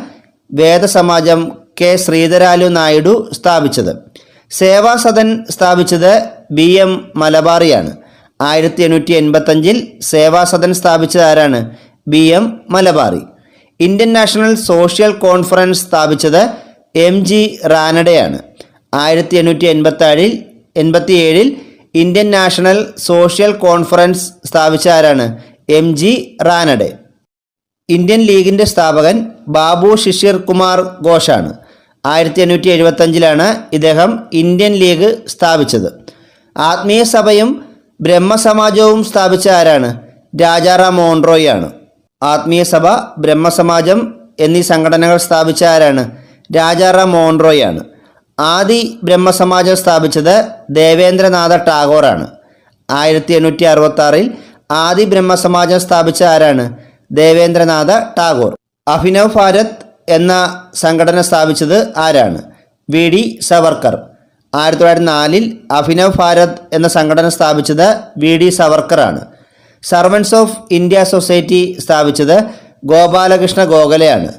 വേദസമാജം കെ ശ്രീധരാലു നായിഡു സ്ഥാപിച്ചത്. സേവാസദൻ സ്ഥാപിച്ചത് BM മലബാറിയാണ്. 1885 സേവാസദൻ സ്ഥാപിച്ചത് ആരാണ്? BM Malabari. Indian national social conference സ്ഥാപിച്ചത് MG റാനഡെയാണ്. 1887 Indian national social conference സ്ഥാപിച്ച ആരാണ്? MG റാനഡെ. ഇന്ത്യൻ ലീഗിൻ്റെ സ്ഥാപകൻ ബാബു ശിശിർ കുമാർ ഘോഷാണ്. 1875 ഇദ്ദേഹം ഇന്ത്യൻ ലീഗ് സ്ഥാപിച്ചത്. ആത്മീയ സഭയും ബ്രഹ്മസമാജവും സ്ഥാപിച്ച ആരാണ്? രാജാറാം മോഹൻ റോയ് ആണ്. ആത്മീയ സഭ, ബ്രഹ്മസമാജം എന്നീ സംഘടനകൾ സ്ഥാപിച്ച ആരാണ്? രാജാറാം മോഹൻ റോയ് ആണ്. ആദി ബ്രഹ്മസമാജം സ്ഥാപിച്ചത് ദേവേന്ദ്രനാഥ ടാഗോറാണ്. 1866 ആദി ബ്രഹ്മസമാജം സ്ഥാപിച്ച ആരാണ്? ദേവേന്ദ്രനാഥ ടാഗോർ. അഭിനവ് ഭാരത് എന്ന സംഘടന സ്ഥാപിച്ചത് ആരാണ്? VD സവർക്കർ. 1904 അഭിനവ് ഭാരത് എന്ന സംഘടന സ്ഥാപിച്ചത് VD സവർക്കറാണ്. സർവൻസ് ഓഫ് ഇന്ത്യ സൊസൈറ്റി സ്ഥാപിച്ചത് ഗോപാലകൃഷ്ണ ഗോഖലെയാണ്.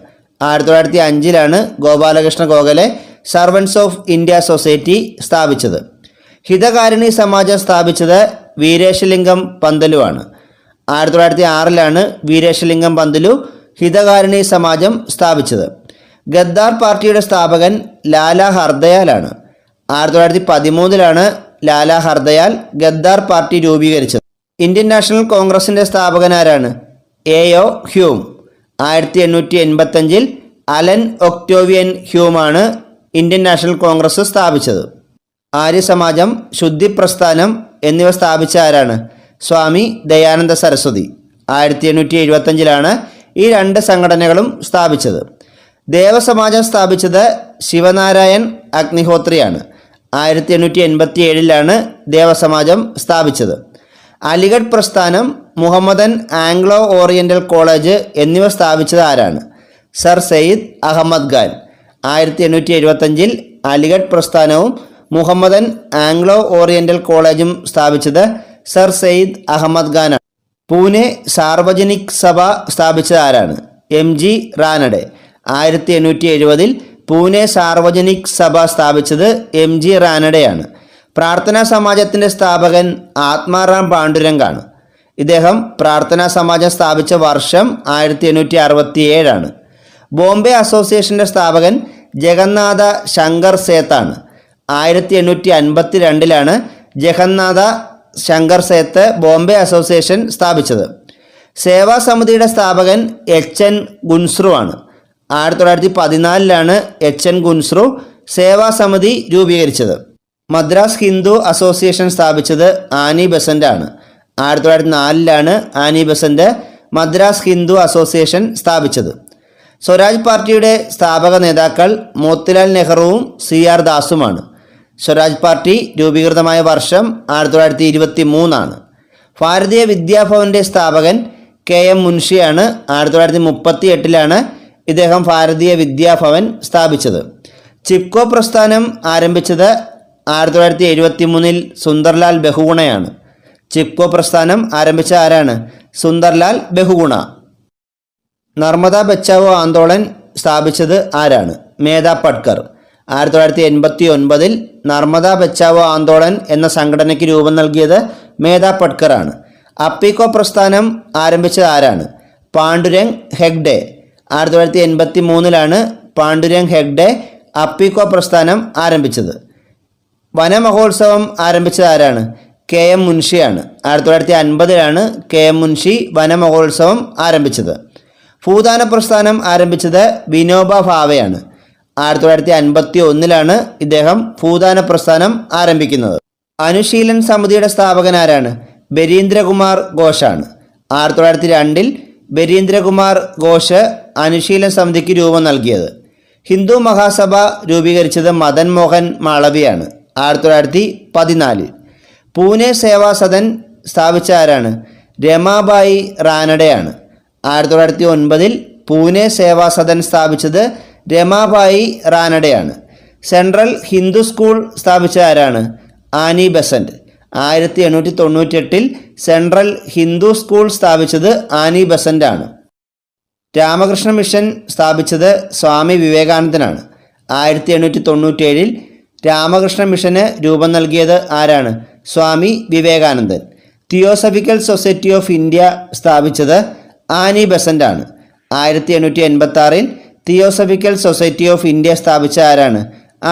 1905 Gopalakrishna Gokhale servants of India society സ്ഥാപിച്ചത്. ഹിതകാരിണി സമാജം സ്ഥാപിച്ചത് വീരേശലിംഗം പന്തലുവാണ്. 1906 വീരേശലിംഗം പന്തലു ഹിതകാരിണി സമാജം സ്ഥാപിച്ചത്. ഗദ്ദാർ പാർട്ടിയുടെ സ്ഥാപകൻ ലാലാ ഹർദയാലാണ്. 1913 ലാലാ ഹർദയാൽ ഗദ്ദാർ പാർട്ടി രൂപീകരിച്ചത്. ഇന്ത്യൻ നാഷണൽ കോൺഗ്രസിൻ്റെ സ്ഥാപകൻ ആരാണ്? AO Hume. 1885 അലൻ ഒക്ടോവിയൻ ഹ്യൂമാണ് ഇന്ത്യൻ നാഷണൽ കോൺഗ്രസ് സ്ഥാപിച്ചത്. ആര്യസമാജം, ശുദ്ധി പ്രസ്ഥാനം എന്നിവ സ്ഥാപിച്ച ആരാണ്? സ്വാമി ദയാനന്ദ സരസ്വതി. 1875 ഈ രണ്ട് സംഘടനകളും സ്ഥാപിച്ചത്. ദേവസമാജം സ്ഥാപിച്ചത് ശിവനാരായൺ അഗ്നിഹോത്രിയാണ്. 1887 ദേവസമാജം സ്ഥാപിച്ചത്. അലിഗഡ് പ്രസ്ഥാനം, മുഹമ്മദൻ ആംഗ്ലോ ഓറിയൻ്റൽ കോളേജ് എന്നിവ സ്ഥാപിച്ചത് ആരാണ്? സർ സെയ്ദ് അഹമ്മദ് ഖാൻ. 1875 അലിഗഡ് പ്രസ്ഥാനവും മുഹമ്മദൻ ആംഗ്ലോ ഓറിയൻ്റൽ കോളേജും സ്ഥാപിച്ചത് സർ സെയ്ദ് അഹമ്മദ് ഖാനാണ്. പൂനെ സാർവജനിക് സഭ സ്ഥാപിച്ചത് ആരാണ്? MG റാനഡെ. 1870 പൂനെ സാർവജനിക് സഭ സ്ഥാപിച്ചത് MG റാനഡെയാണ്. പ്രാർത്ഥനാ സമാജത്തിൻ്റെ സ്ഥാപകൻ ആത്മാറാം പാണ്ഡുരംഗാണ്. ഇദ്ദേഹം പ്രാർത്ഥനാ സമാജം സ്ഥാപിച്ച വർഷം 1867. ബോംബെ അസോസിയേഷൻ്റെ സ്ഥാപകൻ ജഗന്നാഥ ശങ്കർ സേത്താണ്. 1852 ജഗന്നാഥ ശങ്കർ സേത്ത് ബോംബെ അസോസിയേഷൻ സ്ഥാപിച്ചത്. സേവാസമിതിയുടെ സ്ഥാപകൻ HN ഗുൻസ്രു ആണ്. 1914 HN ഗുൻസ്രു സേവാസമിതി രൂപീകരിച്ചത്. മദ്രാസ് ഹിന്ദു അസോസിയേഷൻ സ്ഥാപിച്ചത് ആനി ബെസൻ്റ് ആണ്. 1904 Annie Besant Madras Hindu association സ്ഥാപിച്ചത്. സ്വരാജ് പാർട്ടിയുടെ സ്ഥാപക നേതാക്കൾ മോത്തിലാൽ നെഹ്റുവും CR ദാസുമാണ്. സ്വരാജ് പാർട്ടി രൂപീകൃതമായ വർഷം 1923. ഭാരതീയ വിദ്യാഭവൻ്റെ സ്ഥാപകൻ KM മുൻഷിയാണ്. 1938 ഇദ്ദേഹം ഭാരതീയ വിദ്യാഭവൻ സ്ഥാപിച്ചത്. ചിപ്കോ പ്രസ്ഥാനം ആരംഭിച്ചത് 1973 സുന്ദർലാൽ ബഹുഗുണയാണ്. ചിപ്കോ പ്രസ്ഥാനം ആരംഭിച്ച ആരാണ്? സുന്ദർലാൽ ബഹുഗുണ. നർമ്മദ ബച്ചാവോ ആന്തോളൻ സ്ഥാപിച്ചത് ആരാണ്? മേധ പട്കർ. 1989 നർമ്മദ ബച്ചാവോ ആന്തോളൻ എന്ന സംഘടനയ്ക്ക് രൂപം നൽകിയത് മേധ പട്കറാണ്. അപ്പിക്കോ പ്രസ്ഥാനം ആരംഭിച്ചത് ആരാണ്? പാണ്ഡുരംഗ് ഹെഗ്ഡെ. 1983 പാണ്ഡുരംഗ് ഹെഗ്ഡെ അപ്പിക്കോ പ്രസ്ഥാനം ആരംഭിച്ചത്. വനമഹോത്സവം ആരംഭിച്ചത് ആരാണ്? കെ എം മുൻഷിയാണ്. 1950 കെ എം മുൻഷി വനമഹോത്സവം ആരംഭിച്ചത്. ഭൂദാന പ്രസ്ഥാനം ആരംഭിച്ചത് വിനോബ ഭാവെയാണ്. 1951 ഇദ്ദേഹം ഭൂദാന പ്രസ്ഥാനം ആരംഭിക്കുന്നത്. അനുശീലൻ സമിതിയുടെ സ്ഥാപകൻ ആരാണ്? ബരീന്ദ്രകുമാർ ഘോഷാണ്. 1902 ബരീന്ദ്രകുമാർ ഘോഷ് അനുശീലൻ സമിതിക്ക് രൂപം നൽകിയത്. ഹിന്ദു മഹാസഭ രൂപീകരിച്ചത് മദൻ മോഹൻ മാളവിയാണ്. 1914 പൂനെ സേവാ സദൻ സ്ഥാപിച്ച ആരാണ്? രമാബായി റാനഡെയാണ്. 1909 പൂനെ സേവാ സദൻ സ്ഥാപിച്ചത് രമാബായി റാനഡെയാണ്. സെൻട്രൽ ഹിന്ദു സ്കൂൾ സ്ഥാപിച്ച ആരാണ്? Annie Besant. 1898 central Hindu school സ്ഥാപിച്ചത് ആനി ബെസന്റ് ആണ്. രാമകൃഷ്ണ മിഷൻ സ്ഥാപിച്ചത് സ്വാമി വിവേകാനന്ദനാണ്. 1897 രാമകൃഷ്ണ മിഷന് രൂപം നൽകിയത് ആരാണ്? സ്വാമി വിവേകാനന്ദൻ. തിയോസഫിക്കൽ സൊസൈറ്റി ഓഫ് ഇന്ത്യ സ്ഥാപിച്ചത് ആനി ബെസന്റ് ആണ്. 1886 തിയോസഫിക്കൽ സൊസൈറ്റി ഓഫ് ഇന്ത്യ സ്ഥാപിച്ച ആരാണ്?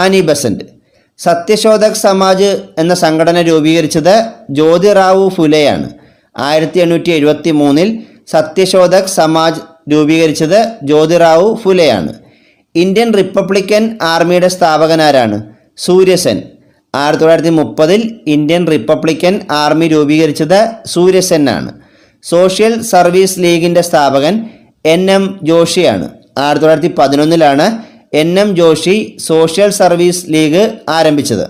Annie Besant. സത്യശോധക് സമാജ് എന്ന സംഘടന രൂപീകരിച്ചത് ജ്യോതിറാവു ഫുലെയാണ്. 1873 സത്യശോധക് സമാജ് രൂപീകരിച്ചത് ജ്യോതിറാവു ഫുലെയാണ്. ഇന്ത്യൻ റിപ്പബ്ലിക്കൻ ആർമിയുടെ സ്ഥാപകനാരാണ്? സൂര്യസെൻ. 1930 ഇന്ത്യൻ റിപ്പബ്ലിക്കൻ ആർമി രൂപീകരിച്ചത് സൂര്യസെൻ ആണ്. സോഷ്യൽ സർവീസ് ലീഗിൻ്റെ സ്ഥാപകൻ NM ജോഷിയാണ്. 1911 NM Joshi social service league ആരംഭിച്ചത്.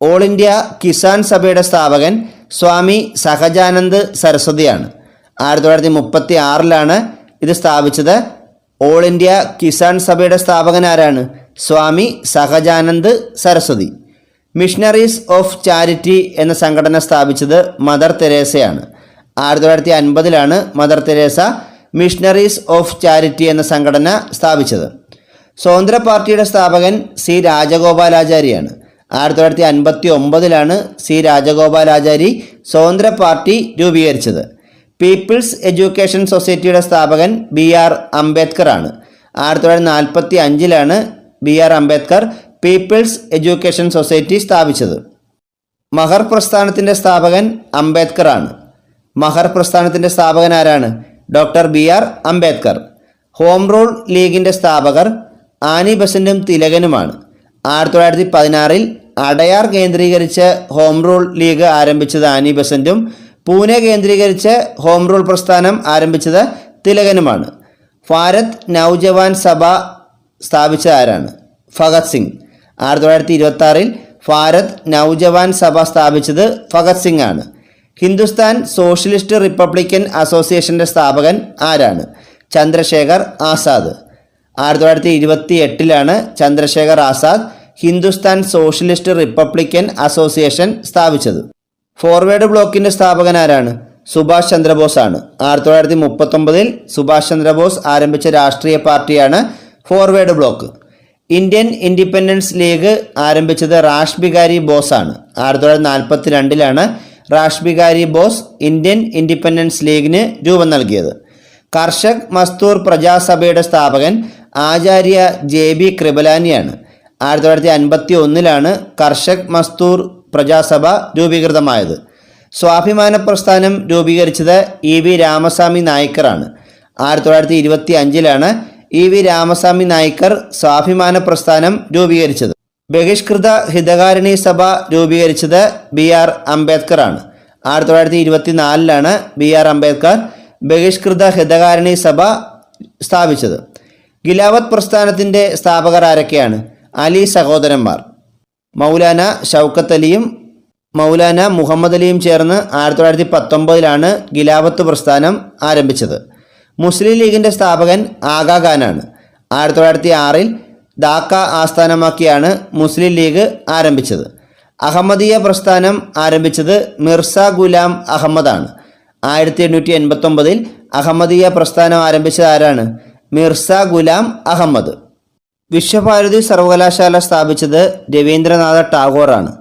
ഓൾ ഇന്ത്യ കിസാൻ സഭയുടെ സ്ഥാപകൻ സ്വാമി സഹജാനന്ദ് സരസ്വതിയാണ്. 1936 ഇത് സ്ഥാപിച്ചത്. ഓൾ ഇന്ത്യ കിസാൻ സഭയുടെ സ്ഥാപകൻ ആരാണ്? Swami Sahajanand Saraswati. Missionaries of charity എന്ന സംഘടന സ്ഥാപിച്ചത് മദർ തെരേസയാണ്. 1950 mother Teresa missionaries of charity എന്ന സംഘടന സ്ഥാപിച്ചത്. സ്വതന്ത്ര പാർട്ടിയുടെ സ്ഥാപകൻ സി രാജഗോപാലാചാരിയാണ്. 1959 സി രാജഗോപാലാചാരി സ്വതന്ത്ര പാർട്ടി രൂപീകരിച്ചത്. പീപ്പിൾസ് എഡ്യൂക്കേഷൻ സൊസൈറ്റിയുടെ സ്ഥാപകൻ BR അംബേദ്കർ ആണ്. 1945 BR Ambedkar people's education society സ്ഥാപിച്ചത്. മഹർ പ്രസ്ഥാനത്തിൻ്റെ സ്ഥാപകൻ അംബേദ്കർ ആണ്. മഹർ പ്രസ്ഥാനത്തിൻ്റെ സ്ഥാപകൻ ആരാണ്? Doctor BR Ambedkar. Home rule ലീഗിൻ്റെ സ്ഥാപകർ ആനി ബെസന്റും തിലകനുമാണ്. 1916 അടയാർ കേന്ദ്രീകരിച്ച് ഹോം റൂൾ ലീഗ് ആരംഭിച്ചത് ആനി ബെസന്റും പൂനെ കേന്ദ്രീകരിച്ച് ഹോം റൂൾ പ്രസ്ഥാനം ആരംഭിച്ചത് തിലകനുമാണ്. ഭാരത് നൗജവാൻ സഭ സ്ഥാപിച്ച ആരാണ്? ഭഗത് സിംഗ്. 1926 ഭാരത് നൗജവാൻ സഭ സ്ഥാപിച്ചത് ഭഗത് സിംഗ് ആണ്. ഹിന്ദുസ്ഥാൻ സോഷ്യലിസ്റ്റ് റിപ്പബ്ലിക്കൻ അസോസിയേഷൻ്റെ സ്ഥാപകൻ ആരാണ്? Chandrashekhar Azad. 1928 Chandrashekhar Azad Hindustan socialist republican association സ്ഥാപിച്ചത്. ഫോർവേഡ് ബ്ലോക്കിൻ്റെ സ്ഥാപകൻ ആരാണ്? സുഭാഷ് ചന്ദ്രബോസ് ആണ്. 1939 സുഭാഷ് ചന്ദ്രബോസ് ആരംഭിച്ച രാഷ്ട്രീയ പാർട്ടിയാണ് forward block. Indian independence league ആരംഭിച്ചത് റാഷ് ബിഹാരി ബോസ് ആണ്. 1942 rash Bihari boss Indian independence ലീഗിന് രൂപം നൽകിയത്. കർഷക് മസ്ദൂർ പ്രജാസഭയുടെ സ്ഥാപകൻ ആചാര്യ JB കൃപലാനിയാണ്. 1951 കർഷക് മസ്ദൂർ പ്രജാസഭ രൂപീകൃതമായത്. സ്വാഭിമാന പ്രസ്ഥാനം രൂപീകരിച്ചത് EV രാമസ്വാമി നായ്ക്കറാണ്. 1925 EV രാമസ്വാമി നായ്ക്കർ സ്വാഭിമാന പ്രസ്ഥാനം രൂപീകരിച്ചത്. ബഹിഷ്കൃത ഹിതകാരിണി സഭ രൂപീകരിച്ചത് BR അംബേദ്കർ ആണ്. 1924 BR അംബേദ്കർ ബഹിഷ്കൃത ഹിതകാരിണി സഭ സ്ഥാപിച്ചത്. ഖിലാഫത്ത് പ്രസ്ഥാനത്തിൻ്റെ സ്ഥാപകർ ആരൊക്കെയാണ്? അലി സഹോദരന്മാർ. മൗലാന ഷൗക്കത്ത് അലിയും മൗലാന മുഹമ്മദ് അലിയും ചേർന്ന് 1919 ഖിലാഫത്ത് പ്രസ്ഥാനം ആരംഭിച്ചത്. മുസ്ലിം ലീഗിൻ്റെ സ്ഥാപകൻ ആഗാ ഖാനാണ്. 1906 ധാക്ക ആസ്ഥാനമാക്കിയാണ് മുസ്ലിം ലീഗ് ആരംഭിച്ചത്. അഹമ്മദീയ പ്രസ്ഥാനം ആരംഭിച്ചത് മിർസ ഗുലാം അഹമ്മദാണ്. 1889 അഹമ്മദീയ പ്രസ്ഥാനം ആരംഭിച്ചത് ആരാണ്? മിർസ ഗുലാം അഹമ്മദ്. വിശ്വഭാരതി സർവകലാശാല സ്ഥാപിച്ചത് രവീന്ദ്രനാഥ ടാഗോറാണ്.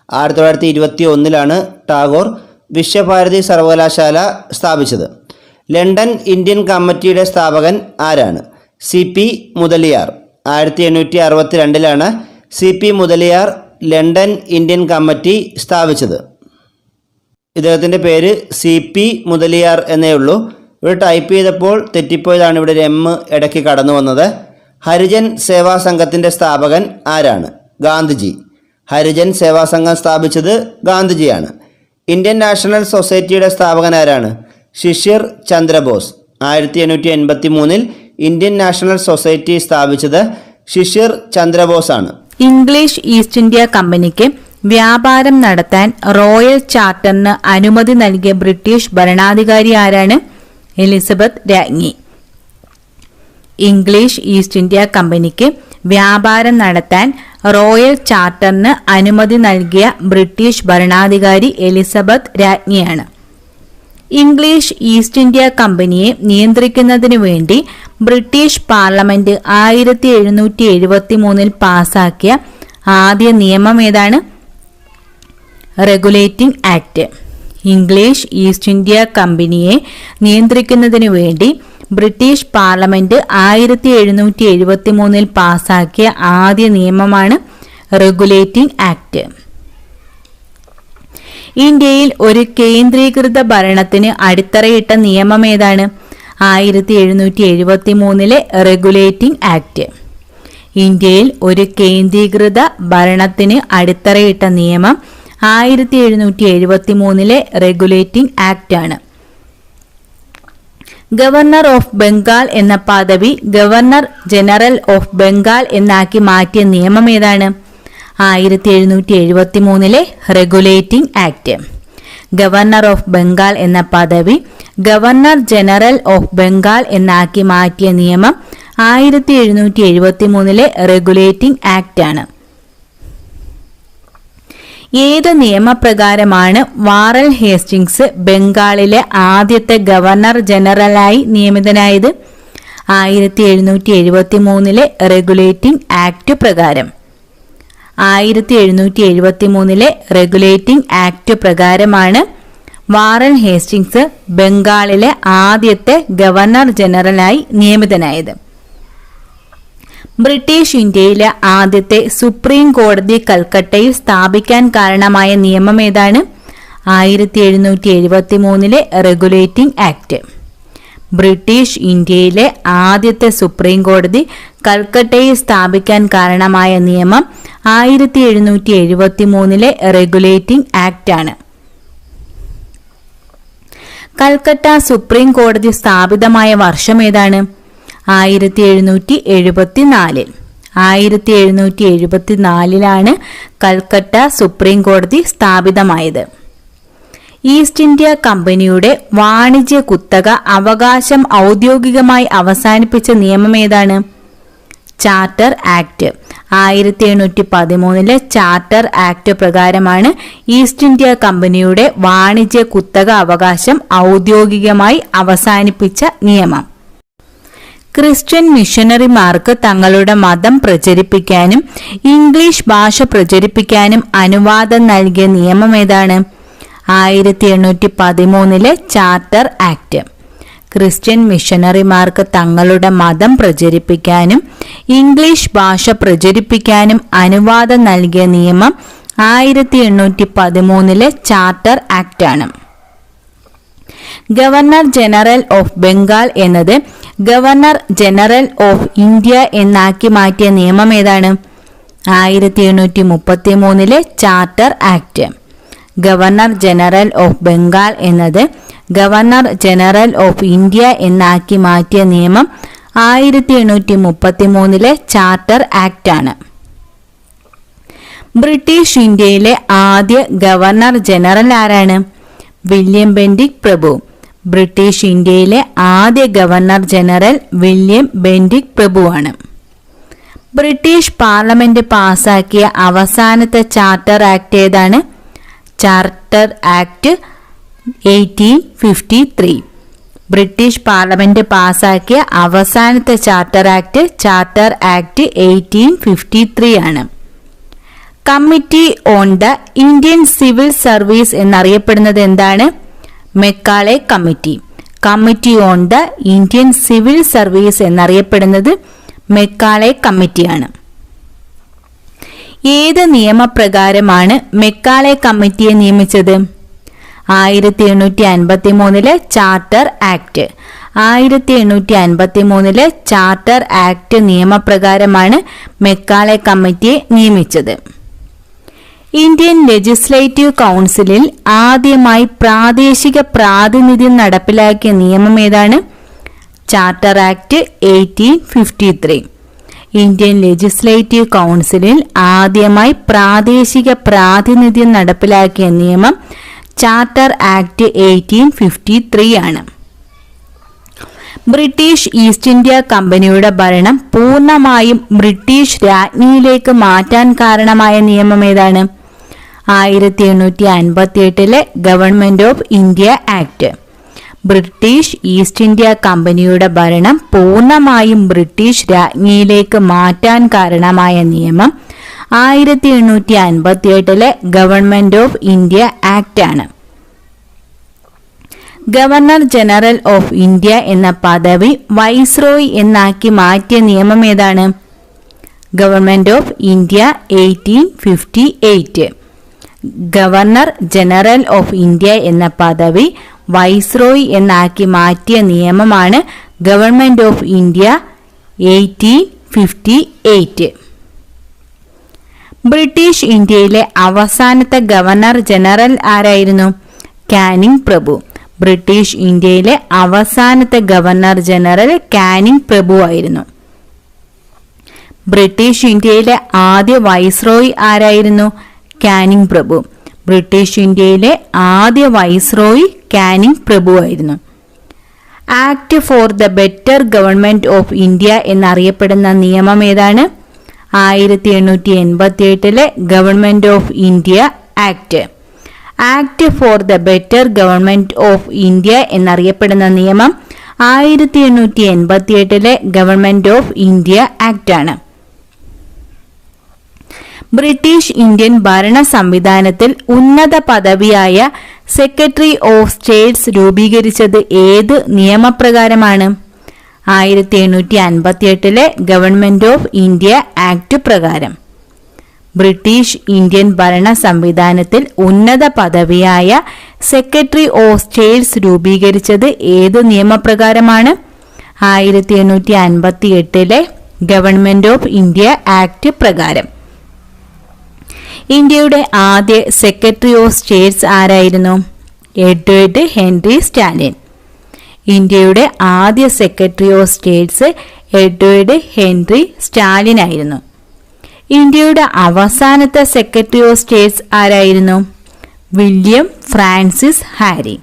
1921 ടാഗോർ വിശ്വഭാരതി സർവകലാശാല സ്ഥാപിച്ചത്. ലണ്ടൻ ഇന്ത്യൻ കമ്മിറ്റിയുടെ സ്ഥാപകൻ ആരാണ്? CP Mudaliar. 1862 CP Mudaliar London Indian committee സ്ഥാപിച്ചത്. ഇദ്ദേഹത്തിൻ്റെ പേര് CP മുതലിയാർ എന്നേ ഉള്ളൂ. ഇവിടെ ടൈപ്പ് ചെയ്തപ്പോൾ തെറ്റിപ്പോയതാണ്, ഇവിടെ ഒരു M ഇടയ്ക്ക് കടന്നു വന്നത്. ഹരിജൻ സേവാ സംഘത്തിൻ്റെ സ്ഥാപകൻ ആരാണ്? ഗാന്ധിജി. ഹരിജൻ സേവാ സംഘം സ്ഥാപിച്ചത് ഗാന്ധിജിയാണ്. ഇന്ത്യൻ നാഷണൽ സൊസൈറ്റിയുടെ സ്ഥാപകൻ ആരാണ്? Shishir Chandrabose. 1883 Indian national society സ്ഥാപിച്ചത് ശിശിർ ചന്ദ്രബോസ് ആണ്. ഇംഗ്ലീഷ് ഈസ്റ്റ് ഇന്ത്യ കമ്പനിക്ക് വ്യാപാരം നടത്താൻ റോയൽ ചാർട്ടറിന് അനുമതി നൽകിയ ബ്രിട്ടീഷ് ഭരണാധികാരി ആരാണ്? എലിസബത്ത് രാജ്ഞി. ഇംഗ്ലീഷ് ഈസ്റ്റ് ഇന്ത്യ കമ്പനിക്ക് വ്യാപാരം നടത്താൻ റോയൽ ചാർട്ടറിന് അനുമതി നൽകിയ ബ്രിട്ടീഷ് ഭരണാധികാരി എലിസബത്ത് രാജ്ഞിയാണ്. ഇംഗ്ലീഷ് ഈസ്റ്റ് ഇന്ത്യ കമ്പനിയെ നിയന്ത്രിക്കുന്നതിനു വേണ്ടി ബ്രിട്ടീഷ് പാർലമെന്റ് 1773 പാസാക്കിയ ആദ്യ നിയമം ഏതാണ്? Regulating act. English east India കമ്പനിയെ നിയന്ത്രിക്കുന്നതിനു വേണ്ടി ബ്രിട്ടീഷ് പാർലമെന്റ് 1773 പാസാക്കിയ ആദ്യ നിയമമാണ് റെഗുലേറ്റിംഗ് ആക്ട്. ഇന്ത്യയിൽ ഒരു കേന്ദ്രീകൃത ഭരണത്തിന് അടിത്തറയിട്ട നിയമം ഏതാണ്? 1773 റെഗുലേറ്റിംഗ് ആക്ട്. ഇന്ത്യയിൽ ഒരു കേന്ദ്രീകൃത ഭരണത്തിന് അടിത്തറയിട്ട നിയമം 1773 റെഗുലേറ്റിംഗ് ആക്ട് ആണ്. ഗവർണർ ഓഫ് ബംഗാൾ എന്ന പദവി ഗവർണർ ജനറൽ ഓഫ് ബംഗാൾ എന്നാക്കി മാറ്റിയ നിയമം ഏതാണ്? 1773 regulating act. Governor of Bengal എന്ന പദവി ഗവർണർ ജനറൽ ഓഫ് ബംഗാൾ എന്നാക്കി മാറ്റിയ നിയമം 1773 റെഗുലേറ്റിംഗ് ആക്ട് ആണ്. ഏത് നിയമപ്രകാരമാണ് വാറൻ ഹേസ്റ്റിങ്സ് ബംഗാളിലെ ആദ്യത്തെ ഗവർണർ ജനറലായി നിയമിതനായത്? 1773 റെഗുലേറ്റിംഗ് ആക്ട് പ്രകാരം. 1773 റെഗുലേറ്റിംഗ് ആക്ട് പ്രകാരമാണ് വാറൻ ഹേസ്റ്റിങ്സ് ബംഗാളിലെ ആദ്യത്തെ ഗവർണർ ജനറലായി നിയമിതനായത്. ബ്രിട്ടീഷ് ഇന്ത്യയിലെ ആദ്യത്തെ സുപ്രീം കോടതി കൽക്കട്ടയിൽ സ്ഥാപിക്കാൻ കാരണമായ നിയമം ഏതാണ്? 1773 റെഗുലേറ്റിംഗ് ആക്ട്. ബ്രിട്ടീഷ് ഇന്ത്യയിലെ ആദ്യത്തെ സുപ്രീം കോടതി കൽക്കട്ടയിൽ സ്ഥാപിക്കാൻ കാരണമായ നിയമം 1773 റെഗുലേറ്റിംഗ് ആക്ട് ആണ്. കൽക്കട്ട സുപ്രീം കോടതി സ്ഥാപിതമായ വർഷം ഏതാണ്? 1774. 1774 കൽക്കട്ട സുപ്രീം കോടതി സ്ഥാപിതമായത്. ഈസ്റ്റ് ഇന്ത്യ കമ്പനിയുടെ വാണിജ്യ കുത്തക അവകാശം ഔദ്യോഗികമായി അവസാനിപ്പിച്ച നിയമം ഏതാണ്? Charter act. 1813 ചാർട്ടർ ആക്ട് പ്രകാരമാണ് ഈസ്റ്റ് ഇന്ത്യ കമ്പനിയുടെ വാണിജ്യ കുത്തക അവകാശം ഔദ്യോഗികമായി അവസാനിപ്പിച്ച നിയമം. ക്രിസ്ത്യൻ മിഷനറിമാർക്ക് തങ്ങളുടെ മതം പ്രചരിപ്പിക്കാനും ഇംഗ്ലീഷ് ഭാഷ പ്രചരിപ്പിക്കാനും അനുവാദം നൽകിയ നിയമം ഏതാണ്? 1813 ചാർട്ടർ ആക്ട്. ക്രിസ്ത്യൻ മിഷനറിമാർക്ക് തങ്ങളുടെ മതം പ്രചരിപ്പിക്കാനും ഇംഗ്ലീഷ് ഭാഷ പ്രചരിപ്പിക്കാനും അനുവാദം നൽകിയ നിയമം 1813 ചാർട്ടർ ആക്ട് ആണ്. ഗവർണർ ജനറൽ ഓഫ് ബംഗാൾ എന്നത് ഗവർണർ ജനറൽ ഓഫ് ഇന്ത്യ എന്നാക്കി മാറ്റിയ നിയമം ഏതാണ്? 1833 charter act. Governor general of Bengal എന്നത് ഗവർണർ ജനറൽ ഓഫ് ഇന്ത്യ എന്നാക്കി മാറ്റിയ നിയമം 1833 ചാർട്ടർ ആക്ട് ആണ്. ബ്രിട്ടീഷ് ഇന്ത്യയിലെ ആദ്യ ഗവർണർ ജനറൽ ആരാണ്? വില്യം ബെന്റിക് പ്രഭു. ബ്രിട്ടീഷ് ഇന്ത്യയിലെ ആദ്യ ഗവർണർ ജനറൽ വില്യം ബെന്റിക് പ്രഭുവാണ്. ബ്രിട്ടീഷ് പാർലമെന്റ് പാസാക്കിയ അവസാനത്തെ ചാർട്ടർ ആക്ട് ഏതാണ്? Charter act 1853. ബ്രിട്ടീഷ് പാർലമെന്റ് പാസാക്കിയ അവസാനത്തെ ചാർട്ടർ ആക്ട് 1853 ആണ്. Committee on the Indian civil service എന്നറിയപ്പെടുന്നത് എന്താണ്? Macaulay committee. Committee on the Indian civil service എന്നറിയപ്പെടുന്നത് മെക്കാളെ കമ്മിറ്റിയാണ്. ഏത് നിയമപ്രകാരമാണ് മെക്കാളെ കമ്മിറ്റിയെ നിയമിച്ചത്? 1853 ചാർട്ടർ ആക്ട്. 1853 ചാർട്ടർ ആക്ട് നിയമപ്രകാരമാണ് മെക്കാളെ കമ്മിറ്റിയെ നിയമിച്ചത്. ഇന്ത്യൻ ലെജിസ്ലേറ്റീവ് കൗൺസിലിൽ ആദ്യമായി പ്രാദേശിക പ്രാതിനിധ്യം നടപ്പിലാക്കിയ നിയമം ഏതാണ്? Charter act 1853. ഇന്ത്യൻ ലെജിസ്ലേറ്റീവ് കൗൺസിലിൽ ആദ്യമായി പ്രാദേശിക പ്രാതിനിധ്യം നടപ്പിലാക്കിയ നിയമം ചാർട്ടർ ആക്ട് 1853 ആണ്. ബ്രിട്ടീഷ് ഈസ്റ്റ് ഇന്ത്യ കമ്പനിയുടെ ഭരണം പൂർണ്ണമായും ബ്രിട്ടീഷ് രാജ്ഞിയിലേക്ക് മാറ്റാൻ കാരണമായ നിയമം ഏതാണ്? 1858 government of India act. British east India കമ്പനിയുടെ ഭരണം പൂർണ്ണമായും ബ്രിട്ടീഷ് രാജ്ഞിയിലേക്ക് മാറ്റാൻ കാരണമായ നിയമം 1858 ഗവൺമെന്റ് ഓഫ് ഇന്ത്യ ആക്ട് ആണ്. ഗവർണർ ജനറൽ ഓഫ് ഇന്ത്യ എന്ന പദവി വൈസ്രോയ് എന്നാക്കി മാറ്റിയ നിയമം ഏതാണ്? Government of India 1858. Governor general of India എന്ന പദവി വൈസ്രോയ് എന്നാക്കി മാറ്റിയ നിയമമാണ് ഗവൺമെന്റ് ഓഫ് ഇന്ത്യ 1858. ബ്രിട്ടീഷ് ഇന്ത്യയിലെ അവസാനത്തെ ഗവർണർ ജനറൽ ആരായിരുന്നു? കാനിങ് പ്രഭു. ബ്രിട്ടീഷ് ഇന്ത്യയിലെ അവസാനത്തെ ഗവർണർ ജനറൽ കാനിങ് പ്രഭു ആയിരുന്നു. ബ്രിട്ടീഷ് ഇന്ത്യയിലെ ആദ്യ വൈസ്രോയ് ആരായിരുന്നു? കാനിങ് പ്രഭു. ബ്രിട്ടീഷ് ഇന്ത്യയിലെ ആദ്യ വൈസ്രോയ് കാനിങ് പ്രഭു ആയിരുന്നു. Act for the better government of India എന്നറിയപ്പെടുന്ന നിയമം ഏതാണ്? 1887 government of India act. Act for the better government of India എന്നറിയപ്പെടുന്ന നിയമം 1887 ഗവൺമെന്റ് ഓഫ് ഇന്ത്യ ആക്ട് ആണ്. ബ്രിട്ടീഷ് ഇന്ത്യൻ ഭരണ സംവിധാനത്തിൽ ഉന്നത പദവിയായ സെക്രട്ടറി ഓഫ് സ്റ്റേറ്റ്സ് രൂപീകരിച്ചത് ഏത് നിയമപ്രകാരമാണ്? 1858 ഗവൺമെന്റ് ഓഫ് ഇന്ത്യ ആക്ട് പ്രകാരം. ബ്രിട്ടീഷ് ഇന്ത്യൻ ഭരണ സംവിധാനത്തിൽ ഉന്നത പദവിയായ സെക്രട്ടറി ഓഫ് സ്റ്റേറ്റ്സ് രൂപീകരിച്ചത് ഏത് നിയമപ്രകാരമാണ്? 1858 ഗവൺമെന്റ് ഓഫ് ഇന്ത്യ ആക്ട് പ്രകാരം. ഇന്ത്യയുടെ ആദ്യ സെക്രട്ടറി ഓഫ് സ്റ്റേറ്റ്സ് ആരായിരുന്നു? Edward Henry Stalin. ഇന്ത്യയുടെ ആദ്യ secretary of States Edward Henry Stalin ആയിരുന്നു. ഇന്ത്യയുടെ അവസാനത്തെ സെക്രട്ടറി ഓഫ് സ്റ്റേറ്റ്സ് ആരായിരുന്നു? William Francis Harry.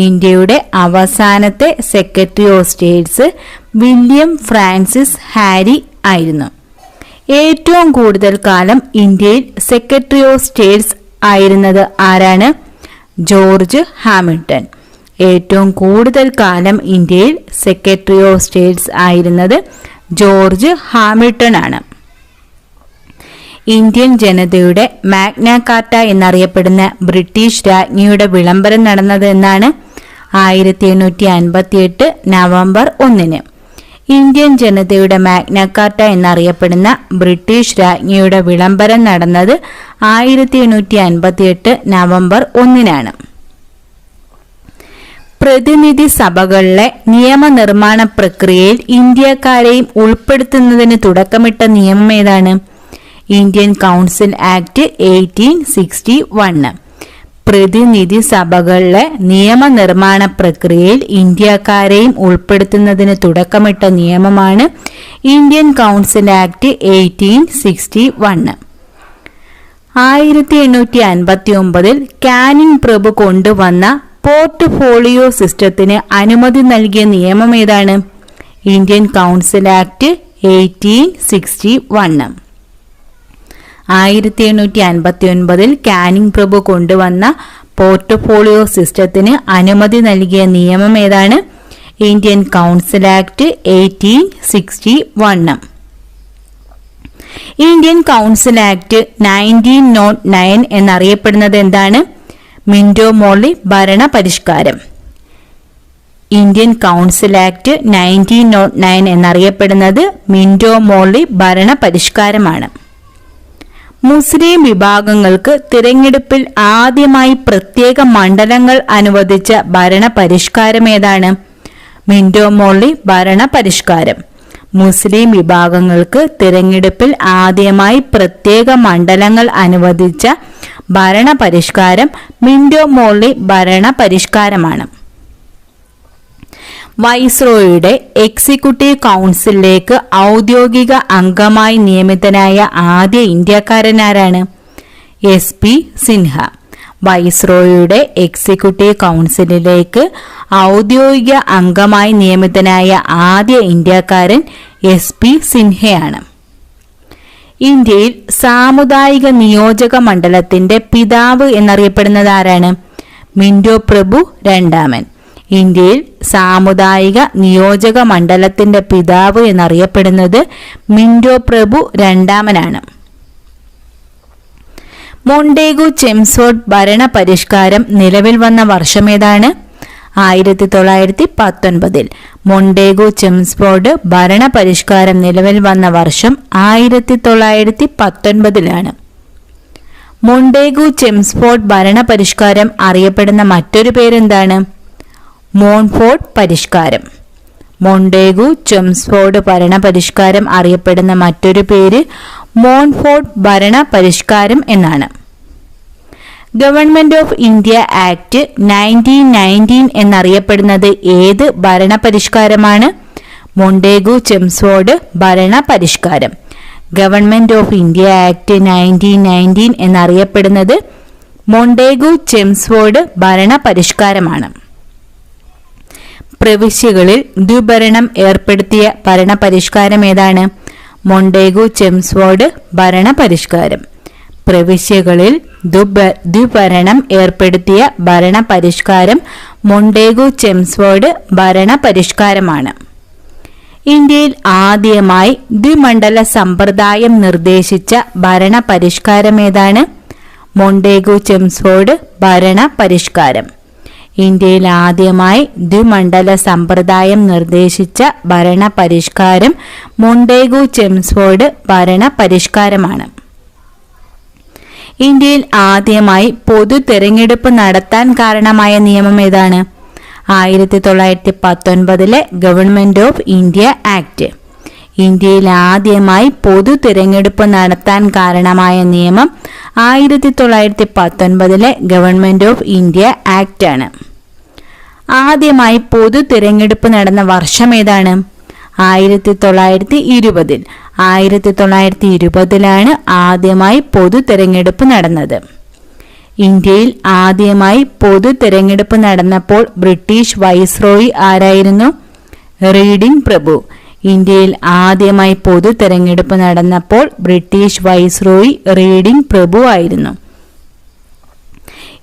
ഇന്ത്യയുടെ അവസാനത്തെ secretary of States William Francis Harry ആയിരുന്നു. ഏറ്റവും കൂടുതൽ കാലം ഇന്ത്യയിൽ സെക്രട്ടറി ഓഫ് സ്റ്റേറ്റ്സ് ആയിരുന്നത് ആരാണ്? George Hamilton. ഏറ്റവും കൂടുതൽ കാലം ഇന്ത്യയിൽ സെക്രട്ടറി ഓഫ് സ്റ്റേറ്റ്സ് ആയിരുന്നത് ജോർജ് ഹാമിൽട്ടൺ ആണ്. ഇന്ത്യൻ ജനതയുടെ മാഗ്ന കാർട്ട എന്നറിയപ്പെടുന്ന ബ്രിട്ടീഷ് രാജ്ഞിയുടെ വിളംബരം നടന്നത് എന്നാണ്? 1858 നവംബർ 1. ഇന്ത്യൻ ജനതയുടെ മാഗ്ന കാർട്ട എന്നറിയപ്പെടുന്ന ബ്രിട്ടീഷ് രാജ്ഞിയുടെ വിളംബരം നടന്നത് 1858 നവംബർ 1. പ്രതിനിധി സഭകളിലെ നിയമനിർമ്മാണ പ്രക്രിയയിൽ ഇന്ത്യക്കാരെയും ഉൾപ്പെടുത്തുന്നതിന് തുടക്കമിട്ട നിയമം ഏതാണ്? Indian council act 1861. പ്രതിനിധി സഭകളിലെ നിയമനിർമ്മാണ പ്രക്രിയയിൽ ഇന്ത്യക്കാരെയും ഉൾപ്പെടുത്തുന്നതിന് തുടക്കമിട്ട നിയമമാണ് ഇന്ത്യൻ കൗൺസിൽ ആക്ട് 1861. 1859 കാനിങ് പ്രഭു കൊണ്ടുവന്ന പോർട്ട്ഫോളിയോ സിസ്റ്റത്തിന് അനുമതി നൽകിയ നിയമം ഏതാണ്? Indian council act 1861. 1859 കാനിംഗ് പ്രഭു കൊണ്ടുവന്ന പോർട്ട്ഫോളിയോ സിസ്റ്റത്തിന് അനുമതി നൽകിയ നിയമം ഏതാണ്? Indian council act 1861. Indian council act 1909 എന്നറിയപ്പെടുന്നത് എന്താണ്? മിന്റോ മോർലി ഭരണ പരിഷ്കാരം. ഇന്ത്യൻ കൗൺസിൽ ആക്ട് 1909 എന്നറിയപ്പെടുന്നത് മിന്റോ മോർലി ഭരണ പരിഷ്കാരമാണ്. മുസ്ലിം വിഭാഗങ്ങൾക്ക് തിരഞ്ഞെടുപ്പിൽ ആദ്യമായി പ്രത്യേക മണ്ഡലങ്ങൾ അനുവദിച്ച ഭരണ പരിഷ്കാരം ഏതാണ്? മിന്റോ മോർലി ഭരണ പരിഷ്കാരം. മുസ്ലിം വിഭാഗങ്ങൾക്ക് തിരഞ്ഞെടുപ്പിൽ ആദ്യമായി പ്രത്യേക മണ്ഡലങ്ങൾ അനുവദിച്ച ഭരണ പരിഷ്കാരം മിന്റോ മോർലി ഭരണ പരിഷ്കാരമാണ്. വൈസ്രോയുടെ എക്സിക്യൂട്ടീവ് കൗൺസിലിലേക്ക് ഔദ്യോഗിക അംഗമായി നിയമിതനായ ആദ്യ ഇന്ത്യക്കാരനാരാണ്? SP സിൻഹ. വൈസ്രോയുടെ എക്സിക്യൂട്ടീവ് കൗൺസിലിലേക്ക് ഔദ്യോഗിക അംഗമായി നിയമിതനായ ആദ്യ ഇന്ത്യക്കാരൻ SP സിൻഹയാണ്. ഇന്ത്യയിൽ സാമുദായിക നിയോജക മണ്ഡലത്തിന്റെ പിതാവ് എന്നറിയപ്പെടുന്നത് ആരാണ്? മിന്റോ പ്രഭു രണ്ടാമൻ. ഇന്ത്യയിൽ സാമുദായിക നിയോജക മണ്ഡലത്തിന്റെ പിതാവ് എന്നറിയപ്പെടുന്നത് മിന്റോ പ്രഭു രണ്ടാമനാണ്. മൊണ്ടേഗു ചെംസ്ഫോർഡ് ഭരണ പരിഷ്കാരം നിലവിൽ വന്ന വർഷമേതാണ്? 1919. മൊണ്ടേഗു ചെംസ്ഫോർഡ് ഭരണ പരിഷ്കാരം നിലവിൽ വന്ന വർഷം 1919. മൊണ്ടേഗു ചെംസ്ഫോർഡ് ഭരണ പരിഷ്കാരം അറിയപ്പെടുന്ന മറ്റൊരു പേരെന്താണ്? മോൺഫോർട്ട് പരിഷ്കാരം. മൊണ്ടേഗു ചെംസ്ഫോർഡ് ഭരണ പരിഷ്കാരം അറിയപ്പെടുന്ന മറ്റൊരു പേര് മോൺഫോർട്ട് ഭരണ പരിഷ്കാരം എന്നാണ്. ഗവൺമെന്റ് ഓഫ് ഇന്ത്യ ആക്ട് 1919 എന്നറിയപ്പെടുന്നത് ഏത് ഭരണ പരിഷ്കാരമാണ്? മൊണ്ടേഗു ചെംസ്ഫോർഡ് ഭരണ പരിഷ്കാരം. ഗവൺമെന്റ് ഓഫ് ഇന്ത്യ ആക്ട് 1919 എന്നറിയപ്പെടുന്നത് മൊണ്ടേഗു ചെംസ്ഫോർഡ് ഭരണ പരിഷ്കാരമാണ്. പ്രവിശ്യകളിൽ ദ്വിഭരണം ഏർപ്പെടുത്തിയ ഭരണ പരിഷ്കാരം ഏതാണ്? മൊണ്ടേഗു ചെംസ്ഫോർഡ് ഭരണ പരിഷ്കാരം. പ്രവിശ്യകളിൽ ദ്വിഭരണം ഏർപ്പെടുത്തിയ ഭരണ പരിഷ്കാരം മൊണ്ടേഗു ചെംസ്ഫോർഡ് ഭരണ പരിഷ്കാരമാണ്. ഇന്ത്യയിൽ ആദ്യമായി ദ്വിമണ്ഡല സമ്പ്രദായം നിർദ്ദേശിച്ച ഭരണ പരിഷ്കാരം ഏതാണ്? മൊണ്ടേഗു ചെംസ്ഫോർഡ് ഭരണ പരിഷ്കാരം. ഇന്ത്യയിൽ ആദ്യമായി ദ്വിമണ്ഡല സമ്പ്രദായം നിർദ്ദേശിച്ച ഭരണ പരിഷ്കാരം മൊണ്ടേഗു ചെംസ്ഫോർഡ് ഭരണ പരിഷ്കാരമാണ്. ഇന്ത്യയിൽ ആദ്യമായി പൊതു തെരഞ്ഞെടുപ്പ് നടത്താൻ കാരണമായ നിയമം ഏതാണ്? 1919 ഗവൺമെന്റ് ഓഫ് ഇന്ത്യ ആക്ട്. ഇന്ത്യയിൽ ആദ്യമായി പൊതു തിരഞ്ഞെടുപ്പ് നടത്താൻ കാരണമായ നിയമം 1919 ഗവൺമെന്റ് ഓഫ് ഇന്ത്യ ആക്ട് ആണ്. ആദ്യമായി പൊതു തിരഞ്ഞെടുപ്പ് നടന്ന വർഷം ഏതാണ്? 1920. 1920 ആദ്യമായി പൊതു തിരഞ്ഞെടുപ്പ് നടന്നത്. ഇന്ത്യയിൽ ആദ്യമായി പൊതു തിരഞ്ഞെടുപ്പ് നടന്നപ്പോൾ ബ്രിട്ടീഷ് വൈസ്രോയി ആരായിരുന്നു? റീഡിംഗ് പ്രഭു. ഇന്ത്യയിൽ ആദ്യമായി പൊതു തെരഞ്ഞെടുപ്പ് നടന്നപ്പോൾ ബ്രിട്ടീഷ് വൈസ്രോയി റീഡിംഗ് പ്രഭു ആയിരുന്നു.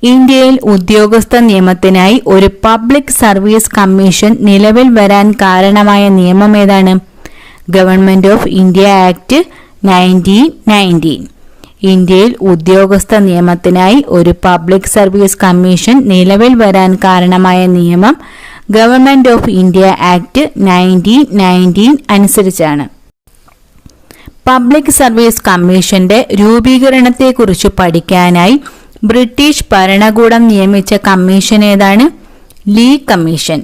ഇന്ത്യയിൽ ഉദ്യോഗസ്ഥ നിയമത്തിനായി ഒരു പബ്ലിക് സർവീസ് കമ്മീഷൻ നിലവിൽ വരാൻ കാരണമായ നിയമം ഏതാണ്? Government of India act 1919. ഇന്ത്യയിൽ ഉദ്യോഗസ്ഥ നിയമത്തിനായി ഒരു പബ്ലിക് സർവീസ് കമ്മീഷൻ നിലവിൽ വരാൻ കാരണമായ നിയമം ഗവൺമെന്റ് ഓഫ് ഇന്ത്യ ആക്ട് 1919 അനുസരിച്ചാണ്. പബ്ലിക് സർവീസ് കമ്മീഷന്റെ രൂപീകരണത്തെക്കുറിച്ച് പഠിക്കാനായി ബ്രിട്ടീഷ് ഭരണകൂടം നിയമിച്ച കമ്മീഷൻ ഏതാണ്? Lee commission.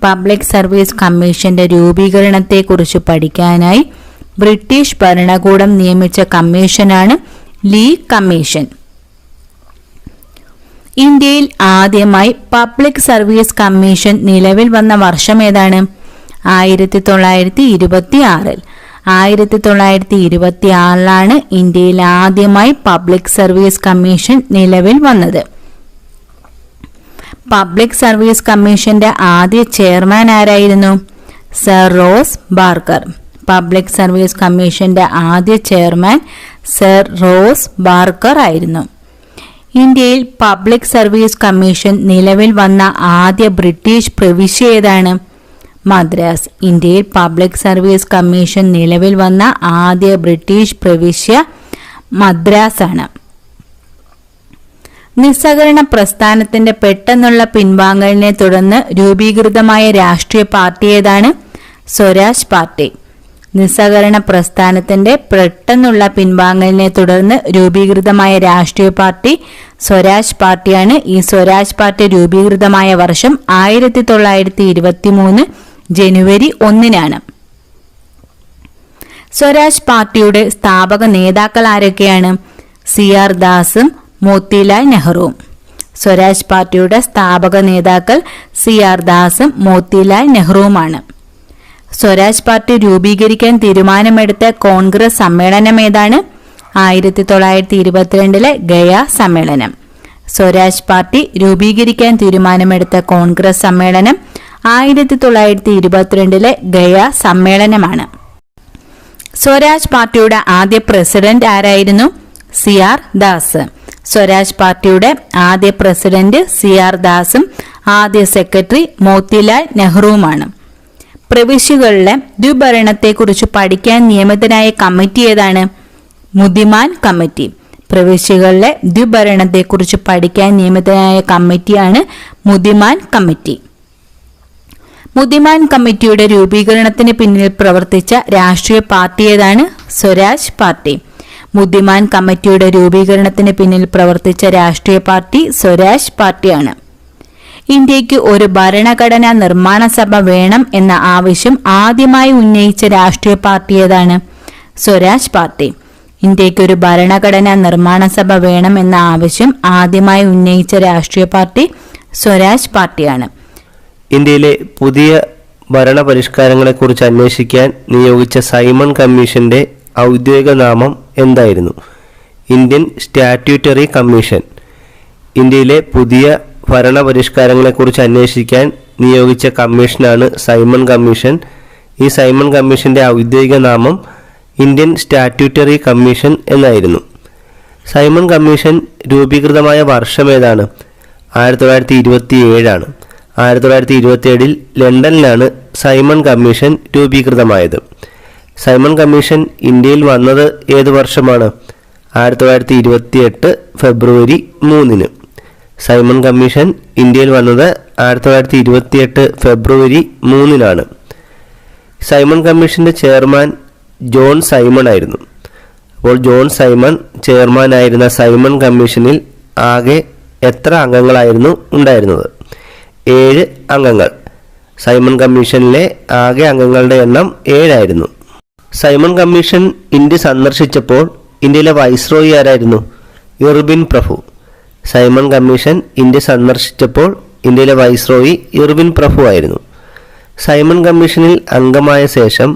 പബ്ലിക് സർവീസ് കമ്മീഷന്റെ രൂപീകരണത്തെക്കുറിച്ച് പഠിക്കാനായി ബ്രിട്ടീഷ് ഭരണകൂടം നിയമിച്ച കമ്മീഷനാണ് ലീ കമ്മീഷൻ. ഇന്ത്യയിൽ ആദ്യമായി പബ്ലിക് സർവീസ് കമ്മീഷൻ നിലവിൽ വന്ന വർഷം ഏതാണ്? 1926. 1926 ഇന്ത്യയിൽ ആദ്യമായി പബ്ലിക് സർവീസ് കമ്മീഷൻ നിലവിൽ വന്നത്. പബ്ലിക് സർവീസ് കമ്മീഷന്റെ ആദ്യ ചെയർമാൻ ആരായിരുന്നു? Sir rose Barker. Public service കമ്മീഷന്റെ ആദ്യ ചെയർമാൻ സർ റോസ് ബാർക്കർ ആയിരുന്നു. ഇന്ത്യയിൽ പബ്ലിക് സർവീസ് കമ്മീഷൻ നിലവിൽ വന്ന ആദ്യ ബ്രിട്ടീഷ് പ്രവിശ്യ ഏതാണ്? മദ്രാസ്. ഇന്ത്യയിൽ പബ്ലിക് സർവീസ് കമ്മീഷൻ നിലവിൽ വന്ന ആദ്യ ബ്രിട്ടീഷ് പ്രവിശ്യ മദ്രാസ് ആണ്. നിസ്സഹകരണ പ്രസ്ഥാനത്തിന്റെ പെട്ടെന്നുള്ള പിൻവാങ്ങലിനെ തുടർന്ന് രൂപീകൃതമായ രാഷ്ട്രീയ പാർട്ടി ഏതാണ്? സ്വരാജ് പാർട്ടി. നിസ്സഹകരണ പ്രസ്ഥാനത്തിന്റെ പെട്ടെന്നുള്ള പിൻവാങ്ങലിനെ തുടർന്ന് രൂപീകൃതമായ രാഷ്ട്രീയ പാർട്ടി സ്വരാജ് പാർട്ടിയാണ്. ഈ സ്വരാജ് പാർട്ടി രൂപീകൃതമായ വർഷം 1923 ജനുവരി 1-നാണ്. സ്വരാജ് പാർട്ടിയുടെ സ്ഥാപക നേതാക്കൾ ആരൊക്കെയാണ്? CR ദാസും മോത്തിലാൽ നെഹ്റുവും. സ്വരാജ് പാർട്ടിയുടെ സ്ഥാപക നേതാക്കൾ CR ദാസും മോത്തിലാൽ നെഹ്റുവുമാണ്. സ്വരാജ് പാർട്ടി രൂപീകരിക്കാൻ തീരുമാനമെടുത്ത കോൺഗ്രസ് സമ്മേളനം ഏതാണ്? 1922 ഗയ സമ്മേളനം. സ്വരാജ് പാർട്ടി രൂപീകരിക്കാൻ തീരുമാനമെടുത്ത കോൺഗ്രസ് സമ്മേളനം 1922 ഗയ സമ്മേളനമാണ്. സ്വരാജ് പാർട്ടിയുടെ ആദ്യ പ്രസിഡന്റ് ആരായിരുന്നു? CR ദാസ്. സ്വരാജ് പാർട്ടിയുടെ ആദ്യ പ്രസിഡന്റ് CR ദാസും ആദ്യ സെക്രട്ടറി മോത്തിലാൽ നെഹ്റുവുമാണ്. പ്രവിശ്യകളിലെ ദ്വിഭരണത്തെക്കുറിച്ച് പഠിക്കാൻ നിയമിതനായ കമ്മിറ്റി ഏതാണ്? മുദിമാൻ കമ്മിറ്റി. പ്രവിശ്യകളിലെ ദ്വിഭരണത്തെക്കുറിച്ച് പഠിക്കാൻ നിയമിതനായ കമ്മിറ്റിയാണ് മുദിമാൻ കമ്മിറ്റി. മുദിമാൻ കമ്മിറ്റിയുടെ രൂപീകരണത്തിന് പിന്നിൽ പ്രവർത്തിച്ച രാഷ്ട്രീയ പാർട്ടി ഏതാണ്? സ്വരാജ് പാർട്ടി. മുദിമാൻ കമ്മിറ്റിയുടെ രൂപീകരണത്തിന് പിന്നിൽ പ്രവർത്തിച്ച രാഷ്ട്രീയ പാർട്ടി സ്വരാജ് പാർട്ടിയാണ്. ഇന്ത്യക്ക് ഒരു ഭരണഘടനാ നിർമ്മാണ സഭ വേണം എന്ന ആവശ്യം ആദ്യമായി ഉന്നയിച്ച രാഷ്ട്രീയ പാർട്ടി ഏതാണ്? സ്വരാജ് പാർട്ടി. ഇന്ത്യക്ക് ഒരു ഭരണഘടനാ നിർമ്മാണ സഭ വേണം എന്ന ആവശ്യം ആദ്യമായി ഉന്നയിച്ച രാഷ്ട്രീയ പാർട്ടി സ്വരാജ് പാർട്ടിയാണ്. ഇന്ത്യയിലെ പുതിയ ഭരണപരിഷ്കാരങ്ങളെക്കുറിച്ച് അന്വേഷിക്കാൻ നിയോഗിച്ച സൈമൺ കമ്മീഷന്റെ ഔദ്യോഗിക നാമം എന്തായിരുന്നു? Indian statutory commission. ഇന്ത്യയിലെ പുതിയ ഭരണപരിഷ്കാരങ്ങളെക്കുറിച്ച് അന്വേഷിക്കാൻ നിയോഗിച്ച കമ്മീഷനാണ് സൈമൺ കമ്മീഷൻ. ഈ സൈമൺ കമ്മീഷന്റെ ഔദ്യോഗിക നാമം ഇന്ത്യൻ സ്റ്റാറ്റ്യൂട്ടറി കമ്മീഷൻ എന്നായിരുന്നു. സൈമൺ കമ്മീഷൻ രൂപീകൃതമായ വർഷം ഏതാണ്? 1927 1927 ലണ്ടനിലാണ് സൈമൺ കമ്മീഷൻ രൂപീകൃതമായത്. സൈമൺ കമ്മീഷൻ ഇന്ത്യയിൽ വന്നത് ഏത് വർഷമാണ്? 1928 ഫെബ്രുവരി 3-ന്. സൈമൺ കമ്മീഷൻ ഇന്ത്യയിൽ വന്നത് 1928 ഫെബ്രുവരി 3-നാണ്. സൈമൺ കമ്മീഷന്റെ ചെയർമാൻ ജോൺ സൈമൺ ആയിരുന്നു. അപ്പോൾ ജോൺ സൈമൺ ചെയർമാനായിരുന്ന സൈമൺ കമ്മീഷനിൽ ആകെ എത്ര അംഗങ്ങളായിരുന്നു ഉണ്ടായിരുന്നത്? 7 അംഗങ്ങൾ. സൈമൺ കമ്മീഷനിലെ ആകെ അംഗങ്ങളുടെ എണ്ണം 7 ആയിരുന്നു. സൈമൺ കമ്മീഷൻ ഇന്ത്യ സന്ദർശിച്ചപ്പോൾ ഇന്ത്യയിലെ വൈസ്രോയി ആരായിരുന്നു? ഇർവിൻ പ്രഭു. സൈമൺ കമ്മീഷൻ ഇന്ത്യ സന്ദർശിച്ചപ്പോൾ ഇന്ത്യയിലെ വൈസ്രോയി ഇർവിൻ പ്രഭു ആയിരുന്നു. സൈമൺ കമ്മീഷനിൽ അംഗമായ ശേഷം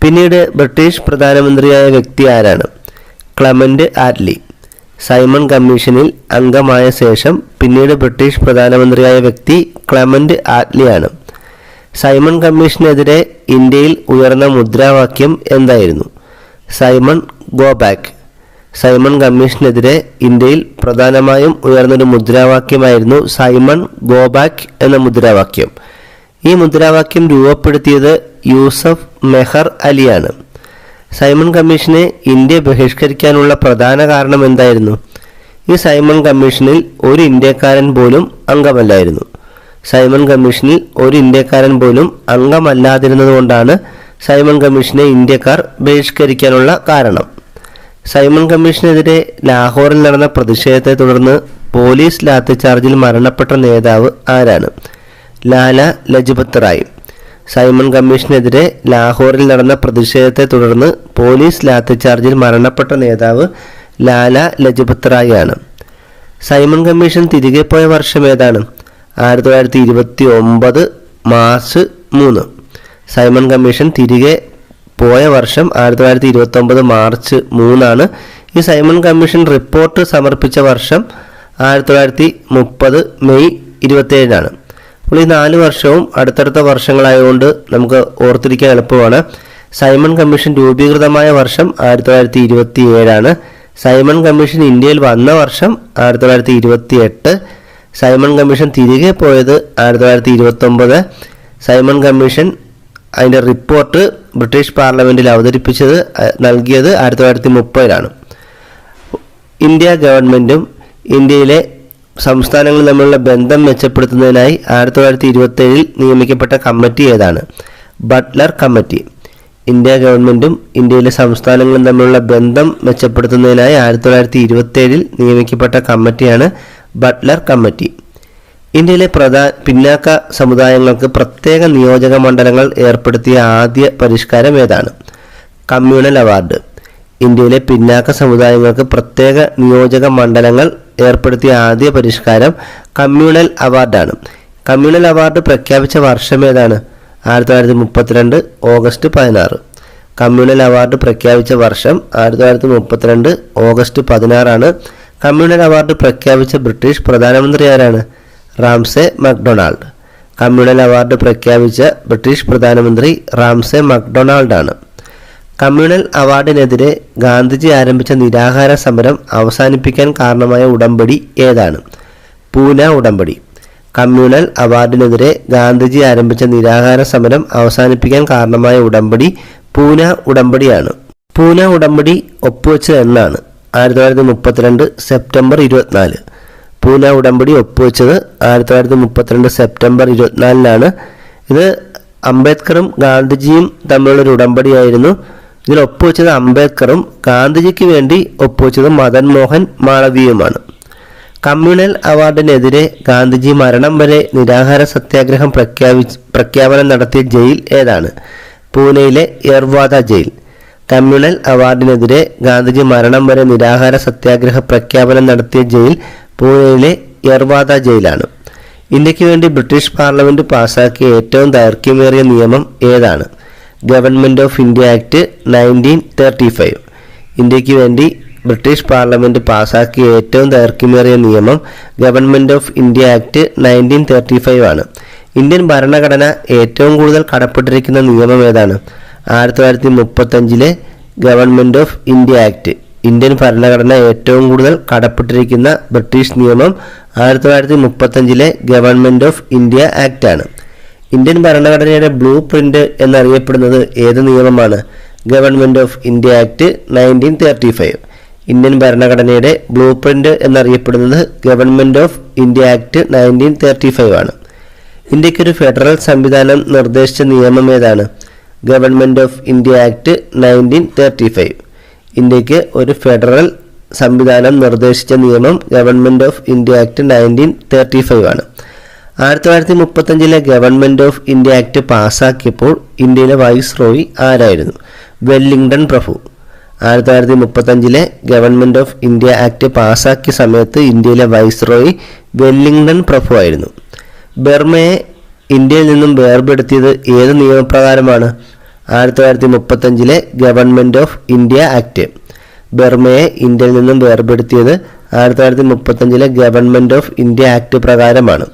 പിന്നീട് ബ്രിട്ടീഷ് പ്രധാനമന്ത്രിയായ വ്യക്തി ആരാണ്? Clement Attlee. സൈമൺ കമ്മീഷനിൽ അംഗമായ ശേഷം പിന്നീട് ബ്രിട്ടീഷ് പ്രധാനമന്ത്രിയായ വ്യക്തി ക്ലെമന്റ് ആറ്റ്ലിയാണ്. സൈമൺ കമ്മീഷനെതിരെ ഇന്ത്യയിൽ ഉയർന്ന മുദ്രാവാക്യം എന്തായിരുന്നു? Simon go back. സൈമൺ കമ്മീഷനെതിരെ ഇന്ത്യയിൽ പ്രധാനമായും ഉയർന്നൊരു മുദ്രാവാക്യമായിരുന്നു സൈമൺ ഗോ ബാക്ക് എന്ന മുദ്രാവാക്യം. ഈ മുദ്രാവാക്യം രൂപപ്പെടുത്തിയത് യൂസഫ് മെഹർ അലിയാണ്. സൈമൺ കമ്മീഷനെ ഇന്ത്യ ബഹിഷ്കരിക്കാനുള്ള പ്രധാന കാരണം എന്തായിരുന്നു? ഈ സൈമൺ കമ്മീഷനിൽ ഒരു ഇന്ത്യക്കാരൻ പോലും അംഗമല്ലായിരുന്നു. സൈമൺ കമ്മീഷനിൽ ഒരു ഇന്ത്യക്കാരൻ പോലും അംഗമല്ലാതിരുന്നതുകൊണ്ടാണ് സൈമൺ കമ്മീഷനെ ഇന്ത്യക്കാർ ബഹിഷ്കരിക്കാനുള്ള കാരണം. സൈമൺ കമ്മീഷനെതിരെ ലാഹോറിൽ നടന്ന പ്രതിഷേധത്തെ തുടർന്ന് പോലീസ് ലാത്തിചാർജിൽ മരണപ്പെട്ട നേതാവ് ആരാണ്? ലാല ലജ്പത് റായ്. സൈമൺ കമ്മീഷനെതിരെ ലാഹോറിൽ നടന്ന പ്രതിഷേധത്തെ തുടർന്ന് പോലീസ് ലാത്തിചാർജിൽ മരണപ്പെട്ട നേതാവ് ലാല ലജ്പത് റായ് ആണ്. സൈമൺ കമ്മീഷൻ തിരികെ പോയ വർഷം ഏതാണ്? 1929 മാർച്ച് 3. സൈമൺ കമ്മീഷൻ തിരികെ പോയ വർഷം 1929 മാർച്ച് 3 ഈ സൈമൺ കമ്മീഷൻ റിപ്പോർട്ട് സമർപ്പിച്ച വർഷം 1930 മെയ് 27 അപ്പോൾ ഈ 4 വർഷവും അടുത്തടുത്ത വർഷങ്ങളായതുകൊണ്ട് നമുക്ക് ഓർത്തിരിക്കാൻ എളുപ്പമാണ്. സൈമൺ കമ്മീഷൻ രൂപീകൃതമായ വർഷം 1927 സൈമൺ കമ്മീഷൻ ഇന്ത്യയിൽ വന്ന വർഷം 1928. സൈമൺ കമ്മീഷൻ തിരികെ പോയത് 1929. സൈമൺ കമ്മീഷൻ അതിൻ്റെ റിപ്പോർട്ട് ബ്രിട്ടീഷ് പാർലമെൻറ്റിൽ നൽകിയത് 1930. ഇന്ത്യ ഗവൺമെൻറ്റും ഇന്ത്യയിലെ സംസ്ഥാനങ്ങളും തമ്മിലുള്ള ബന്ധം മെച്ചപ്പെടുത്തുന്നതിനായി 1927 നിയമിക്കപ്പെട്ട കമ്മിറ്റി ഏതാണ്? Butler committee. ഇന്ത്യ ഗവൺമെൻറ്റും ഇന്ത്യയിലെ സംസ്ഥാനങ്ങളും തമ്മിലുള്ള ബന്ധം മെച്ചപ്പെടുത്തുന്നതിനായി 1927 നിയമിക്കപ്പെട്ട കമ്മിറ്റിയാണ് ബട്ട്ലർ കമ്മിറ്റി. ഇന്ത്യയിലെ പിന്നാക്ക സമുദായങ്ങൾക്ക് പ്രത്യേക നിയോജക മണ്ഡലങ്ങൾ ഏർപ്പെടുത്തിയ ആദ്യ പരിഷ്കാരം ഏതാണ്? Communal award. ഇന്ത്യയിലെ പിന്നാക്ക സമുദായങ്ങൾക്ക് പ്രത്യേക നിയോജക മണ്ഡലങ്ങൾ ഏർപ്പെടുത്തിയ ആദ്യ പരിഷ്കാരം കമ്മ്യൂണൽ അവാർഡാണ്. കമ്മ്യൂണൽ അവാർഡ് പ്രഖ്യാപിച്ച വർഷം ഏതാണ്? 1932 ഓഗസ്റ്റ് 16. കമ്മ്യൂണൽ അവാർഡ് പ്രഖ്യാപിച്ച വർഷം 1932 ഓഗസ്റ്റ് 16. കമ്മ്യൂണൽ അവാർഡ് പ്രഖ്യാപിച്ച ബ്രിട്ടീഷ് പ്രധാനമന്ത്രി ആരാണ്? Ramsay MacDonald. കമ്മ്യൂണൽ അവാർഡ് പ്രഖ്യാപിച്ച ബ്രിട്ടീഷ് പ്രധാനമന്ത്രി റാംസെ മക്ഡൊണാൾഡ് ആണ്. കമ്മ്യൂണൽ അവാർഡിനെതിരെ ഗാന്ധിജി ആരംഭിച്ച നിരാഹാര സമരം അവസാനിപ്പിക്കാൻ കാരണമായ ഉടമ്പടി ഏതാണ്? പൂന ഉടമ്പടി. കമ്മ്യൂണൽ അവാർഡിനെതിരെ ഗാന്ധിജി ആരംഭിച്ച നിരാഹാര സമരം അവസാനിപ്പിക്കാൻ കാരണമായ ഉടമ്പടി പൂന ഉടമ്പടിയാണ്. പൂന ഉടമ്പടി ഒപ്പുവെച്ചത് എന്നാണ്? 1932 സെപ്റ്റംബർ 24. പൂന ഉടമ്പടി ഒപ്പുവെച്ചത് 1932 സെപ്റ്റംബർ 24 ഇത് അംബേദ്കറും ഗാന്ധിജിയും തമ്മിലുള്ളൊരു ഉടമ്പടിയായിരുന്നു. ഇതിൽ ഒപ്പുവെച്ചത് അംബേദ്കറും ഗാന്ധിജിക്ക് വേണ്ടി ഒപ്പുവെച്ചത് മദൻ മോഹൻ മാളവീയുമാണ്. കമ്മ്യൂണൽ അവാർഡിനെതിരെ ഗാന്ധിജി മരണം വരെ നിരാഹാര സത്യാഗ്രഹം പ്രഖ്യാപനം നടത്തിയ ജയിൽ ഏതാണ്? പൂനെയിലെ യർവാദ ജയിൽ. കമ്മ്യൂണൽ അവാർഡിനെതിരെ ഗാന്ധിജി മരണം വരെ നിരാഹാര സത്യാഗ്രഹ പ്രഖ്യാപനം നടത്തിയ ജയിൽ പൂനെയിലെ യർവാദ ജയിലാണ്. ഇന്ത്യക്ക് വേണ്ടി ബ്രിട്ടീഷ് പാർലമെന്റ് പാസാക്കിയ ഏറ്റവും ദൈർഘ്യമേറിയ നിയമം ഏതാണ്? Government of India act 1935. ഇന്ത്യക്ക് വേണ്ടി ബ്രിട്ടീഷ് പാർലമെന്റ് പാസാക്കിയ ഏറ്റവും ദൈർഘ്യമേറിയ നിയമം ഗവൺമെൻറ് ഓഫ് ഇന്ത്യ ആക്ട് 1935 ആണ്. ഇന്ത്യൻ ഭരണഘടന ഏറ്റവും കൂടുതൽ കടപ്പെട്ടിരിക്കുന്ന നിയമം ഏതാണ്? 1935 government of India act. Indian ഭരണഘടന ഏറ്റവും കൂടുതൽ കടപ്പെട്ടിരിക്കുന്ന ബ്രിട്ടീഷ് നിയമം 1935 ഗവൺമെൻറ് ഓഫ് ഇന്ത്യ ആക്ട് ആണ്. ഇന്ത്യൻ ഭരണഘടനയുടെ ബ്ലൂ പ്രിന്റ് എന്നറിയപ്പെടുന്നത് ഏത് നിയമമാണ്? Government of India act 1935. Indian ഭരണഘടനയുടെ ബ്ലൂ പ്രിന്റ് എന്നറിയപ്പെടുന്നത് ഗവൺമെൻറ് ഓഫ് ഇന്ത്യ ആക്ട് 1935 ആണ്. ഇന്ത്യക്കൊരു ഫെഡറൽ സംവിധാനം നിർദ്ദേശിച്ച നിയമം ഏതാണ്? Government of India act 1935. ഇന്ത്യക്ക് ഒരു ഫെഡറൽ സംവിധാനം നിർദ്ദേശിച്ച നിയമം ഗവൺമെൻറ് ഓഫ് ഇന്ത്യ ആക്ട് 1935 ആണ്. 1935 ഗവൺമെൻറ് ഓഫ് ഇന്ത്യ ആക്ട് പാസാക്കിയപ്പോൾ ഇന്ത്യയിലെ വൈസ്രോയി ആരായിരുന്നു? Wellington Prabhu. 1935 government of India act പാസാക്കിയ സമയത്ത് ഇന്ത്യയിലെ വൈസ്രോയി വെല്ലിംഗ്ടൺ പ്രഭു ആയിരുന്നു. ബർമയെ ഇന്ത്യയിൽ നിന്നും വേർപെടുത്തിയത് ഏത് നിയമപ്രകാരമാണ്? 1935 ഗവൺമെൻറ് ഓഫ് ഇന്ത്യ ആക്ട്. ബർമയെ ഇന്ത്യയിൽ നിന്നും വേർപെടുത്തിയത് 1935 ഗവൺമെൻറ് ഓഫ് ഇന്ത്യ ആക്ട് പ്രകാരമാണ്.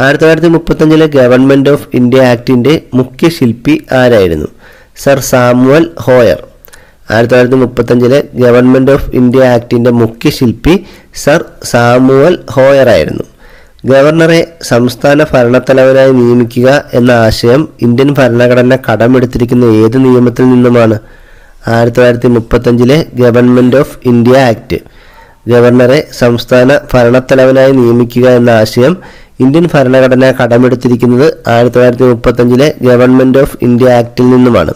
1935 ഗവൺമെൻറ് ഓഫ് ഇന്ത്യ ആക്ടിൻ്റെ മുഖ്യ ശില്പി ആരായിരുന്നു? Sir Samuel Hoare. 1935 government of India ആക്ടിൻ്റെ മുഖ്യ ശില്പി സർ സാമുവൽ ഹോയർ ആയിരുന്നു. ഗവർണറെ സംസ്ഥാന ഭരണത്തലവനായി നിയമിക്കുക എന്ന ആശയം ഇന്ത്യൻ ഭരണഘടന കടമെടുത്തിരിക്കുന്ന ഏത് നിയമത്തിൽ നിന്നുമാണ്? 1935 ഗവൺമെൻറ് ഓഫ് ഇന്ത്യ ആക്ട്. ഗവർണറെ സംസ്ഥാന ഭരണത്തലവനായി നിയമിക്കുക എന്ന ആശയം ഇന്ത്യൻ ഭരണഘടന കടമെടുത്തിരിക്കുന്നത് 1935 ഗവൺമെൻറ് ഓഫ് ഇന്ത്യ ആക്ടിൽ നിന്നുമാണ്.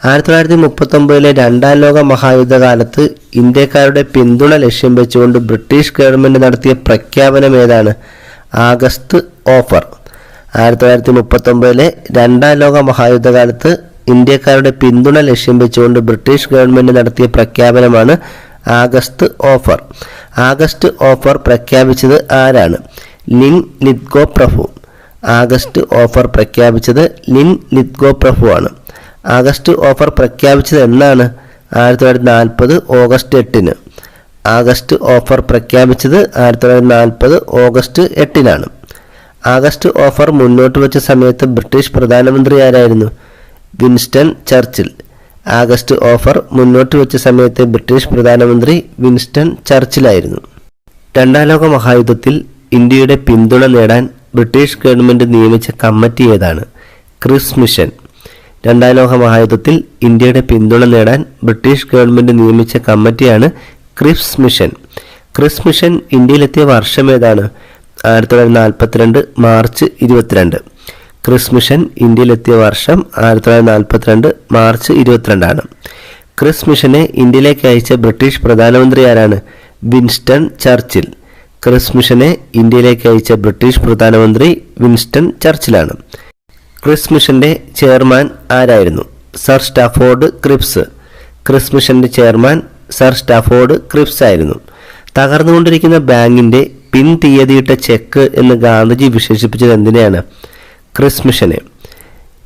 1939 രണ്ടാം ലോക മഹായുദ്ധകാലത്ത് ഇന്ത്യക്കാരുടെ പിന്തുണ ലക്ഷ്യം വെച്ചുകൊണ്ട് ബ്രിട്ടീഷ് ഗവൺമെൻറ് നടത്തിയ പ്രഖ്യാപനം ഏതാണ്? August offer. 1939 രണ്ടാം ലോക മഹായുദ്ധകാലത്ത് ഇന്ത്യക്കാരുടെ പിന്തുണ ലക്ഷ്യം വെച്ചുകൊണ്ട് ബ്രിട്ടീഷ് ഗവൺമെൻറ് നടത്തിയ പ്രഖ്യാപനമാണ് ആഗസ്റ്റ് ഓഫർ. ആഗസ്റ്റ് ഓഫർ പ്രഖ്യാപിച്ചത് ആരാണ്? ലിൻ ലിത്ഗോ പ്രഭു. ആഗസ്റ്റ് ഓഫർ പ്രഖ്യാപിച്ചത് ലിൻ ലിത്ഗോ പ്രഭു ആണ്. ആഗസ്റ്റ് ഓഫർ പ്രഖ്യാപിച്ചത് എന്നാണ്? 1940 ഓഗസ്റ്റ് 8. ആഗസ്റ്റ് ഓഫർ പ്രഖ്യാപിച്ചത് 1940 ഓഗസ്റ്റ് 8 ആഗസ്റ്റ് ഓഫർ മുന്നോട്ട് വച്ച സമയത്ത് ബ്രിട്ടീഷ് പ്രധാനമന്ത്രി ആരായിരുന്നു? Winston Churchill. ആഗസ്റ്റ് ഓഫർ മുന്നോട്ട് വെച്ച സമയത്തെ ബ്രിട്ടീഷ് പ്രധാനമന്ത്രി വിൻസ്റ്റൺ ചർച്ചിലായിരുന്നു. രണ്ടാം ലോക മഹായുദ്ധത്തിൽ ഇന്ത്യയുടെ പിന്തുണ നേടാൻ ബ്രിട്ടീഷ് ഗവൺമെൻറ് നിയമിച്ച കമ്മിറ്റി ഏതാണ്? Chris mission. രണ്ടാം ലോക മഹായുദ്ധത്തിൽ ഇന്ത്യയുടെ പിന്തുണ നേടാൻ ബ്രിട്ടീഷ് ഗവൺമെൻറ് നിയമിച്ച കമ്മിറ്റിയാണ് ക്രിസ് മിഷൻ. ക്രിസ് മിഷൻ ഇന്ത്യയിലെത്തിയ വർഷം ഏതാണ്? 1942 മാർച്ച് 22. ക്രിസ് മിഷൻ ഇന്ത്യയിലെത്തിയ വർഷം 1942 മാർച്ച് 22 ക്രിസ് മിഷനെ ഇന്ത്യയിലേക്ക് അയച്ച ബ്രിട്ടീഷ് പ്രധാനമന്ത്രി ആരാണ്? Winston Churchill. ക്രിസ് മിഷനെ ഇന്ത്യയിലേക്ക് അയച്ച ബ്രിട്ടീഷ് പ്രധാനമന്ത്രി വിൻസ്റ്റൺ ചർച്ചിലാണ്. ക്രിസ് മിഷന്റെ ചെയർമാൻ ആരായിരുന്നു? Sir Stafford Cripps. ക്രിസ് മിഷന്റെ ചെയർമാൻ സർ സ്റ്റാഫോർഡ് ക്രിപ്സ് ആയിരുന്നു. തകർന്നുകൊണ്ടിരിക്കുന്ന ബാങ്കിന്റെ പിൻ തീയതിയിട്ട ചെക്ക് എന്ന് ഗാന്ധിജി വിശേഷിപ്പിച്ചത് എന്തിനെയാണ്? ക്രിസ് മിഷനെ.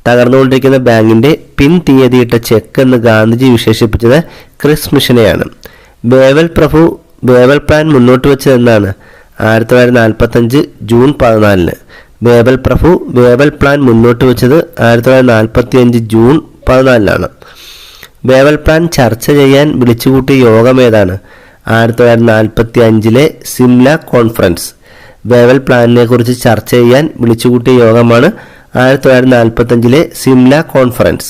തകർന്നുകൊണ്ടിരിക്കുന്ന ബാങ്കിന്റെ പിൻ തീയതിയിട്ട ചെക്ക് എന്ന് ഗാന്ധിജി വിശേഷിപ്പിച്ചത് ക്രിസ് മിഷനെയാണ്. ബേവൽ പ്രഭു ബേവൽ പ്ലാൻ മുന്നോട്ട് വെച്ചത് എന്നാണ്? 1945 ജൂൺ 14. ബേവൽ പ്രഭു ബേവൽ പ്ലാൻ മുന്നോട്ട് വെച്ചത് 1945 ജൂൺ 14. ബേവൽ പ്ലാൻ ചർച്ച ചെയ്യാൻ വിളിച്ചുകൂട്ടിയ യോഗം ഏതാണ്? 1945 സിംല കോൺഫറൻസ്. ബേവൽ പ്ലാനിനെ കുറിച്ച് ചർച്ച ചെയ്യാൻ വിളിച്ചുകൂട്ടിയ യോഗമാണ് 1945 സിംല കോൺഫറൻസ്.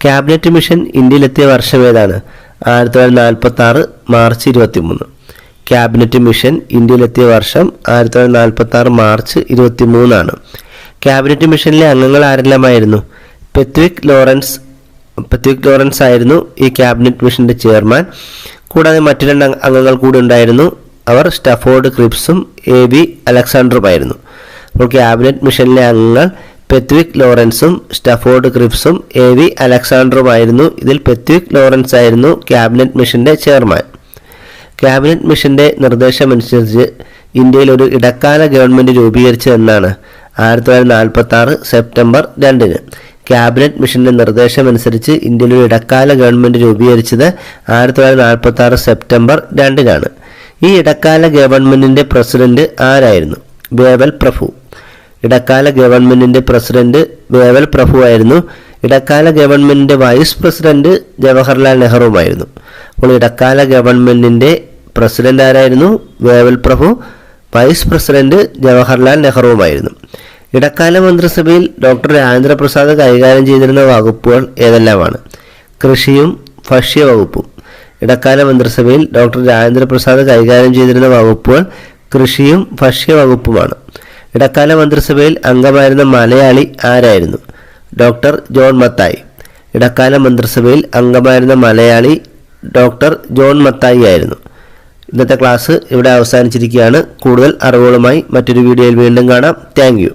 ക്യാബിനറ്റ് മിഷൻ ഇന്ത്യയിലെത്തിയ വർഷം ഏതാണ്? 1946 മാർച്ച് 23. ക്യാബിനറ്റ് മിഷൻ ഇന്ത്യയിലെത്തിയ വർഷം 1946 മാർച്ച് 23. ക്യാബിനറ്റ് മിഷനിലെ അംഗങ്ങൾ ആരെല്ലാമായിരുന്നു? പെത്വിക് ലോറൻസ് ആയിരുന്നു ഈ ക്യാബിനറ്റ് മിഷന്റെ ചെയർമാൻ. കൂടാതെ മറ്റു 2 അംഗങ്ങൾ കൂടി ഉണ്ടായിരുന്നു. അവർ സ്റ്റാഫോർഡ് ക്രിപ്സും AB അലക്സാണ്ടറുമായിരുന്നു. അപ്പോൾ ക്യാബിനറ്റ് മിഷനിലെ അംഗങ്ങൾ പെത്വിക് ലോറൻസും സ്റ്റാഫോർഡ് ക്രിപ്സും AB അലക്സാണ്ടറുമായിരുന്നു. ഇതിൽ പെത്വിക് ലോറൻസ് ആയിരുന്നു ക്യാബിനറ്റ് മിഷന്റെ ചെയർമാൻ. ക്യാബിനറ്റ് മിഷന്റെ നിർദ്ദേശമനുസരിച്ച് ഇന്ത്യയിൽ ഒരു ഇടക്കാല ഗവൺമെന്റ് രൂപീകരിച്ചതെന്നാണ്? 1946 സെപ്റ്റംബർ 2. ക്യാബിനറ്റ് മിഷന്റെ നിർദ്ദേശമനുസരിച്ച് ഇന്ത്യയിൽ ഒരു ഇടക്കാല ഗവൺമെന്റ് രൂപീകരിച്ചത് 1946 സെപ്റ്റംബർ 2. ഈ ഇടക്കാല ഗവൺമെന്റിന്റെ പ്രസിഡന്റ് ആരായിരുന്നു? ബേവൽ പ്രഭു. ഇടക്കാല ഗവൺമെന്റിന്റെ പ്രസിഡന്റ് ബേവൽ പ്രഭു ആയിരുന്നു. ഇടക്കാല ഗവൺമെന്റിന്റെ വൈസ് പ്രസിഡന്റ് ജവഹർലാൽ നെഹ്റുവുമായിരുന്നു. അപ്പോൾ ഇടക്കാല ഗവൺമെന്റിന്റെ പ്രസിഡന്റ് ആരായിരുന്നു? ബേവൽ പ്രഭു. വൈസ് പ്രസിഡന്റ് ജവഹർലാൽ നെഹ്റുവുമായിരുന്നു. ഇടക്കാല മന്ത്രിസഭയിൽ ഡോക്ടർ രാജേന്ദ്ര പ്രസാദ് കൈകാര്യം ചെയ്തിരുന്ന വകുപ്പുകൾ ഏതെല്ലാമാണ്? കൃഷിയും ഭക്ഷ്യവകുപ്പും. ഇടക്കാല മന്ത്രിസഭയിൽ ഡോക്ടർ രാജേന്ദ്ര പ്രസാദ് കൈകാര്യം ചെയ്തിരുന്ന വകുപ്പുകൾ കൃഷിയും ഭക്ഷ്യവകുപ്പുമാണ്. ഇടക്കാല മന്ത്രിസഭയിൽ അംഗമായിരുന്ന മലയാളി ആരായിരുന്നു? Doctor John Mathai. ഇടക്കാല മന്ത്രിസഭയിൽ അംഗമായിരുന്ന മലയാളി ഡോക്ടർ ജോൺ മത്തായി ആയിരുന്നു. ഇന്നത്തെ ക്ലാസ് ഇവിടെ അവസാനിച്ചിരിക്കുകയാണ്. കൂടുതൽ അറിവുകളുമായി മറ്റൊരു വീഡിയോയിൽ വീണ്ടും കാണാം. Thank you.